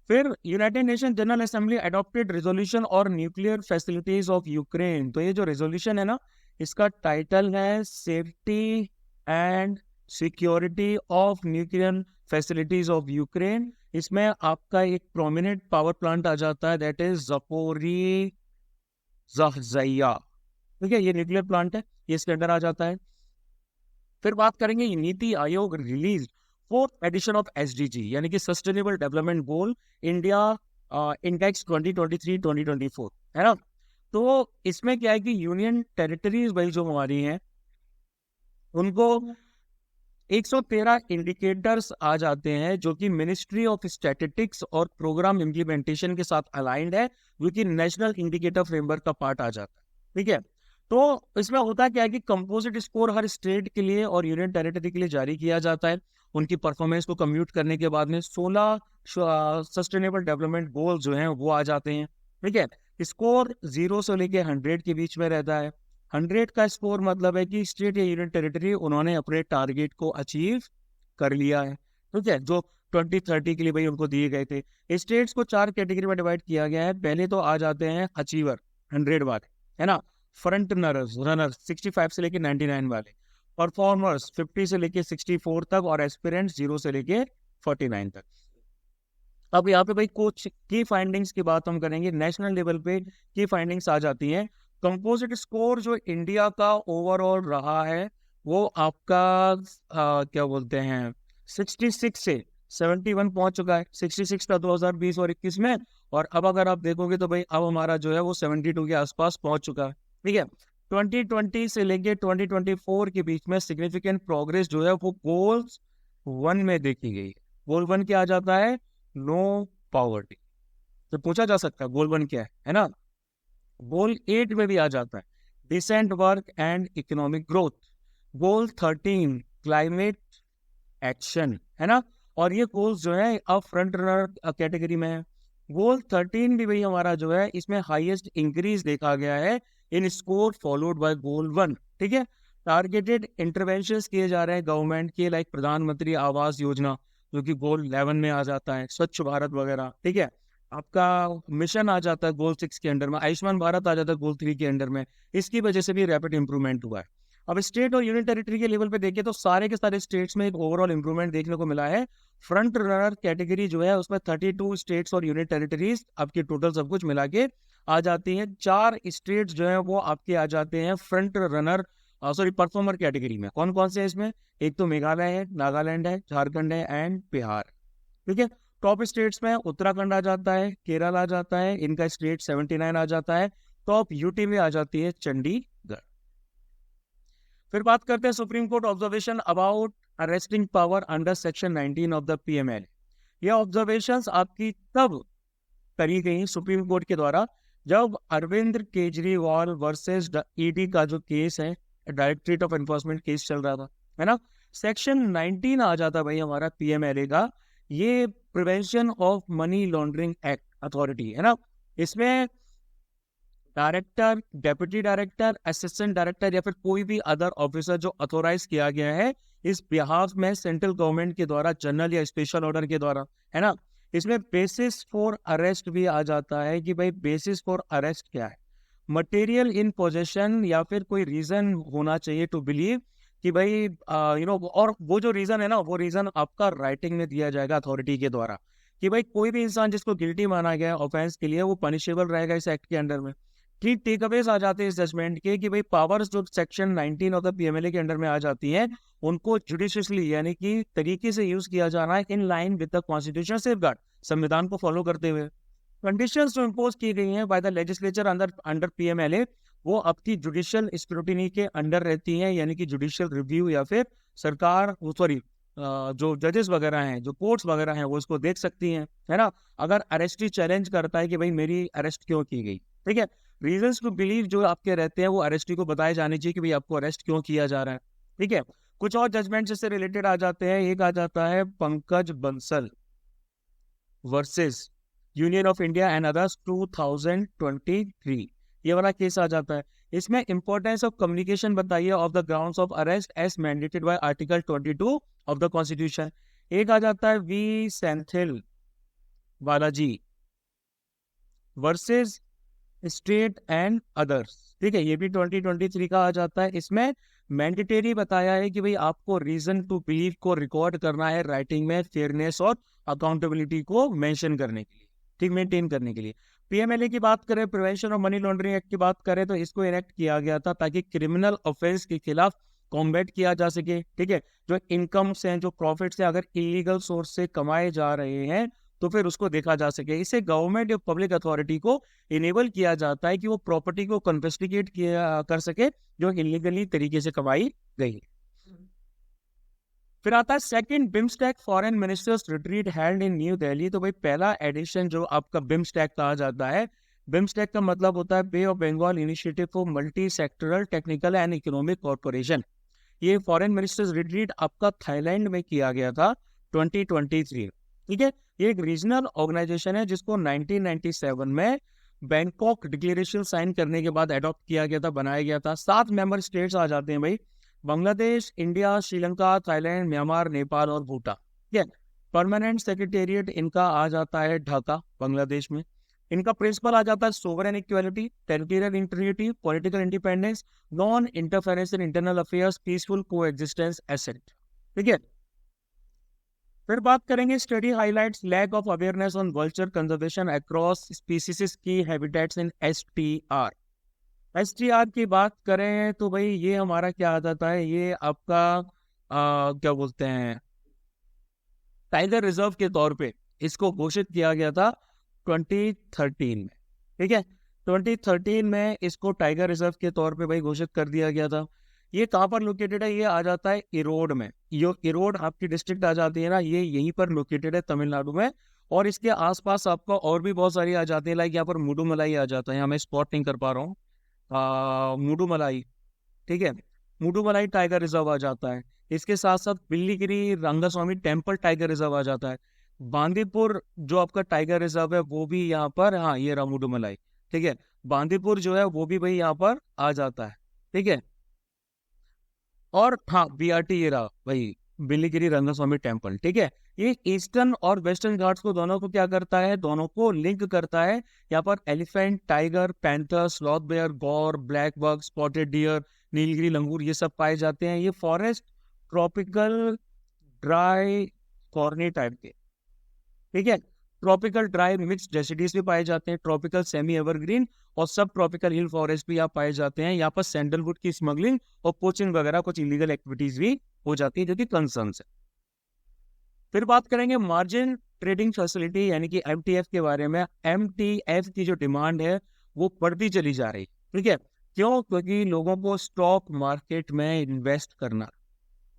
S1: फिर United nation general assembly adopted resolution और न्यूक्लियर फैसिलिटीज ऑफ यूक्रेन। तो ये जो रेजोल्यूशन है ना, इसका टाइटल है safety and security of nuclear facilities of Ukraine. इसमें आपका एक प्रोमिनेंट पावर प्लांट आ जाता है, दैट इज ज़पोरिज़्हज़िया, ठीक है। ये न्यूक्लियर प्लांट है, ये इसके अंडर आ जाता है। फिर बात करेंगे NITI Aayog release fourth edition of SDG यानी कि sustainable development goal India index 2023-2024, है ना। तो इसमें क्या है कि यूनियन टेरिटरीज भाई जो हमारी हैं उनको 113 इंडिकेटर्स आ जाते हैं जो कि मिनिस्ट्री ऑफ स्टैटिस्टिक्स और प्रोग्राम इम्प्लीमेंटेशन के साथ अलाइंड है, जो कि नेशनल इंडिकेटर फ्रेमवर्क का पार्ट आ जाता है। ठीक है, तो इसमें होता क्या है कि कंपोजिट स्कोर हर स्टेट के लिए और यूनियन टेरिटरी के लिए जारी किया जाता है। उनकी परफॉर्मेंस को कम्प्यूट करने के बाद में 16 सस्टेनेबल डेवलपमेंट गोल जो हैं वो आ जाते हैं। ठीक है, स्कोर 0 से लेके 100 के बीच में रहता है। 100 का स्कोर मतलब है कि स्टेट या यूनियन टेरिटरी उन्होंने अपने टारगेट को अचीव कर लिया है। ठीक है, जो 2030 के लिए भाई उनको दिए गए थे। स्टेट्स को 4 कैटेगरी में डिवाइड किया गया है। पहले तो आ जाते हैं अचीवर 100 वाले, है ना, फ्रंट रनर 65 से लेके 99 वाले, परफॉर्मर्स 50 से लेके 64 तक, और एस्पिरेंट्स 0 से लेके 49 तक। अब यहाँ पे भाई कुछ की फाइंडिंग्स की बात हम करेंगे। नेशनल लेवल पे की फाइंडिंग्स आ जाती हैं। कंपोजिट स्कोर जो इंडिया का ओवरऑल रहा है वो आपका क्या बोलते हैं 66 से 71 पहुंच चुका है। 66 था 2020 और 21 में, और अब अगर आप देखोगे तो भाई अब हमारा जो है वो 72 के आसपास पहुंच चुका है। ठीक है, 2020 से लेके 2024 के बीच में सिग्निफिकेंट प्रोग्रेस जो है वो गोल्स 1 में देखी गई है। गोल 1 क्या आ जाता है? No poverty. तो पूछा जा सकता है गोल 1 क्या है ना। गोल 8 में भी आ जाता है decent work and economic growth. Goal 13 climate action, है ना। और ये गोल्स जो है अब फ्रंट रनर कैटेगरी में है। गोल 13 भी भाई हमारा जो है इसमें हाईएस्ट इंक्रीज देखा गया है इन स्कोर फॉलोड बाय गोल 1। ठीक है, टारगेटेड इंटरवेंशंस किए जा रहे हैं गवर्नमेंट के, लाइक प्रधानमंत्री आवास योजना जो कि गोल 11 में आ जाता है, स्वच्छ भारत वगैरह। ठीक है, आपका मिशन आ जाता है गोल 6 के अंडर में, आयुष्मान भारत आ जाता है गोल 3 के अंडर में। इसकी वजह से भी रैपिड इंप्रूवमेंट हुआ है। अब स्टेट और यूनियन टेरिटरी के लेवल पे देखें तो सारे के सारे स्टेट्स में एक ओवरऑल इंप्रूवमेंट देखने को मिला है। फ्रंट रनर कैटेगरी जो है उसमें 32 स्टेट्स और यूनियन टेरिटरीज आपके टोटल सब कुछ मिला के आ जाती हैं। 4 स्टेट्स जो है वो आपके आ जाते हैं फ्रंट रनर परफॉर्मर कैटेगरी में। कौन कौन से हैं इसमें? एक तो मेघालय है, नागालैंड है, झारखंड है एंड बिहार। ठीक है, टॉप स्टेट्स में उत्तराखंड आ जाता है, केरल आ जाता है, इनका स्टेट 79 आ जाता है। टॉप यूटी में आ जाती है चंडीगढ़। फिर बात करते हैं supreme court observation about arresting power under section 19 of the PML। ये ऑब्जर्वेशंस आपकी तब करी गई सुप्रीम कोर्ट के द्वारा जब अरविंद केजरीवाल वर्सेस ED का जो केस है, डायरेक्टरेट ऑफ एनफोर्समेंट केस चल रहा था, है ना। सेक्शन 19 आ जाता भाई हमारा PMLA का, ये prevention of money laundering act authority, है ना। इसमें director, deputy director, assistant director या फिर कोई भी अदर ऑफिसर जो अथोराइज किया गया है इस बिहाफ में सेंट्रल गवर्नमेंट के द्वारा, जनरल या स्पेशल ऑर्डर के द्वारा, है ना। इसमें बेसिस फॉर अरेस्ट भी आ जाता है कि भाई बेसिस फॉर अरेस्ट क्या है, मटेरियल इन पोजेशन या फिर कोई रीजन होना चाहिए टू बिलीव कि भाई और वो जो रीजन है ना वो रीजन आपका राइटिंग में दिया जाएगा अथॉरिटी के द्वारा कि भाई कोई भी इंसान जिसको गिल्टी माना गया है ऑफेंस के लिए वो पनिशेबल रहेगा इस एक्ट के अंडर में। की टेकअवेज आ जाते हैं इस जजमेंट के कि भाई पावर्स जो सेक्शन 19 ऑफ द PMLA के अंडर में आ जाती हैं उनको जुडिशियसली यानी कि तरीके से यूज किया जाना है in line with the constitution safeguard, संविधान को फॉलो करते हुए। कंडीशंस जो इम्पोज की गई हैं by the legislature under PMLA वो आपकी जुडिशियल स्क्रूटिनी के अंडर रहती हैं, यानी कि जुडिशियल रिव्यू या फिर सरकार जो जजेस वगैरह हैं, जो कोर्ट्स वगैरह हैं वो इसको देख सकती हैं, है ना। अगर अरेस्टी चैलेंज करता है कि भाई मेरी अरेस्ट क्यों की गई, ठीक है, रीजंस टू बिलीव जो आपके रहते हैं वो अरेस्टी को बताए जाने चाहिए कि भाई आपको अरेस्ट क्यों किया जा रहा है। ठीक है, कुछ और जजमेंट से रिलेटेड आ जाते हैं। एक आ जाता है Pankaj Bansal versus union of India and others 2023, ये वाला केस आ जाता है। इसमें इंपॉर्टेंस ऑफ कम्युनिकेशन बताइए of the grounds of arrest as mandated by article 22 of the constitution. एक आ जाता है V Senthil Balaji versus state and others. ठीक है, ये भी 2023 का आ जाता है। इसमें मैंडेटरी बताया है कि भाई आपको रीजन टू बिलीव को रिकॉर्ड करना है राइटिंग में, फेयरनेस और अकाउंटेबिलिटी को मेंशन करने के लिए, ठीक, मेंटेन करने के लिए। PMLA की बात करें, prevention of money laundering act की बात करें, तो इसको इनेक्ट किया गया था ताकि क्रिमिनल ऑफेंस के खिलाफ कॉम्बैट किया जा सके, ठीक है। जो इनकम्स हैं, जो प्रॉफिट्स हैं, अगर इलीगल सोर्स से कमाए जा रहे हैं तो फिर उसको देखा जा सके। इससे गवर्नमेंट या पब्लिक अथॉरिटी को इनेबल किया जाता है कि वो प्रॉपर्टी को कन्फिस्टिकेट किया कर सके जो इलीगली तरीके से कमाई गई है। फिर आता है second, BIMSTEC foreign ministers retreat held in new Delhi. तो भाई पहला एडिशन जो आपका बिम्स्टेक कहा जाता है, बिम्स्टेक का मतलब होता है bay of Bengal initiative for multi sectoral technical and economic corporation. ये फॉरेन मिनिस्टर्स रिट्रीट आपका थाईलैंड में किया गया था 2023, ठीक है। ये एक रीजनल ऑर्गेनाइजेशन है जिसको 1997 में बैंकॉक डिक्लेरेशन साइन करने के बाद अडॉप्ट किया गया था, बनाया गया था। 7 मेंबर स्टेट्स आ जाते हैं भाई, Bangladesh, India, Sri Lanka, Thailand, Myanmar, Nepal और भूटान, ठीक है। परमानेंट सेक्रेटेरिएट इनका आ जाता है ढाका, बांग्लादेश में। इनका प्रिंसिपल आ जाता है sovereign equality, territorial integrity, political independence, non interference in internal affairs, peaceful coexistence, एसेट, ठीक है। फिर बात करेंगे study highlights lack of awareness on vulture conservation across species की हैबिटेट्स इन एसटीआर। एसटीआर की बात करें तो भाई ये हमारा क्या आ जाता है, ये आपका क्या बोलते हैं, टाइगर रिजर्व के तौर पे इसको घोषित किया गया था 2013 में, ठीक है। 2013 में इसको टाइगर रिजर्व के तौर पे भाई घोषित कर दिया गया था। ये कहाँ पर लोकेटेड है, ये आ जाता है इरोड में। ये इरोड आपकी डिस्ट्रिक्ट आ जाती है ना, ये यहीं पर लोकेटेड है तमिलनाडु में। और इसके आसपास आपका और भी बहुत सारी आ जाती है, लाइक यहाँ पर मुडुमलाई आ जाता है, यहाँ मैं स्पॉट नहीं कर पा रहा हूँ, मुडुमलाई, ठीक है। मुडुमलाई टाइगर रिजर्व आ जाता है। इसके साथ साथ Biligiri Rangaswamy temple tiger reserve आ जाता है। बांदीपुर जो आपका टाइगर रिजर्व है वो भी यहाँ पर, हाँ ये रहा मुडुमलाई, ठीक है। बांदीपुर जो है वो भी भाई यहाँ पर आ जाता है, ठीक है। और हाँ बीआरटी ये रहा भाई, बिल्लीगिरी रंगास्वामी टेम्पल, ठीक है। ये ईस्टर्न और वेस्टर्न घाट्स को दोनों को क्या करता है, दोनों को लिंक करता है। यहाँ पर elephant, tiger, panther, sloth bear, gaur, black buck, spotted deer, Nilgiri langur ये सब पाए जाते हैं। ये forest tropical dry corny type के, ठीक है। ट्रॉपिकल ड्राई मिक्स डेसिडीज भी पाए जाते हैं, ट्रॉपिकल सेमी एवरग्रीन और सब ट्रॉपिकल हिल फॉरेस्ट भी यहाँ पाए जाते हैं। यहाँ पर सैंडलवुड की स्मगलिंग और पोचिंग वगैरह कुछ इलीगल एक्टिविटीज भी हो जाती है जो कि कंसर्न है। फिर बात करेंगे मार्जिन ट्रेडिंग फैसिलिटी यानी कि एमटीएफ के बारे में। एमटीएफ की जो डिमांड है वो बढ़ती चली जा रही, ठीक है। क्यों, क्योंकि लोगों को स्टॉक मार्केट में इन्वेस्ट करना,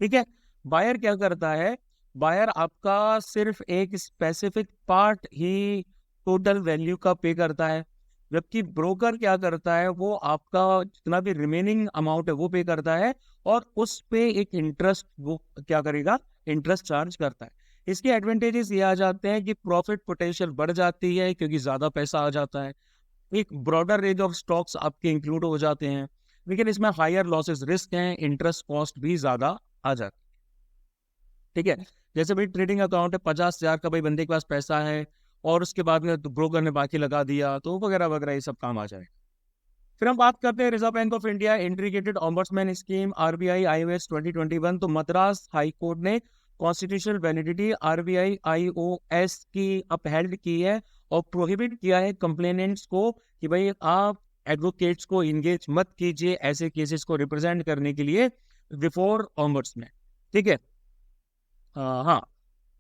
S1: ठीक है। बायर क्या करता है, बायर आपका सिर्फ एक स्पेसिफिक पार्ट ही टोटल वैल्यू का पे करता है, जबकि ब्रोकर क्या करता है वो आपका जितना भी रिमेनिंग अमाउंट है वो पे करता है और उस पे एक इंटरेस्ट वो क्या करेगा, इंटरेस्ट चार्ज करता है। इसके एडवांटेजेस ये आ जाते हैं कि प्रॉफिट पोटेंशियल बढ़ जाती है क्योंकि ज्यादा पैसा आ जाता है, एक ब्रॉडर रेंज ऑफ स्टॉक्स आपके इंक्लूड हो जाते हैं, लेकिन इसमें हायर लॉसेस रिस्क हैं, इंटरेस्ट कॉस्ट भी ज्यादा आ जाती है, ठीक है। जैसे भाई ट्रेडिंग अकाउंट है, 50,000 का भाई बंदे के पास पैसा है और उसके बाद में ब्रोकर ने बाकी लगा दिया तो वगैरह वगैरह ये सब काम आ जाए। फिर हम बात करते हैं reserve bank of India integrated ombudsman scheme RBI iOS 2021। तो मद्रास हाई कोर्ट ने कॉन्स्टिट्यूशनल वैलिडिटी आरबीआई आईओएस की अपहेल्ड की है और प्रोहिबिट किया है कंप्लेनेंट्स को कि भाई आप एडवोकेट्स को इंगेज मत कीजिए ऐसे केसेस को रिप्रेजेंट करने के लिए बिफोर ऑम्बड्समैन, ठीक है। हाँ,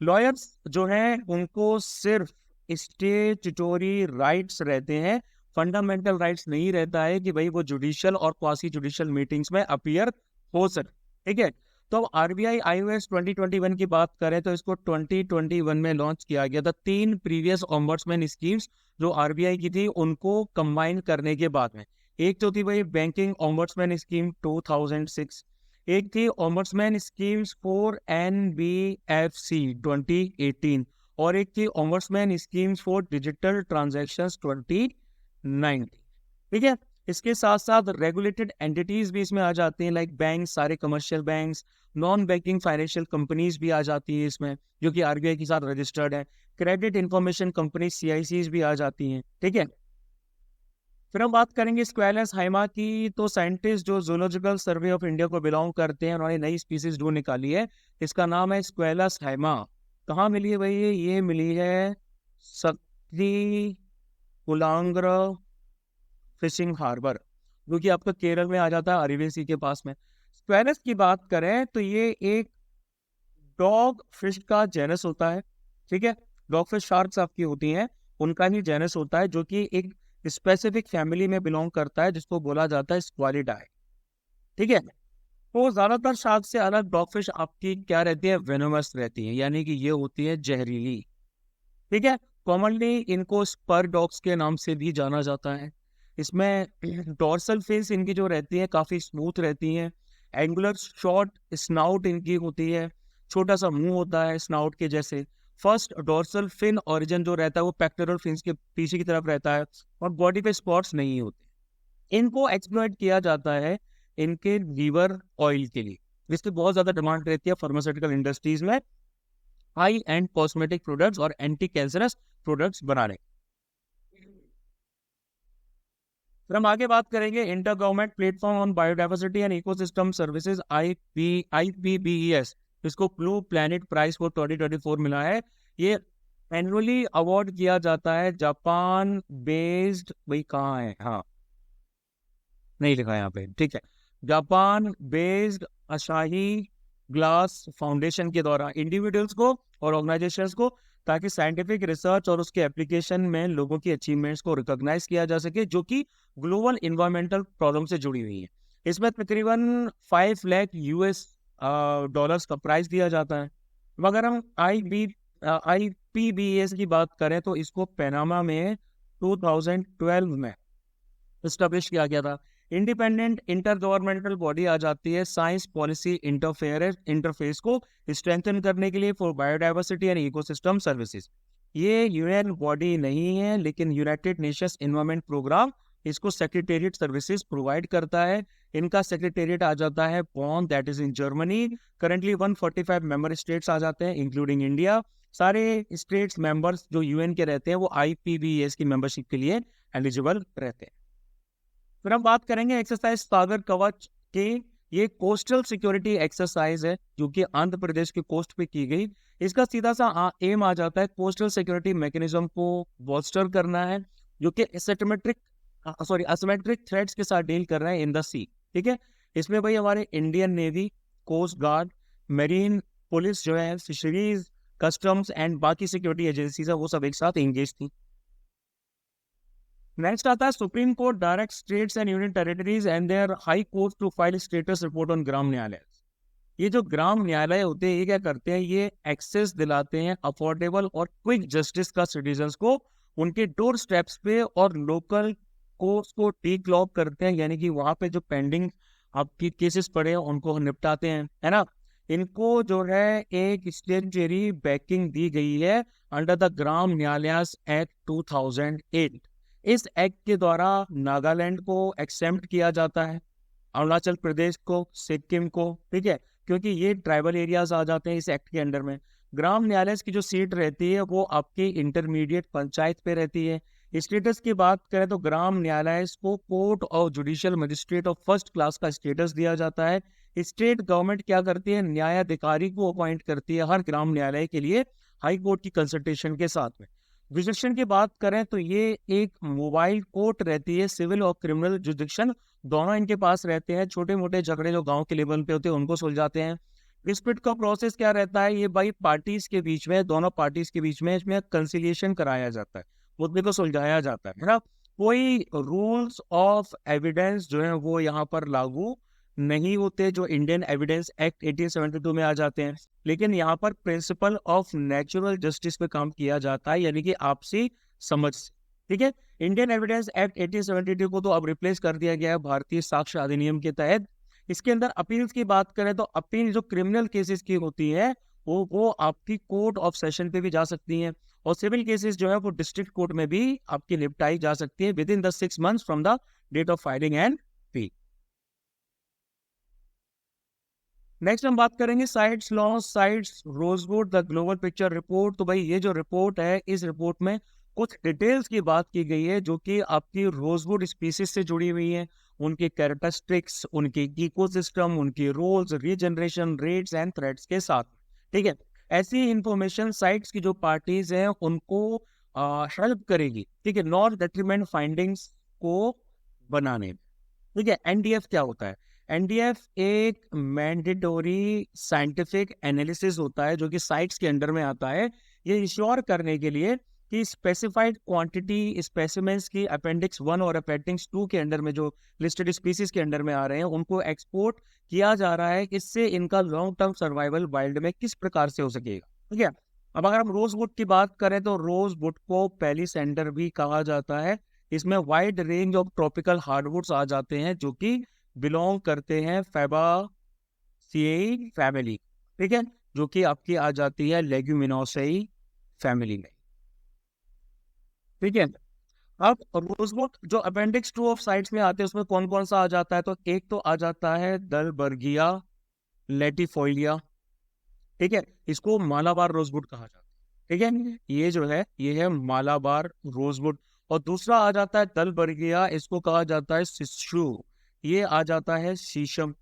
S1: लॉयर्स जो हैं उनको सिर्फ स्टेट्यूटरी राइट्स रहते हैं, फंडामेंटल राइट्स नहीं रहता है कि भाई वो जुडिशियल और क्वासी जुडिशियल मीटिंग्स में अपीयर हो सके, ठीक है। तो आरबीआई आईओएस 2021 की बात करें तो इसको 2021 में लॉन्च किया गया था। 3 प्रीवियस ऑम्बड्समैन स्कीम्स जो आरबीआई की थी उनको कंबाइन करने के बाद में, एक तो थी भाई बैंकिंग ऑम्बड्समैन स्कीम 2006, एक थी ऑम्बड्समैन स्कीम्स फॉर एनबीएफसी 2018 और एक थी ombudsman schemes for digital transactions 2019, ठीक है। इसके साथ साथ रेगुलेटेड एंटिटीज भी इसमें आ जाती हैं, लाइक बैंक, सारे commercial banks, non banking financial companies भी आ जाती है इसमें जो कि आरबीआई के साथ रजिस्टर्ड है, क्रेडिट इंफॉर्मेशन कंपनी सीआईसीज भी आ जाती हैं, ठीक है। फिर हम बात करेंगे स्क्वेलस हाइमा की। तो साइंटिस्ट जो जूलॉजिकल सर्वे ऑफ इंडिया को बिलोंग करते हैं उन्होंने नई स्पीसीज ढूंढ निकाली है, इसका नाम है स्क्वेलस हाइमा। कहाँ मिली है भाई, ये मिली है सक्री कुलांग्र फिशिंग हार्बर जो कि आपका केरल में आ जाता है, अरेबियन सी के पास में। स्क्वेरस की बात करें तो ये एक डॉग फिश का जेनस होता है, ठीक है। डॉग फिश शार्क्स आपकी होती हैं, उनका ही जेनस होता है, जो कि एक स्पेसिफिक फैमिली में बिलोंग करता है, जिसको बोला जाता है स्क्वालिडाई, ठीक है। तो ज्यादातर शार्क से अलग डॉग फिश आपकी क्या रहती है, वेनोमस रहती है, यानी कि ये होती है जहरीली, ठीक है। कॉमनली इनको स्पर डॉग्स के नाम से भी जाना जाता है। इसमें डोर्सल फिन्स इनकी जो रहती है काफी स्मूथ रहती हैं। एंगुलर शॉर्ट स्नाउट इनकी होती है, छोटा सा मुंह होता है स्नाउट के जैसे। फर्स्ट डोर्सल फिन ओरिजिन जो रहता है वो पेक्टोरल फिन्स के पीछे की तरफ रहता है, और बॉडी पे स्पॉट्स नहीं होते। इनको एक्सप्लॉइट किया जाता है इनके लीवर ऑयल के लिए, जिसकी बहुत ज्यादा डिमांड रहती है फार्मास्यूटिकल इंडस्ट्रीज में, हाई एंड कॉस्मेटिक प्रोडक्ट्स और एंटी कैंसरस प्रोडक्ट्स बनाने। फिर हम आगे बात करेंगे inter government platform on biodiversity and ecosystem services, IPBES। इसको ब्लू प्लैनेट प्राइज फॉर 2024 मिला है। ये एनुअली अवार्ड किया जाता है जापान बेस्ड, भाई कहाँ है, हाँ नहीं लिखा है यहाँ पे, ठीक है। जापान बेस्ड असाही ग्लास फाउंडेशन के द्वारा इंडिविजुअल्स को और ऑर्गेनाइजेशंस को, ताकि साइंटिफिक रिसर्च और उसके एप्लीकेशन में लोगों की अचीवमेंट्स को रिकॉग्नाइज किया जा सके, जो कि ग्लोबल इन्वायरमेंटल प्रॉब्लम से जुड़ी हुई है। इसमें तकरीबन 5 लाख US डॉलर्स का प्राइस दिया जाता है। मगर हम IPBES की बात करें तो इसको पनामा में 2012 में स्टैब्लिश किया गया था। इंडिपेंडेंट इंटर गवर्नमेंटल बॉडी आ जाती है साइंस पॉलिसी इंटरफेस को स्ट्रेंथन करने के लिए for biodiversity and ecosystem services. ये यूएन बॉडी नहीं है, लेकिन यूनाइटेड नेशंस एनवायरनमेंट प्रोग्राम इसको सेक्रेटेरिएट सर्विसेज प्रोवाइड करता है। इनका सेक्रेटेरिएट आ जाता है Bonn, that is in Germany. Currently 145 member states आ जाते हैं इंक्लूडिंग इंडिया। सारे स्टेट्स मेंबर्स जो यूएन के रहते हैं वो IPBES की मेंबरशिप के लिए एलिजिबल रहते हैं। फिर हम बात करेंगे एक्सरसाइज सागर कवच की। ये कोस्टल सिक्योरिटी एक्सरसाइज है जो कि आंध्र प्रदेश के कोस्ट पे की गई। इसका सीधा सा एम आ जाता है कोस्टल सिक्योरिटी मैकेनिज्म को बोस्टर करना है, जो कि असिमेट्रिक थ्रेट्स के साथ डील कर रहे हैं इन द सी, ठीक है। इसमें भाई हमारे Indian navy, coast guard, marine police जो है, फिशरीज, कस्टम्स एंड बाकी सिक्योरिटी एजेंसीज है, वो सब एक साथ एंगेज थी। नेक्स्ट आता है supreme court direct states and union territories and their high court to file status report on Gram Nyayalaya. ये जो ग्राम न्यायालय होते हैं ये क्या करते हैं, ये एक्सेस दिलाते हैं अफोर्डेबल और क्विक जस्टिस का सिटीजन्स को उनके डोर स्टेप्स पे, और लोकल कोर्ट्स को डीक्लॉग करते हैं, यानी कि वहां पे जो पेंडिंग आपकी केसेस पड़े हैं उनको निपटाते हैं, है ना। इनको जो है एक स्टेचुटरी बैकिंग दी गई है अंडर द ग्राम न्यायालय एक्ट 2008। इस एक्ट के द्वारा नागालैंड को एक्सेम्प्ट किया जाता है, अरुणाचल प्रदेश को, सिक्किम को, ठीक है, क्योंकि ये ट्राइबल एरियाज आ जाते हैं इस एक्ट के अंडर में। ग्राम न्यायालय की जो सीट रहती है वो आपकी इंटरमीडिएट पंचायत पे रहती है। स्टेटस की बात करें तो ग्राम न्यायालय को court of judicial magistrate of first class का स्टेटस दिया जाता है। स्टेट गवर्नमेंट क्या करती है, न्यायाधिकारी को अपॉइंट करती है हर ग्राम न्यायालय के लिए हाई कोर्ट की कंसल्टेशन के साथ में। जुडिक्शन की बात करें तो ये एक मोबाइल कोर्ट रहती है, सिविल और क्रिमिनल जुडिक्शन दोनों इनके पास रहते हैं। छोटे मोटे झगड़े जो गांव के लेवल पे होते हैं उनको सुलझाते हैं। डिस्प्यूट का प्रोसेस क्या रहता है, ये भाई पार्टीज के बीच में, दोनों पार्टीज के बीच में इसमें कंसिलिएशन कराया जाता है, मुद्दे को सुलझाया जाता है ना। कोई रूल्स ऑफ एविडेंस जो है वो यहाँ पर लागू नहीं होते, जो इंडियन एविडेंस एक्ट 1872 में आ जाते हैं। लेकिन यहाँ पर प्रिंसिपल ऑफ नेचुरल जस्टिस पे काम किया जाता है, यानी कि आपसी समझ, ठीक है। इंडियन एविडेंस एक्ट 1872 को तो अब रिप्लेस कर दिया गया है भारतीय साक्ष्य अधिनियम के तहत। इसके अंदर अपील्स की बात करें तो अपील जो क्रिमिनल केसेस की होती है वो आपकी कोर्ट ऑफ सेशन पे भी जा सकती है, और सिविल केसेस जो है वो डिस्ट्रिक्ट कोर्ट में भी आपकी निपटाई जा सकती है within the 6 months from the date of filing and fee. Next हम बात करेंगे CITES law, CITES rosewood the global picture report. तो भाई ये जो रिपोर्ट है, इस रिपोर्ट में कुछ डिटेल्स की बात की गई है जो कि आपकी रोजवुड स्पीसीज से जुड़ी हुई है, उनके कैरेक्टरिस्टिक्स, उनके इकोसिस्टम, उनके roles, regeneration rates and threats के साथ, ठीक है। ऐसी इंफॉर्मेशन साइट्स की जो पार्टीज हैं उनको हेल्प करेगी, ठीक है, नॉन डेट्रीमेंट फाइंडिंग्स को बनाने में, ठीक है। NDF क्या होता है, एनडीएफ एक मैंडेटोरी साइंटिफिक एनालिसिस होता है जो कि साइट्स के अंडर में आता है, ये इंश्योर करने के लिए कि स्पेसिफाइड क्वांटिटी स्पेसिमेंस की अपेंडिक्स 1 और अपेंडिक्स 2 के अंडर में जो लिस्टेड स्पीसीज के अंडर में आ रहे हैं उनको एक्सपोर्ट किया जा रहा है, इससे इनका लॉन्ग टर्म सर्वाइवल वाइल्ड में किस प्रकार से हो सकेगा। ठीक है, अब अगर हम रोजवुड की बात करें तो रोजवुड को पैलिसेंडर भी कहा जाता है। इसमें वाइड रेंज ऑफ ट्रॉपिकल हार्डवुड्स आ जाते हैं जो कि बिलोंग करते हैं फैबासिएई फैमिली। ठीक है, जो कि आपकी आ जाती है लेग्यूमिनोसेई फैमिली में। ठीक है, अब रोजवुड जो अपेंडिक्स 2 ऑफ साइट्स में आते हैं उसमें कौन कौन सा आ जाता है, तो एक तो आ जाता है दलबर्गिया लेटिफोलिया। ठीक है, इसको मालाबार रोजवुड कहा जाता है। ठीक है, ये जो है ये है मालाबार रोजवुड। और दूसरा आ जाता है दलबर्गिया, इसको कहा जाता है सिस्यू, ये आ जाता है शीशम।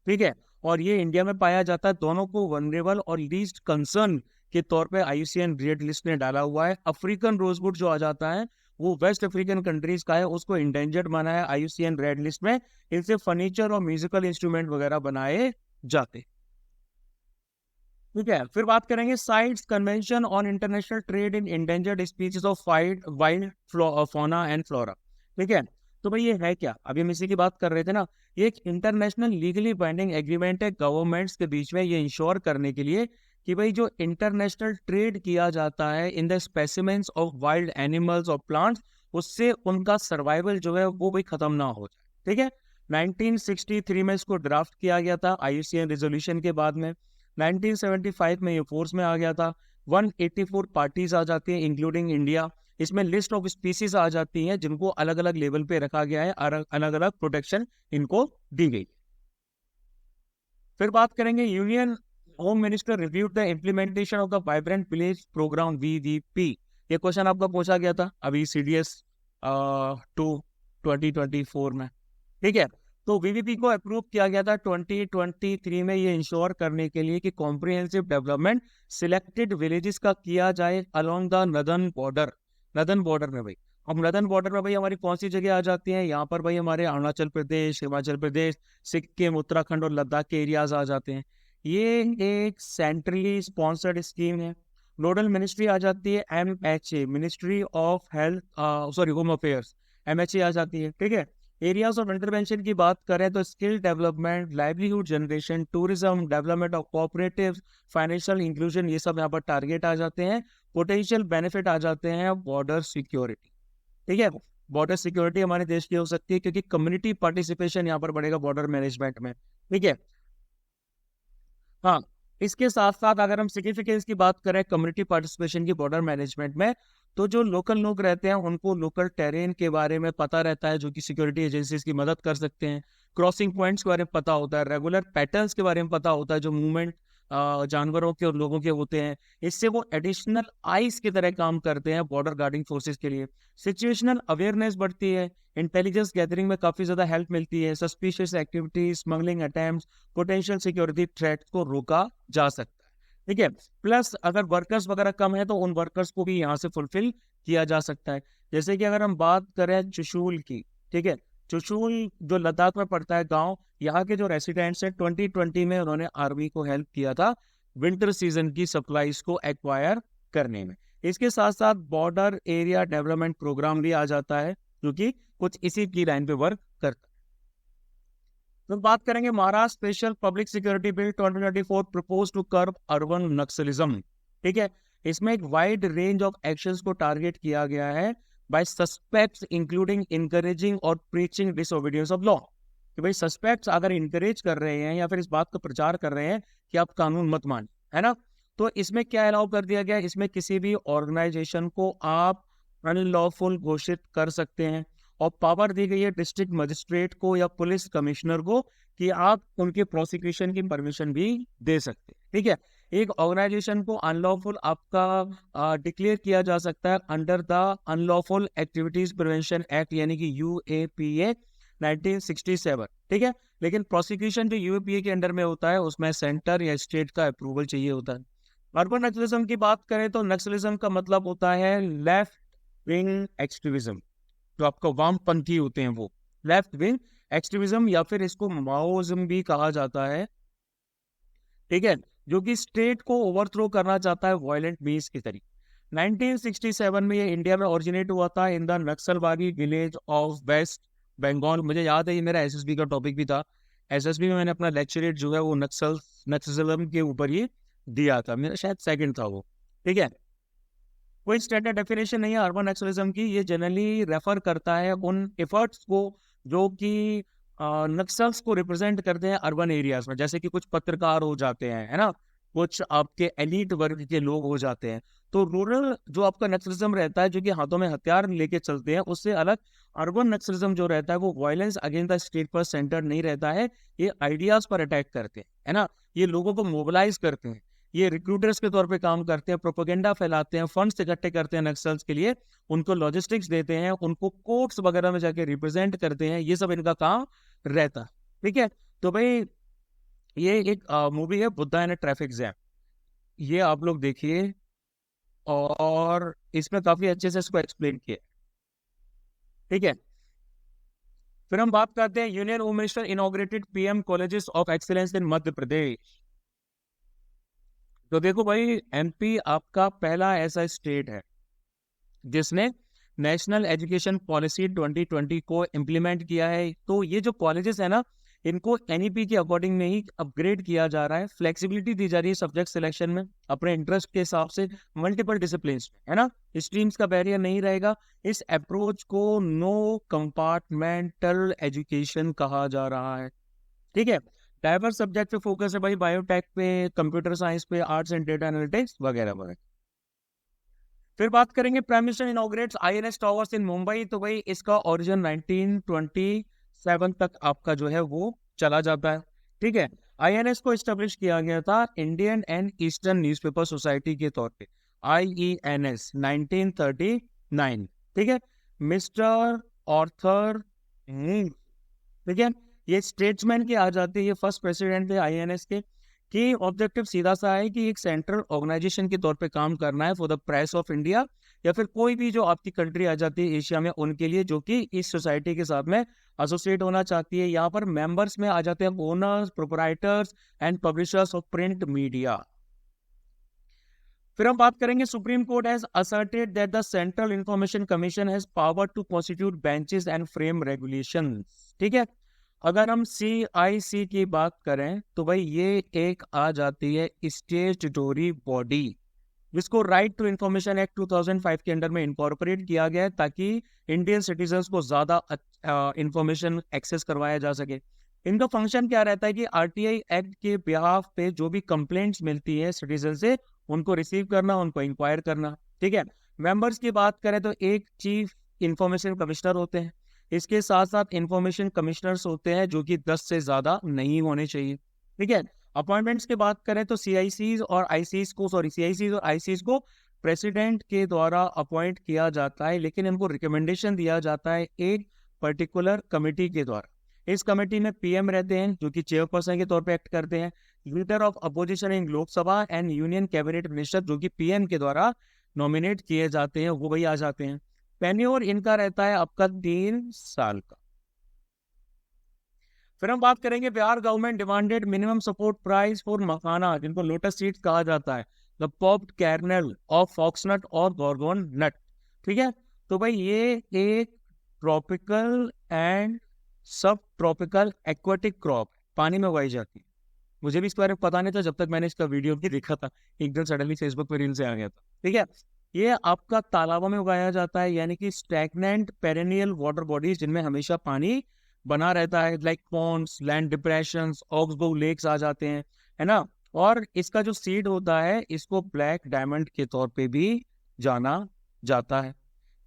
S1: ठीक है, और ये इंडिया में पाया जाता है। दोनों को वनरेबल और लीस्ट कंसर्न के तौर पे आईयूसीएन रेड लिस्ट ने डाला हुआ है। अफ्रीकन रोजवुड जो आ जाता है वो वेस्ट अफ्रीकन कंट्रीज का है, उसको इंडेंजर्ड माना है आईयूसीएन रेड लिस्ट में। इनसे फर्नीचर और म्यूजिकल इंस्ट्रूमेंट वगैरह बनाए जाते। ठीक है, फिर बात करेंगे sites convention on international trade in endangered species of wild fauna and flora. ठीक है, तो भाई ये है क्या, अभी हम इसी की बात कर रहे थे ना। ये एक इंटरनेशनल लीगली बाइंडिंग एग्रीमेंट है गवर्नमेंट्स के बीच में, ये इंश्योर करने के लिए कि भाई जो इंटरनेशनल ट्रेड किया जाता है in the specimens of wild animals और प्लांट्स, उससे उनका सर्वाइवल जो है वो भी खत्म ना हो जाए। ठीक है, 1963 में इसको ड्राफ्ट किया गया था आईयूसीएन रेजोल्यूशन के बाद में। 1975 में ये फोर्स में आ गया था। 184 पार्टीज आ जाती हैं इंक्लूडिंग इंडिया। इसमें लिस्ट ऑफ स्पीसीज आ जाती हैं जिनको अलग अलग लेवल पे रखा गया है, अलग अलग प्रोटेक्शन इनको दी गई। फिर बात करेंगे union home minister reviewed the implementation of the vibrant village programme VVP. ये क्वेश्चन आपका पूछा गया था अभी सीडीएस 2024 में। ठीक है, तो वीवीपी को अप्रूव किया गया था 2023 में, ये इंश्योर करने के लिए कि कॉम्प्रिहेंसिव डेवलपमेंट सिलेक्टेड विलेजेस का किया जाए along the northern border. Northern border में भाई, अब नदर्न बॉर्डर में भाई हमारी कौन सी जगह आ जाती है, यहाँ पर भाई हमारे अरुणाचल प्रदेश, हिमाचल प्रदेश, सिक्किम, उत्तराखंड और लद्दाख के एरियाज आ जाते हैं। ये एक सेंट्रली स्पॉन्सर्ड स्कीम है। नोडल मिनिस्ट्री आ जाती है MHA, ministry of health sorry home affairs, MHA आ जाती है। ठीक है, एरियाज ऑफ इंटरवेंशन की बात करें तो skill development, livelihood generation, tourism, development of cooperatives, financial inclusion, ये सब यहाँ पर टारगेट आ जाते हैं। पोटेंशियल बेनिफिट आ जाते हैं बॉर्डर सिक्योरिटी। ठीक है, बॉर्डर सिक्योरिटी हमारे देश की हो सकती है क्योंकि कम्युनिटी पार्टिसिपेशन यहाँ पर बढ़ेगा बॉर्डर मैनेजमेंट में। ठीक है, हाँ, इसके साथ साथ अगर हम सिग्निफिकेंस की बात करें कम्युनिटी पार्टिसिपेशन की बॉर्डर मैनेजमेंट में, तो जो लोकल लोग रहते हैं उनको लोकल टेरेन के बारे में पता रहता है जो कि सिक्योरिटी एजेंसीज की मदद कर सकते हैं। क्रॉसिंग पॉइंट्स के बारे में पता होता है, रेगुलर पैटर्न्स के बारे में पता होता है जो मूवमेंट जानवरों के और लोगों के होते हैं। इससे वो एडिशनल आइस की तरह काम करते हैं बॉर्डर गार्डिंग फोर्सेस के लिए। सिचुएशनल अवेयरनेस बढ़ती है, इंटेलिजेंस गैदरिंग में काफी ज्यादा हेल्प मिलती है। Suspicious activities, smuggling attempts, potential security threats को रोका जा सकता है। ठीक है, प्लस अगर वर्कर्स वगैरह कम है तो उन वर्कर्स को भी यहाँ से फुलफिल किया जा सकता है। जैसे कि अगर हम बात करें चुशूल की, ठीक है, चुशूल जो लद्दाख में पड़ता है गांव, यहाँ के जो रेसिडेंट्स हैं 2020 में उन्होंने आर्मी को हेल्प किया था विंटर सीजन की सप्लाईज को एक्वायर करने में। इसके साथ साथ बॉर्डर एरिया डेवलपमेंट प्रोग्राम भी आ जाता है जो कि कुछ इसी की लाइन पे वर्क करता है। तो बात करेंगे Maharashtra special public security bill 2024 propose to curb urban Naxalism. ठीक है, इसमें एक वाइड रेंज ऑफ एक्शंस को टारगेट किया गया है बाय सस्पेक्ट्स इंक्लूडिंग इनकरेजिंग और प्रीचिंग डिसओबीडियंस ऑफ लॉ। कि भाई सस्पेक्ट्स अगर इनकरेज कर रहे हैं या फिर इस बात का प्रचार कर रहे हैं कि आप कानून मत मान, है ना, तो इसमें क्या अलाउ कर दिया गया, इसमें किसी भी ऑर्गेनाइजेशन को आप अनलॉफुल घोषित कर सकते हैं और पावर दी गई है डिस्ट्रिक्ट मजिस्ट्रेट को या पुलिस कमिश्नर को कि आप उनके प्रोसिक्यूशन की परमिशन भी दे सकते हैं। ठीक है, एक ऑर्गेनाइजेशन को अनलॉफुल आपका डिक्लेयर किया जा सकता है under the unlawful activities prevention act यानी कि यूएपीए 1967। ठीक है, लेकिन प्रोसिक्यूशन जो यूएपीए के अंडर में होता है उसमें सेंटर या स्टेट का अप्रूवल चाहिए होता है। अर्बन नक्सलिज्म की बात करें तो नक्सलिज्म का मतलब होता है लेफ्ट विंग एक्सट्रीमिज्म, जो आपका वामपंथी होते हैं वो, लेफ्ट विंग एक्सट्रीमिज्म या फिर इसको माओइज्म भी कहा जाता है, ठीक है, जो कि स्टेट को ओवरथ्रो करना चाहता है वायलेंट मीन्स के तरीके। 1967 में ये इंडिया में ओरिजिनेट हुआ था in the Naxalbari village of west Bengal. मुझे याद है ये मेरा एसएसबी का टॉपिक भी था, एसएसबी में मैंने अपना लेक्चरेट जो है वो नक्सलिज्म के ऊपर ही दिया था, मेरा शायद सेकंड था वो, ठीक है। कोई स्टैंडर्ड डेफिनेशन नहीं है अर्बन नक्सलिज्म की, ये जनरली रेफर करता है उन एफर्ट्स को जो कि नक्सल्स को रिप्रेजेंट करते हैं अर्बन एरियाज में, जैसे कि कुछ पत्रकार हो जाते हैं, है ना, कुछ आपके एलिट वर्ग के लोग हो जाते हैं। तो रूरल जो आपका नक्सलिज्म रहता है, जो कि हाथों में हथियार लेके चलते हैं, उससे अलग अर्बन नक्सलिज्म जो रहता है वो वायलेंस अगेंस्ट द स्टेट पर सेंटर नहीं रहता है, ये आइडियाज पर अटैक करते हैं, है ना, ये लोगों को मोबिलाइज करते हैं, ये रिक्रूटर्स के तौर पे काम करते हैं, प्रोपेगेंडा फैलाते हैं, फंड्स इकट्ठे करते हैं नक्सल्स के लिए, उनको लॉजिस्टिक्स देते हैं, उनको कोर्ट्स वगैरह में जाके रिप्रेजेंट करते हैं, ये सब इनका काम रहता है, ठीक है। तो भाई ये एक मूवी है बुद्धा एंड ट्रैफिक जैम, ये आप लोग देखिए, और इसमें काफी अच्छे से इसको एक्सप्लेन किया, ठीक है। फिर हम बात करते हैं union home minister inaugurated PM colleges of excellence in Madhya Pradesh. तो देखो भाई, एमपी आपका पहला ऐसा स्टेट है जिसने नेशनल एजुकेशन पॉलिसी 2020 को इम्प्लीमेंट किया है। तो ये जो कॉलेजेस है ना, इनको एनईपी के अकॉर्डिंग में ही अपग्रेड किया जा रहा है, फ्लेक्सिबिलिटी दी जा रही है सब्जेक्ट सिलेक्शन में अपने इंटरेस्ट के हिसाब से, मल्टीपल डिसिप्लिन्स में, है ना, स्ट्रीम्स का बैरियर नहीं रहेगा। इस अप्रोच को नो कंपार्टमेंटल एजुकेशन कहा जा रहा है, ठीक है। डाइवर्स सब्जेक्ट पे फोकस है भाई, बायोटेक पे, कंप्यूटर साइंस पे, आर्ट्स एंड डेटा एनालिटिक्स वगैरह वगैरह। फिर बात करेंगे prime minister inaugurates INS towers in Mumbai. तो भाई इसका ओरिजिन 1927 तक आपका जो है वो चला जाता है, ठीक है। आईएनएस को एस्टेब्लिश किया गया था Indian and eastern newspaper society के तौर पे, आईईएनएस 1939, ठीक है। मिस्टर ऑर्थर, ठीक है, ये स्टेट्समैन के आ जाते हैं, ये फर्स्ट प्रेसिडेंट थे आईएनएस के, कि ऑब्जेक्टिव सीधा सा है कि एक सेंट्रल ऑर्गेनाइजेशन के तौर पे काम करना है for the press of India, या फिर कोई भी जो आपकी कंट्री आ जाती है एशिया में उनके लिए, जो कि इस सोसाइटी के साथ में एसोसिएट होना चाहती है। यहाँ पर मेंबर्स में आ जाते हैं owners, proprietors and publishers of print media. फिर हम बात करेंगे supreme court has asserted that the central information commission has power to constitute benches and frame regulations, ठीक है। अगर हम CIC की बात करें तो भाई ये एक आ जाती है स्टेट्यूटरी बॉडी, जिसको राइट टू इंफॉर्मेशन एक्ट 2005 के अंडर में इनकॉर्पोरेट किया गया है, ताकि इंडियन सिटीजन्स को ज्यादा इंफॉर्मेशन एक्सेस करवाया जा सके। इनका फंक्शन क्या रहता है कि RTI एक्ट के बिहाफ पे जो भी कंप्लेंट्स मिलती है सिटीजन से, उनको रिसीव करना, उनको इंक्वायर करना, ठीक है। मेंबर्स की बात करें तो एक चीफ इंफॉर्मेशन कमिश्नर होते हैं, इसके साथ साथ इंफॉर्मेशन कमिश्नर्स होते हैं जो कि 10 से ज्यादा नहीं होने चाहिए, ठीक है। अपॉइंटमेंट्स की बात करें तो CICs और ICs को, सॉरी, CICs और ICs को प्रेसिडेंट के द्वारा अपॉइंट किया जाता है, लेकिन इनको रिकमेंडेशन दिया जाता है एक पर्टिकुलर कमेटी के द्वारा। इस कमेटी में PM रहते हैं जो कि चेयरपर्सन के तौर पे एक्ट करते हैं, leader of opposition in Lok Sabha and union cabinet minister जो कि PM के द्वारा नॉमिनेट किए जाते हैं, वो वही आ जाते हैं। टेन्योर इनका रहता है आपका 3 साल का। फिर हम बात करेंगे Bihar government demanded minimum support price for makhana, जिनको लोटस सीड्स कहा जाता है, the popped kernel of foxnut और गॉर्गोन नट, ठीक है। तो भाई ये एक tropical and subtropical aquatic crop पानी में उगाई जाती है। मुझे भी इसके बारे में पता नहीं था जब तक मैंने इसका वीडियो भी देखा था, एकदम सडनली फेसबुक पे रील से आ गया था, ठीक है। ये आपका तालाबों में उगाया जाता है, यानी कि स्टैग्नेंट पेरेनियल वाटर बॉडीज जिनमें हमेशा पानी बना रहता है, like ponds, land depressions, oxbow lakes आ जाते हैं, है ना। और इसका जो सीड होता है इसको ब्लैक डायमंड के तौर पे भी जाना जाता है।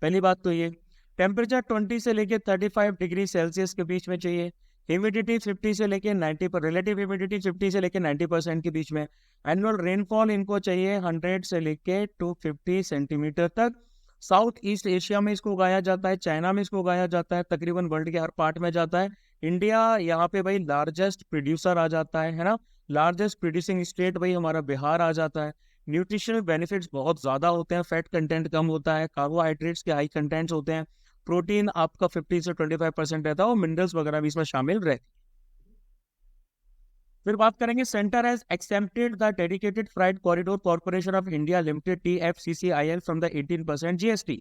S1: पहली बात तो ये, टेम्परेचर 20 से लेके 35 डिग्री सेल्सियस के बीच में चाहिए, ह्यूमिडिटी 50 से लेके 90 पर, रिलेटिव ह्यूमिडिटी 50 से लेके 90% के बीच में, एनुअल रेनफॉल इनको चाहिए 100 से लेके 250 सेंटीमीटर तक। साउथ ईस्ट एशिया में इसको उगाया जाता है, चाइना में इसको उगाया जाता है, तकरीबन वर्ल्ड के हर पार्ट में जाता है। इंडिया यहाँ पे भाई लार्जेस्ट प्रोड्यूसर आ जाता है ना, लार्जेस्ट प्रोड्यूसिंग स्टेट भाई हमारा बिहार आ जाता है। न्यूट्रिशनल बेनिफिट्स बहुत ज्यादा होते हैं, फैट कंटेंट कम होता है, कार्बोहाइड्रेट्स के हाई कंटेंट्स होते हैं, प्रोटीन आपका 50 से 25% रहता है और मिनरल्स वगैरह भी इसमें शामिल रहते हैं। फिर बात करेंगे, centre has excepted the dedicated freight corridor corporation of India limited DFCCIL from the 18% GST।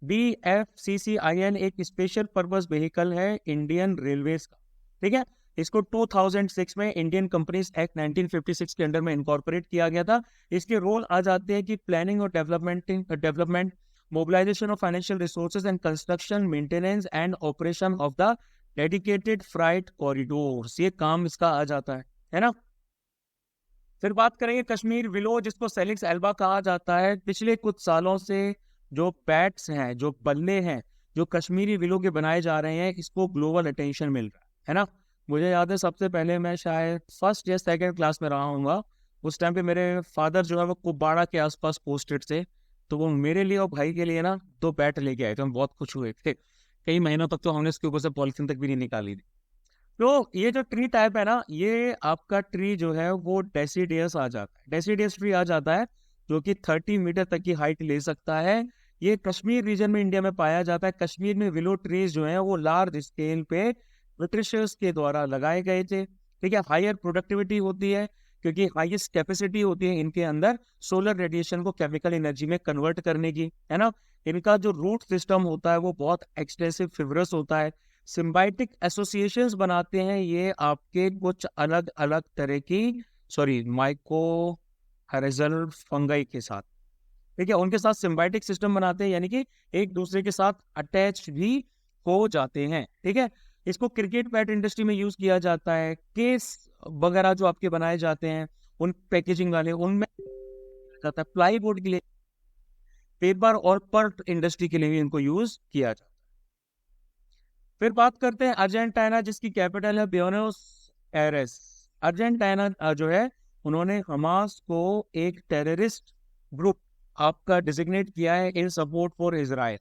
S1: DFCCIL एक स्पेशल पर्पस व्हीकल है इंडियन रेलवेज का, ठीक है। इसको 2006 में इंडियन कंपनीज एक्ट 1956 के अंडर में इनकॉर्पोरेट किया गया था। इसके रोल आ जाते हैं कि प्लानिंग और development, mobilisation of financial resources and construction, maintenance and operation of the dedicated freight corridors, ये काम इसका आ जाता है ना। फिर बात करेंगे कश्मीर विलो, जिसको सेलिक्स एल्बा कहा जाता है। पिछले कुछ सालों से जो बैट्स हैं, जो बल्ले हैं, जो कश्मीरी विलो के बनाए जा रहे हैं, इसको ग्लोबल अटेंशन मिल रहा है ना। मुझे याद है सबसे पहले मैं शायद फर्स्ट या सेकंड क्लास में रहा हूँगा, उस टाइम पे मेरे फादर जो है वो कुपवाड़ा के आसपास पोस्टेड थे, तो वो मेरे लिए और भाई के लिए ना 2 बैट लेके आए थे। हम बहुत खुश हुए थे, कई महीनों तक तो हमने इसके ऊपर से पॉलिथीन तक भी नहीं निकाली थी। तो ये जो ट्री टाइप है ना, ये आपका ट्री जो है वो डेसीडियस आ जाता है, डेसीडियस ट्री आ जाता है, जो कि 30 मीटर तक की हाइट ले सकता है। ये कश्मीर रीजन में इंडिया में पाया जाता है। कश्मीर में विलो ट्रीज जो है वो लार्ज स्केल पे ब्रिटिशर्स के द्वारा लगाए गए थे, ठीक है। हायर प्रोडक्टिविटी होती है क्योंकि हाईएस्ट कैपेसिटी होती है इनके अंदर सोलर रेडिएशन को केमिकल एनर्जी में कन्वर्ट करने की, है ना। इनका जो रूट सिस्टम होता है वो बहुत एक्सटेंसिव फिब्रस होता है। सिम्बाइटिक एसोसिएशंस बनाते हैं ये आपके कुछ अलग अलग तरह की माइको हेरेजल फंगाई के साथ, ठीक है। उनके साथ सिम्बाइटिक सिस्टम बनाते हैं, यानी कि एक दूसरे के साथ अटैच भी हो जाते हैं, ठीक है। इसको क्रिकेट बैट इंडस्ट्री में यूज किया जाता है। केस वगैरह जो आपके बनाए जाते हैं उन पैकेजिंग वाले, उनमें जाता है। प्लाईवुड के लिए, पेपर और पर्ट इंडस्ट्री के लिए भी इनको यूज किया जाता है। फिर बात करते हैं अर्जेंटीना, जिसकी कैपिटल है ब्यूनोस एयरेस। अर्जेंटीना जो है, उन्होंने हमास को एक टेररिस्ट ग्रुप आपका डिजिग्नेट किया है इन सपोर्ट फॉर इजराइल।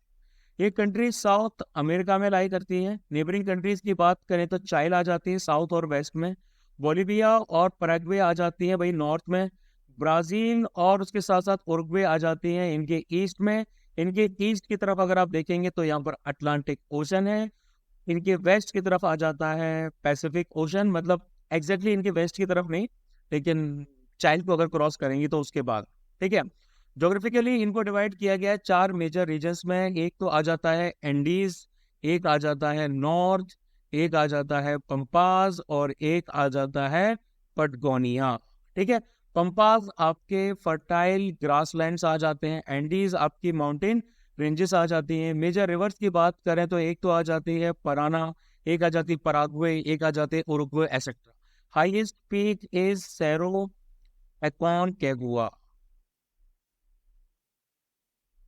S1: ये कंट्री साउथ अमेरिका में लाई करती है। नेबरिंग कंट्रीज की बात करें तो चाइल आ जाती है साउथ और वेस्ट में, बोलिविया और पैराग्वे आ जाती है भाई नॉर्थ में, ब्राजील और उसके साथ साथ उरुग्वे आ जाती हैं इनके ईस्ट में। इनके ईस्ट की तरफ अगर आप देखेंगे तो यहाँ पर अटलांटिक ओशन है। इनके वेस्ट की तरफ आ जाता है पैसिफिक ओशन, मतलब एग्जैक्टली इनके वेस्ट की तरफ नहीं, लेकिन चाइल को अगर क्रॉस करेंगे तो उसके बाद, ठीक है। ज्योग्राफिकली इनको डिवाइड किया गया है 4 मेजर रीजन्स में। एक तो आ जाता है एंडीज, एक आ जाता है नॉर्थ, एक आ जाता है पंपास और एक आ जाता है पटगोनिया, ठीक है। पंपास आपके फर्टाइल ग्रासलैंड्स आ जाते हैं, एंडीज आपकी माउंटेन रेंजेस आ जाती हैं। मेजर रिवर्स की बात करें तो एक तो आ जाती है पराना, एक आ जाती है पराग्वे, एक आ जाते हैं Uruguay etcetera. Highest peak is Cerro Aconcagua.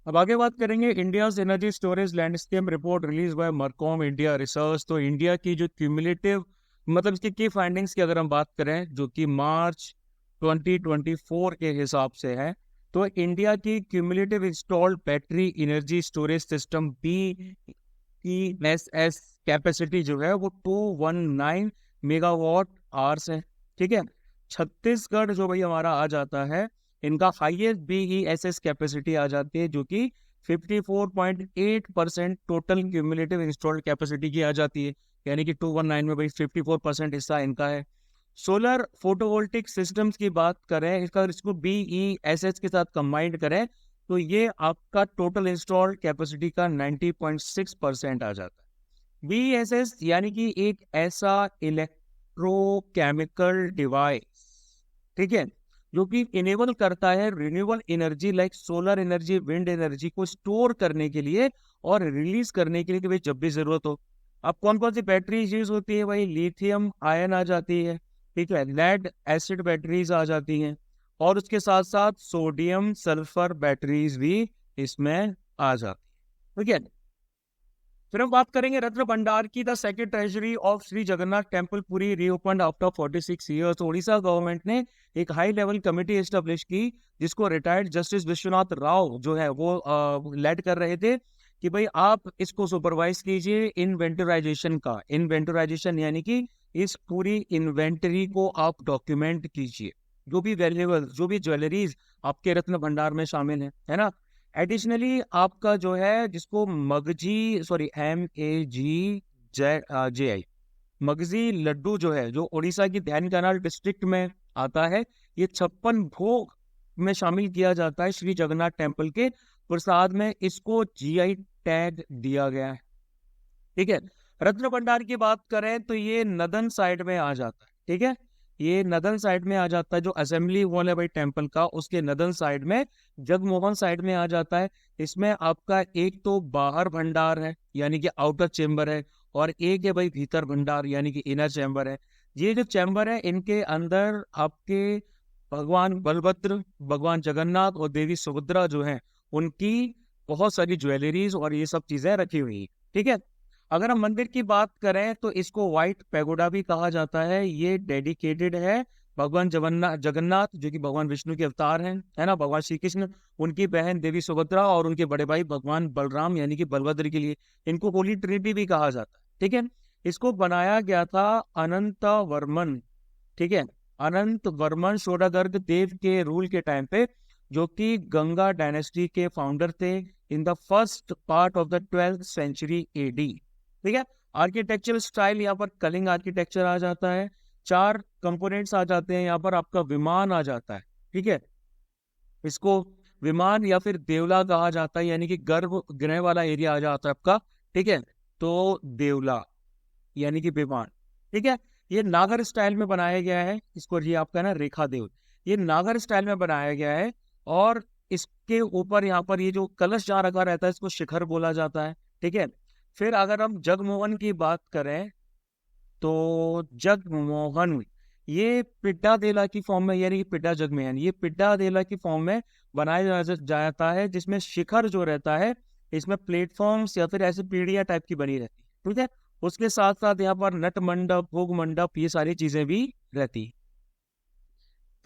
S1: अब आगे बात करेंगे India's energy storage landscape report release by Mercom India research. तो इंडिया की जो क्यूमुलेटिव, मतलब इसकी की फाइंडिंग्स की अगर हम बात करें, जो कि मार्च 2024 के हिसाब से है, तो इंडिया की cumulative installed battery energy storage system BESS capacity जो है वो 219 मेगावाट आवर्स है, ठीक है। छत्तीसगढ़ जो भाई हमारा आ जाता है, इनका हाईएस्ट BESS कैपेसिटी आ जाती है, जो कि 54.8% टोटल क्यूमुलेटिव इंस्टॉल्ड कैपेसिटी की आ जाती है, यानी कि 219 में भाई 54% हिस्सा इनका है। सोलर फोटोवोल्टिक सिस्टम्स की बात करें, इसको BESS के साथ कंबाइंड करें तो ये आपका टोटल इंस्टॉल्ड कैपेसिटी का 90.6% आ जाता है। BESS यानी कि एक ऐसा इलेक्ट्रोकेमिकल डिवाइस, ठीक है, जो कि इनेबल करता है renewable energy like solar energy, wind energy को स्टोर करने के लिए और रिलीज करने के लिए कि भाई जब भी जरूरत हो। अब कौन कौन सी बैटरीज यूज होती है भाई, लिथियम आयन आ जाती है, ठीक है, लेड एसिड बैटरीज आ जाती हैं, और उसके साथ साथ सोडियम सल्फर बैटरीज भी इसमें आ जाती है, ठीक है। फिर हम बात करेंगे रत्न भंडार की। The secretary treasury of Shri Jagannath temple Puri reopened after 46 years. Orissa government ने एक हाई लेवल कमेटी एस्टेब्लिश की, जिसको रिटायर्ड जस्टिस विश्वनाथ राव जो है वो लेड कर रहे थे, कि भाई आप इसको सुपरवाइज कीजिए इन्वेंटराइजेशन का। इन्वेंटराइजेशन यानी कि इस पूरी इन्वेंटरी को आप डॉक्यूमेंट कीजिए, जो भी वैल्यूएबल, जो भी ज्वेलरीज आपके रत्न भंडार में शामिल है ना। एडिशनली आपका जो है जिसको मगजी सॉरी MAGJI मगजी लड्डू जो है, जो उड़ीसा की ढेंकानाल डिस्ट्रिक्ट में आता है, ये 56 भोग में शामिल किया जाता है श्री जगन्नाथ टेम्पल के प्रसाद में। इसको GI टैग दिया गया है। ठीक है। रत्न भंडार की बात करें तो ये नदन साइड में आ जाता है। ठीक है, ये नदन साइड में आ जाता है, जो असेंबली हॉल है भाई टेम्पल का, उसके नदन साइड में। जगमोहन साइड में आ जाता है। इसमें आपका एक तो बाहर भंडार है यानी कि आउटर चेम्बर है, और एक है भाई भीतर भंडार यानी कि इनर चैम्बर है। ये जो चैम्बर है इनके अंदर आपके भगवान बलभद्र, भगवान जगन्नाथ और देवी सुभद्रा जो है, उनकी बहुत सारी ज्वेलरीज और ये सब चीजें रखी हुई है। ठीक है। अगर हम मंदिर की बात करें तो इसको व्हाइट पैगोडा भी कहा जाता है। ये डेडिकेटेड है भगवान जगन्नाथ जो कि भगवान विष्णु के अवतार हैं, है ना, भगवान श्री कृष्ण, उनकी बहन देवी सुभद्रा और उनके बड़े भाई भगवान बलराम यानी कि बलभद्र के लिए। इनको होली ट्रिनिटी भी कहा जाता है। ठीक है। इसको बनाया गया था अनंत वर्मन। ठीक है, अनंत वर्मन सोडागर्ग देव के रूल के टाइम पे, जो कि गंगा डायनेस्टी के फाउंडर थे in the first part of the 12th century AD। ठीक है। आर्किटेक्चरल स्टाइल यहाँ पर कलिंग आर्किटेक्चर आ जाता है। 4 कंपोनेंट्स आ जाते हैं यहाँ पर। आपका विमान आ जाता है। ठीक है, इसको विमान या फिर देवला कहा जाता है, यानी कि गर्भगृह वाला एरिया आ जाता है आपका। ठीक है, तो देवला यानी कि विमान। ठीक है, ये नागर स्टाइल में बनाया गया है। इसको ये आपका ना रेखा देव, ये नागर स्टाइल में बनाया गया है। और इसके ऊपर यहाँ पर ये जो कलश जहाँ रखा रहता है इसको शिखर बोला जाता है। ठीक है। फिर अगर हम जगमोहन की बात करें तो जगमोहन ये पिड्डा देला की फॉर्म में, यानी कि पिड्डा जगमोहन, ये पिड्डा देला की फॉर्म में बनाया जाता है, जिसमें शिखर जो रहता है इसमें प्लेटफॉर्म्स या फिर ऐसे पीढ़ियां टाइप की बनी रहती है। ठीक है, उसके साथ साथ यहाँ पर नट मंडप, भोग मंडप, ये सारी चीजें भी रहती।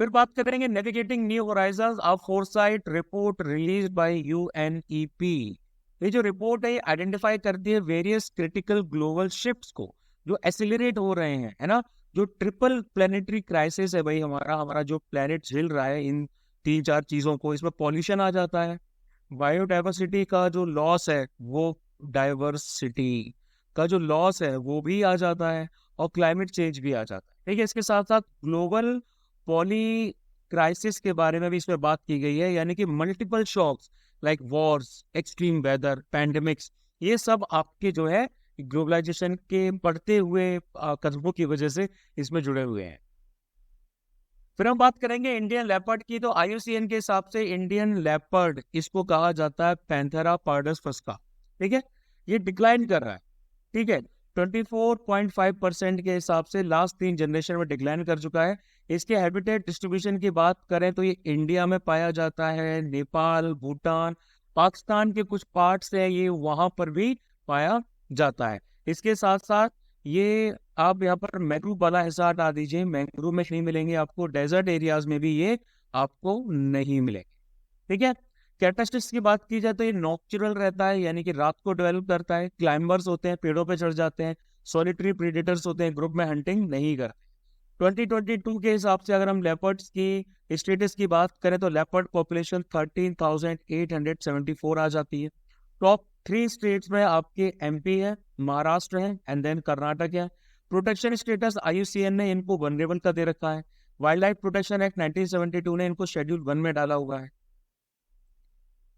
S1: फिर बात करेंगे नेविगेटिंग न्यू होराइजन्स, अ foresight report release bye UNEP। ये जो रिपोर्ट है ये आइडेंटिफाई करती है वेरियस क्रिटिकल ग्लोबल शिफ्ट्स को जो एक्सिलरेट हो रहे हैं, है ना। जो ट्रिपल प्लेनेटरी क्राइसिस है भाई, हमारा हमारा जो प्लेनेट झेल रहा है, इन 3-4 चीजों को, इसमें पॉल्यूशन आ जाता है, बायोडाइवर्सिटी का जो लॉस है वो, डाइवर्सिटी का जो लॉस है वो भी आ जाता है, और क्लाइमेट चेंज भी आ जाता है। ठीक है, इसके साथ साथ ग्लोबल पॉली क्राइसिस के बारे में भी इसमें बात की गई है, यानी कि multiple shocks like wars, extreme weather, pandemics, ये सब आपके जो है ग्लोबलाइजेशन के बढ़ते हुए कदमों की वजह से इसमें जुड़े हुए हैं। फिर हम बात करेंगे इंडियन लेपर्ड की। तो IUCN के हिसाब से इंडियन लेपर्ड, इसको कहा जाता है पैंथेरा पार्डस फस्का। ठीक है, ये डिक्लाइन कर रहा है। ठीक है, 24.5% के हिसाब से लास्ट 3 जनरेशन में डिक्लाइन कर चुका है। इसके हैबिटेट डिस्ट्रीब्यूशन की बात करें तो ये इंडिया में पाया जाता है, नेपाल, भूटान, पाकिस्तान के कुछ पार्ट्स है ये वहां पर भी पाया जाता है। इसके साथ साथ ये आप यहाँ पर मैंग्रोव वाला हिस्सा हटा दीजिए, मैंग्रोव में नहीं मिलेंगे आपको, डेजर्ट एरियाज में भी ये आपको नहीं मिलेंगे। ठीक है, कैरेक्टरिस्टिक्स की बात की जाए तो ये नॉक्चुरल रहता है, यानी कि रात को डेवलप करता है, क्लाइंबर्स होते हैं, पेड़ों पे चढ़ जाते हैं, सॉलिटरी प्रीडेटर्स होते हैं, ग्रुप में हंटिंग नहीं करते। 2022 के हिसाब से अगर हम लेपर्ड्स की स्टेटस की बात करें तो लेपर्ड पॉपुलेशन 13,874 आ जाती है। टॉप 3 स्टेट्स में आपके MP है, महाराष्ट्र है, एंड देन कर्नाटक है। प्रोटेक्शन स्टेटस IUCN ने इनको वनरेबल का दे रखा है। वाइल्ड लाइफ प्रोटेक्शन एक्ट 1972 ने इनको शेड्यूल 1 में डाला हुआ है।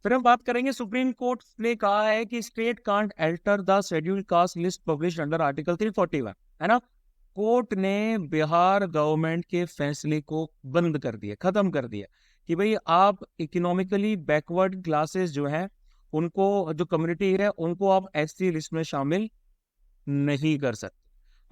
S1: फिर हम बात करेंगे, सुप्रीम कोर्ट ने कहा है कि state can't alter the schedule caste list publish under article 341, है ना। कोर्ट ने बिहार गवर्नमेंट के फैसले को बंद कर दिया, खत्म कर दिया कि भाई आप इकोनॉमिकली बैकवर्ड क्लासेस जो हैं उनको, जो कम्युनिटी है उनको आप SC लिस्ट में शामिल नहीं कर सकते।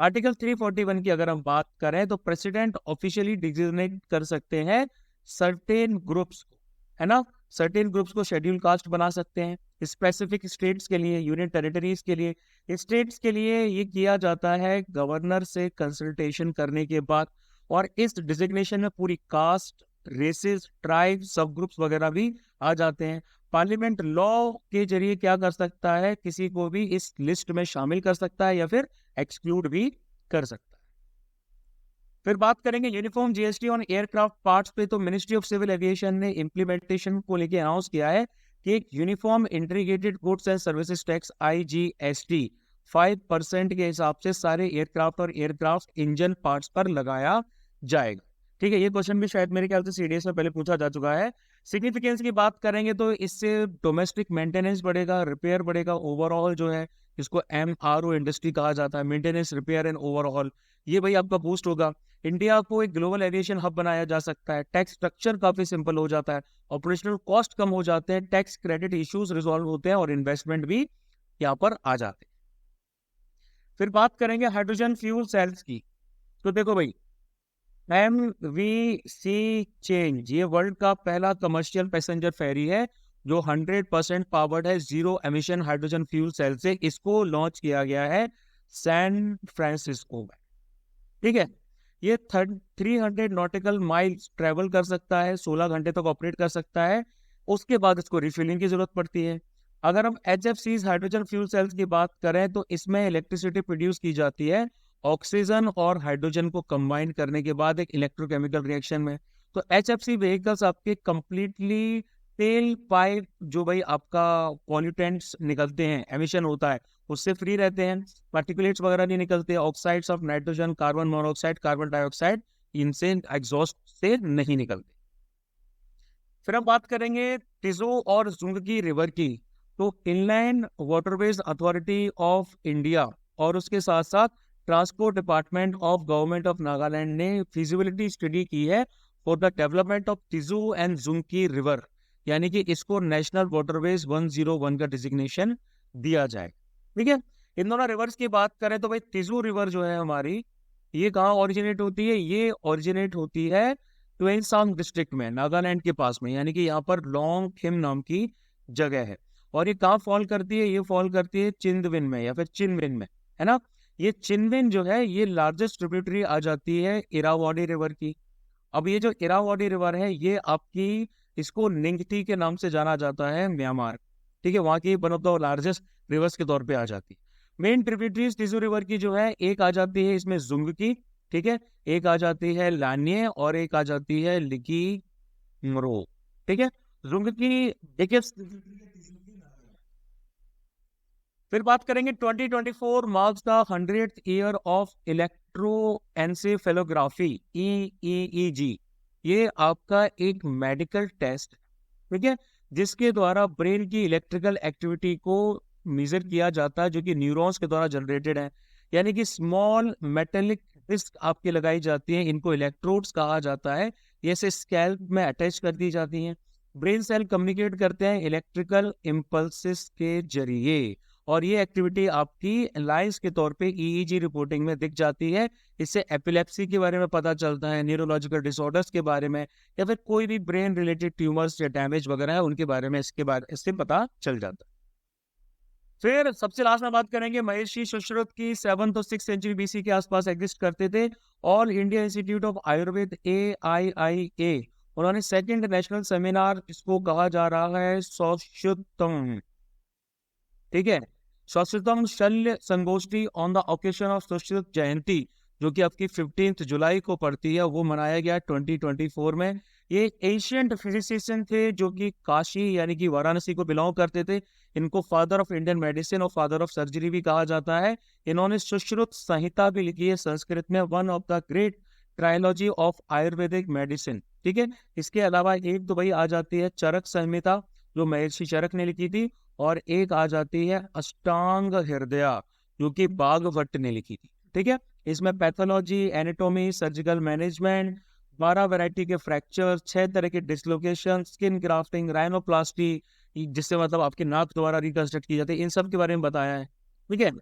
S1: आर्टिकल 341 की अगर हम बात करें तो प्रेसिडेंट ऑफिशियली डिजिग्नेट कर सकते हैं सर्टेन ग्रुप्स को, है ना, सर्टेन ग्रुप्स को शेड्यूल कास्ट बना सकते हैं। स्पेसिफिक स्टेट्स के लिए, यूनियन टेरिटरीज के लिए, स्टेट्स के लिए ये किया जाता है गवर्नर से कंसल्टेशन करने के बाद। और इस डिजिग्नेशन में पूरी कास्ट, रेसेस, ट्राइब, सब ग्रुप्स वगैरह भी आ जाते हैं। पार्लियामेंट लॉ के जरिए क्या कर सकता है, किसी को भी इस लिस्ट में शामिल कर सकता है या फिर एक्सक्लूड भी कर सकता है। फिर बात करेंगे uniform GST on aircraft parts पे। तो मिनिस्ट्री ऑफ सिविल एविएशन ने इम्प्लीमेंटेशन को लेकर अनाउंस किया है कि एक uniform integrated goods and services tax IGST 5% के हिसाब से सारे एयरक्राफ्ट और एयरक्राफ्ट इंजन पार्ट्स पर लगाया जाएगा। ठीक है, ये क्वेश्चन भी शायद मेरे ख्याल से सीडीएस में पहले पूछा जा चुका है। सिग्निफिकेंस की बात करेंगे तो इससे डोमेस्टिक मेंटेनेंस बढ़ेगा, रिपेयर बढ़ेगा, ओवरऑल जो है इसको MRO इंडस्ट्री कहा जाता है, मेंटेनेंस रिपेयर एंड ओवरऑल, ये भाई आपका बूस्ट होगा। इंडिया को एक ग्लोबल एविएशन हब बनाया जा सकता है, टैक्स स्ट्रक्चर काफी सिंपल हो जाता है, ऑपरेशनल कॉस्ट कम हो जाते हैं, टैक्स क्रेडिट इश्यूज रिजॉल्व होते हैं और इन्वेस्टमेंट भी यहाँ पर आ जाते हैं। फिर बात करेंगे हाइड्रोजन फ्यूल सेल्स की। तो देखो भाई, MVC चेंज ये वर्ल्ड का पहला कमर्शियल पैसेंजर फेरी है जो 100% पावर्ड है zero emission hydrogen fuel cell से। इसको लॉन्च किया गया है सैन फ्रांसिस्को में। ठीक है, ये 300 नॉटिकल माइल्स ट्रेवल कर सकता है, 16 घंटे तक ऑपरेट कर सकता है। उसके बाद इसको रिफिलिंग की जरूरत पड़ती है। अगर हम HFCs हाइड्रोजन फ्यूल सेल्स की बात करें तो इसमें इलेक्ट्रिसिटी प्रोड्यूस की जाती है ऑक्सीजन और हाइड्रोजन को कंबाइन करने के बाद एक इलेक्ट्रोकेमिकल रिएक्शन में। तो HFC व्हीकल्स आपके कंप्लीटली टेल पाइप जो भाई आपका पॉल्यूटेंट्स निकलते हैं, एमिशन होता है, उससे फ्री रहते हैं, पार्टिकुलेट्स वगैरह नहीं निकलते, oxides of nitrogen, carbon monoxide, carbon dioxide, इनसे एग्जॉस्ट से नहीं निकलते। फिर हम बात करेंगे टिजो और जुंगकी रिवर की। तो inland waterways authority of India और उसके साथ साथ transport department of government of Nagaland ने फिजिबिलिटी स्टडी की है for the development of Tizu and Zungki river, यानी कि इसको नेशनल वाटरवेज 101 का डिजिग्नेशन दिया जाए। ठीक है, इन दोनों रिवर्स की बात करें तो भाई टिजू रिवर जो है हमारी, ये कहाँ ओरिजिनेट होती है? ये ओरिजिनेट होती है ट्वेंसांग डिस्ट्रिक्ट में, नागालैंड के पास में, यानी कि यहाँ पर लॉन्ग खिम नाम की जगह है। और ये कहाँ फॉल करती है? ये फॉल करती है चिंदविन में या फिर चिनविन में, है ना। ये चिनविन जो है ये लार्जेस्ट ट्रिब्यूटरी आ जाती है इरावाडी रिवर की। अब ये जो इरावाडी रिवर है ये आपकी, इसको निंगटी के नाम से जाना जाता है म्यांमार। ठीक है, वहाँ की one of the largest reverse के तौर पे आ जाती है। मेन ट्रिब्यूटरीज टिजू रिवर की जो है, एक आ जाती है इसमें जुंग की, ठीक है, एक आ जाती है लान्ये और एक आ जाती है लिकी मरो। ठीक है, जुंग की देखिए। फिर बात करेंगे 2024 marks the 100th year of electroencephalography EEG। ये आपका एक मेडिकल टेस्ट, ठीक है, जिसके द्वारा ब्रेन की इलेक्ट्रिकल एक्टिविटी को मेजर किया जाता है, जो कि न्यूरॉन्स के द्वारा जनरेटेड है। यानी कि स्मॉल मेटेलिक डिस्क आपके लगाई जाती है, इनको इलेक्ट्रोड्स कहा जाता है, ये से स्कैल्प में अटैच कर दी जाती हैं। ब्रेन सेल कम्युनिकेट करते हैं इलेक्ट्रिकल इम्पल्सिस के जरिए, और ये एक्टिविटी आपकी लाइंस के तौर पे EEG रिपोर्टिंग में दिख जाती है। इससे एपिलेप्सी के बारे में पता चलता है, न्यूरोलॉजिकल डिसऑर्डर्स के बारे में, या फिर कोई भी ब्रेन रिलेटेड ट्यूमर्स या डैमेज वगैरह है उनके बारे में इससे पता चल जाता है। फिर सबसे लास्ट में बात करेंगे महर्षि सुश्रुत की 7th और 6th सेंचुरी BC के आसपास एग्जिस्ट करते थे। All India institute of Ayurveda AIIA, उन्होंने सेकंड नेशनल सेमिनार, इसको कहा जा रहा है सौश्रुतम, ठीक है, Saushrutam Shalya Sangoshthi on the occasion of Sushruta Jayanti, जो कि आपकी 15 जुलाई को पड़ती है, वो मनाया गया 2024 में। ये एशियंट फिजिशियन थे जो कि काशी यानी कि वाराणसी को बिलोंग करते थे। इनको फादर ऑफ इंडियन मेडिसिन और फादर ऑफ सर्जरी भी कहा जाता है। इन्होंने सुश्रुत संहिता भी लिखी है संस्कृत में, one of the great trilogy of Ayurvedic medicine. ठीक है, इसके अलावा एक तो भाई आ जाती है चरक संहिता जो महर्षि चरक ने लिखी थी, और एक आ जाती है अष्टांग हृदया जो कि बागभट्ट ने लिखी थी। ठीक है, इसमें pathology, anatomy, surgical management, 12 variety के फ्रैक्चर, 6 तरह के डिसलोकेशन, स्किन ग्राफ्टिंग, राइनोप्लास्टी, जिससे मतलब आपके नाक द्वारा रिकंस्ट्रक्ट की जाती है, इन सब के बारे में बताया है। ठीक है,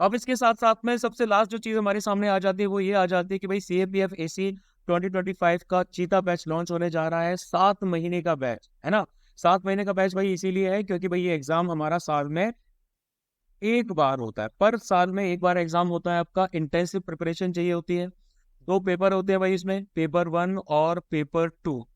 S1: अब इसके साथ साथ में सबसे लास्ट जो चीज हमारे सामने आ जाती है वो ये आ जाती है कि भाई CAPF AC 2025 का चीता बैच लॉन्च होने जा रहा है। 7 महीने का बैच है ना। 7 महीने का बैच भाई इसीलिए है क्योंकि भाई ये एग्जाम हमारा साल में एक बार होता है, पर साल में एक बार एग्जाम होता है आपका। इंटेंसिव प्रिपरेशन चाहिए होती है। 2 पेपर होते हैं भाई इसमें, पेपर 1 और पेपर 2।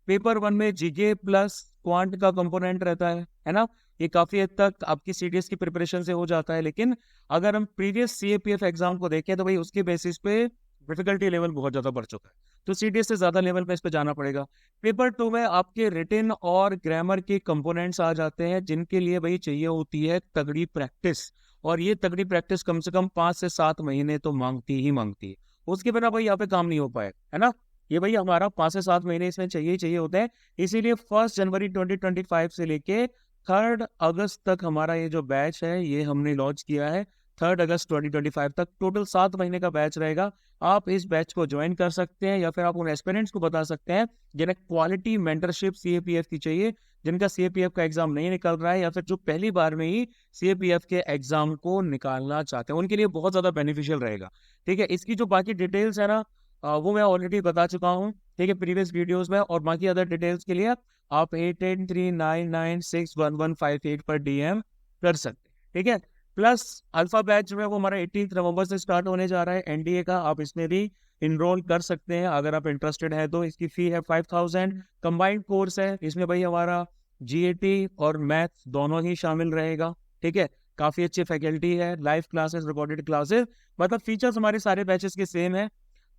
S1: पेपर 1 में जीके प्लस क्वांट का कंपोनेंट रहता है ना। ये काफी हद तक आपकी CDS की प्रिपरेशन से हो जाता है, लेकिन अगर हम प्रीवियस CAPF एग्जाम को देखें तो भाई उसके बेसिस पे डिफिकल्टी लेवल बहुत ज्यादा बढ़ चुका है। तो सीडीएस से ज्यादा लेवल पे इस पे जाना पड़ेगा। पेपर 2 में आपके रिटन और ग्रामर के कंपोनेंट्स आ जाते हैं, जिनके लिए भाई चाहिए होती है तगड़ी प्रैक्टिस, और ये तगड़ी प्रैक्टिस कम से कम 5 से 7 महीने तो मांगती ही मांगती है। उसके बिना भाई यहाँ पे काम नहीं हो पाए, है ना। ये भाई हमारा 5 से 7 महीने इसमें चाहिए ही चाहिए होते हैं। इसीलिए 1 जनवरी 2025 से लेके 3 अगस्त तक हमारा ये जो बैच है ये हमने लॉन्च किया है। 3 अगस्त 2025 तक टोटल 7 महीने का बैच रहेगा। आप इस बैच को ज्वाइन कर सकते हैं, या फिर आप उन एस्पिरेंट्स को बता सकते हैं जिन्हें क्वालिटी मेंटरशिप सीएपीएफ की चाहिए, जिनका सीएपीएफ का एग्जाम नहीं निकल रहा है, या फिर जो पहली बार में ही सीएपीएफ के एग्जाम को निकालना चाहते हैं, उनके लिए बहुत ज्यादा बेनिफिशियल रहेगा। ठीक है, इसकी जो बाकी डिटेल्स है ना, वो मैं ऑलरेडी बता चुका हूँ, ठीक है, प्रीवियस वीडियोस में। और बाकी अदर डिटेल्स के लिए आप 8839961158 पर डीएम कर सकते हैं, ठीक है। प्लस अल्फा बैच जो है वो हमारा 18 नवंबर से स्टार्ट होने जा रहा है एनडीए का, आप इसमें भी इनरोल कर सकते हैं अगर आप इंटरेस्टेड है तो। इसकी फी है 5000। कंबाइंड कोर्स है, इसमें भाई हमारा जीएटी और मैथ दोनों ही शामिल रहेगा, ठीक है। काफी अच्छी फैकल्टी है, लाइव क्लासेस, रिकॉर्डेड क्लासेस, मतलब फीचर्स हमारे सारे बैचेस के सेम है।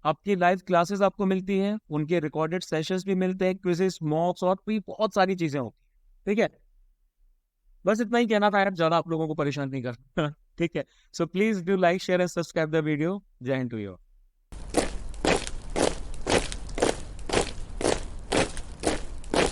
S1: आपकी लाइव क्लासेस आपको मिलती हैं, उनके रिकॉर्डेड सेशंस भी मिलते हैं, क्विजेस, मॉक्स और भी बहुत सारी चीजें होती हैं, ठीक है। बस इतना ही कहना था यार, ज्यादा आप लोगों को परेशान नहीं करना ठीक है। So please do like, share and subscribe the video. जय हिंद टू यू।